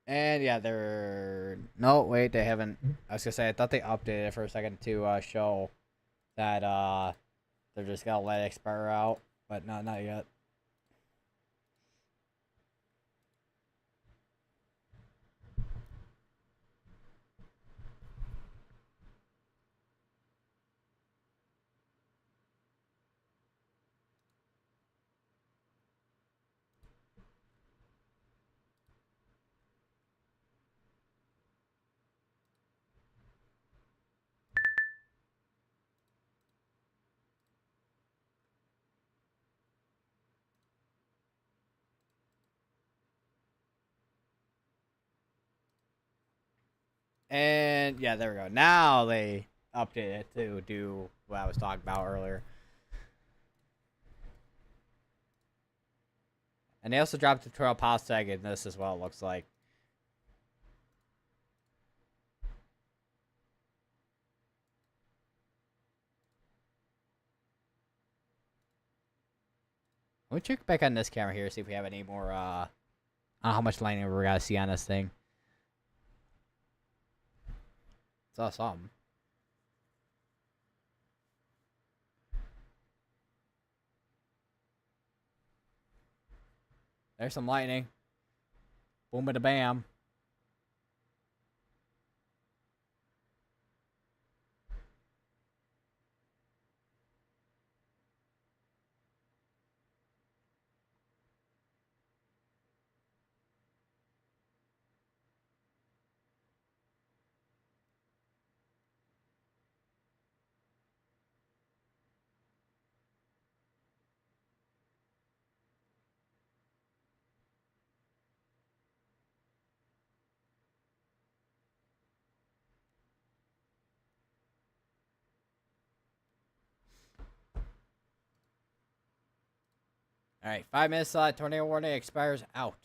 And yeah, they're no wait, they haven't. I was gonna say I thought they updated it for a second to show that they're just gonna let it expire out, but not yet. And yeah, there we go. Now they updated it to do what I was talking about earlier. And they also dropped the tutorial pause tag in this as well, it looks like. Let me check back on this camera here, see if we have any more, I don't know how much lightning we're gonna see on this thing. It's awesome. There's some lightning. Boom, bada, bam. Alright, 5 minutes tornado warning expires out.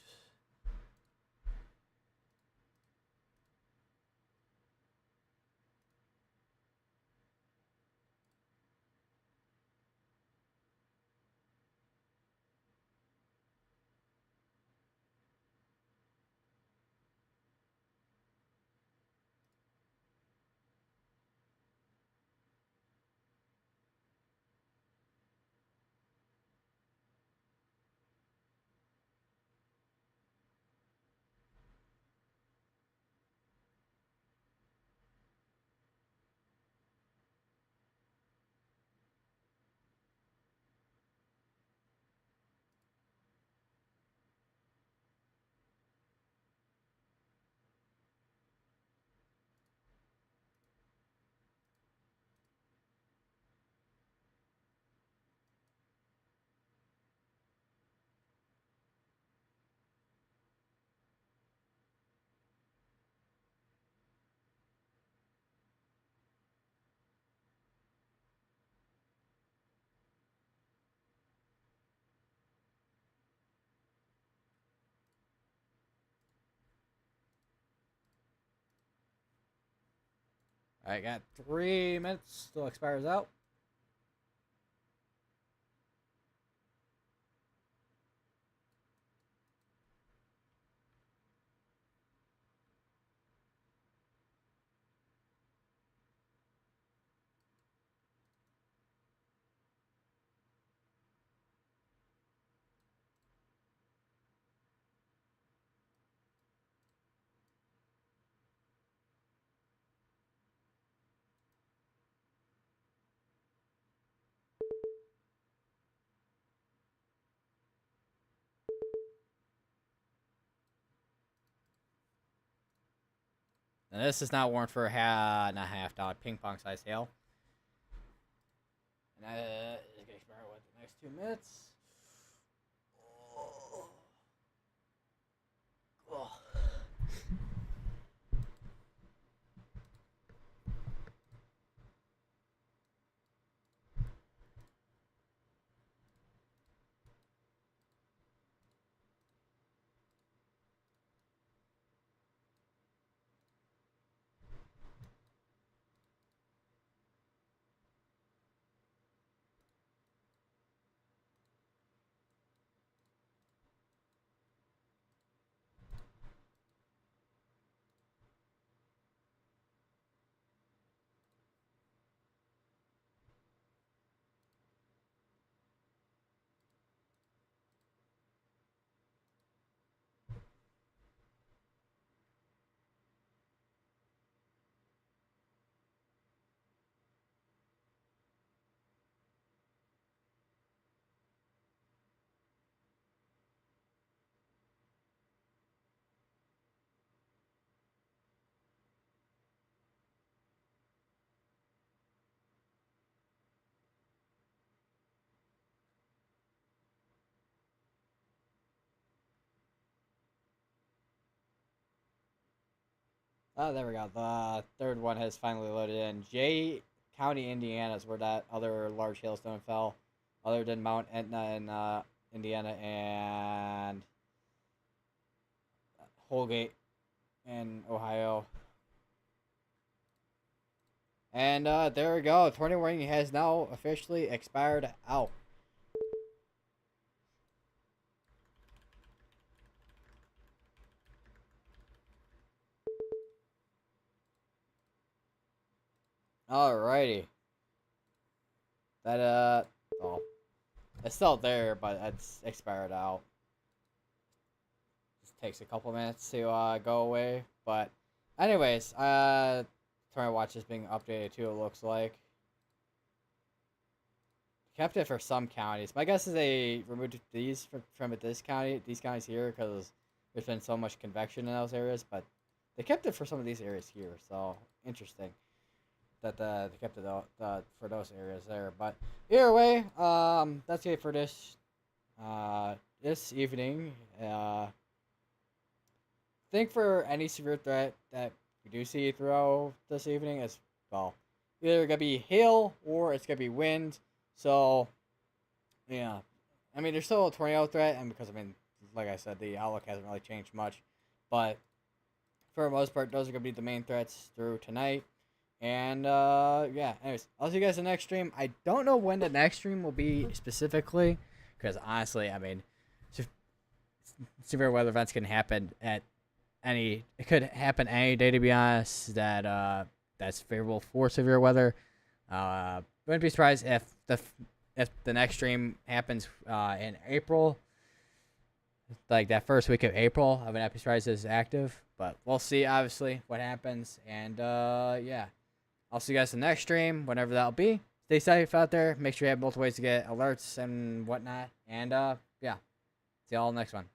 Alright, got 3 minutes. Still expires out. And this is not warranted for not $half ping pong size hail. And that is going to expire what, the next 2 minutes? Oh. Oh. Oh, there we go. The third one has finally loaded in. Jay County, Indiana is where that other large hailstone fell, other than Mount Etna in Indiana and Holgate in Ohio. And there we go. Tornado warning has now officially expired out. Alrighty. That oh, it's still there, but it's expired out. Just takes a couple minutes to go away. But anyways, Tornado watch is being updated too. It looks like kept it for some counties. My guess is they removed these from these counties here, because there's been so much convection in those areas. But they kept it for some of these areas here. So interesting that they kept it for those areas there. But either way, that's it for this evening. Think for any severe threat that we do see throughout this evening as well. Either gonna be hail or it's gonna be wind. So yeah, I mean there's still a tornado threat, and because like I said, the outlook hasn't really changed much. But for the most part, those are gonna be the main threats through tonight. And yeah, anyways, I'll see you guys in the next stream. I don't know when the next stream will be specifically, because honestly, severe weather events can happen at it could happen any day, to be honest, that's favorable for severe weather. Wouldn't be surprised if the next stream happens in April, like that first week of April. I would not be surprised it's active, but we'll see obviously what happens. And yeah, I'll see you guys in the next stream, whenever that'll be. Stay safe out there. Make sure you have multiple ways to get alerts and whatnot. And yeah, see y'all in the next one.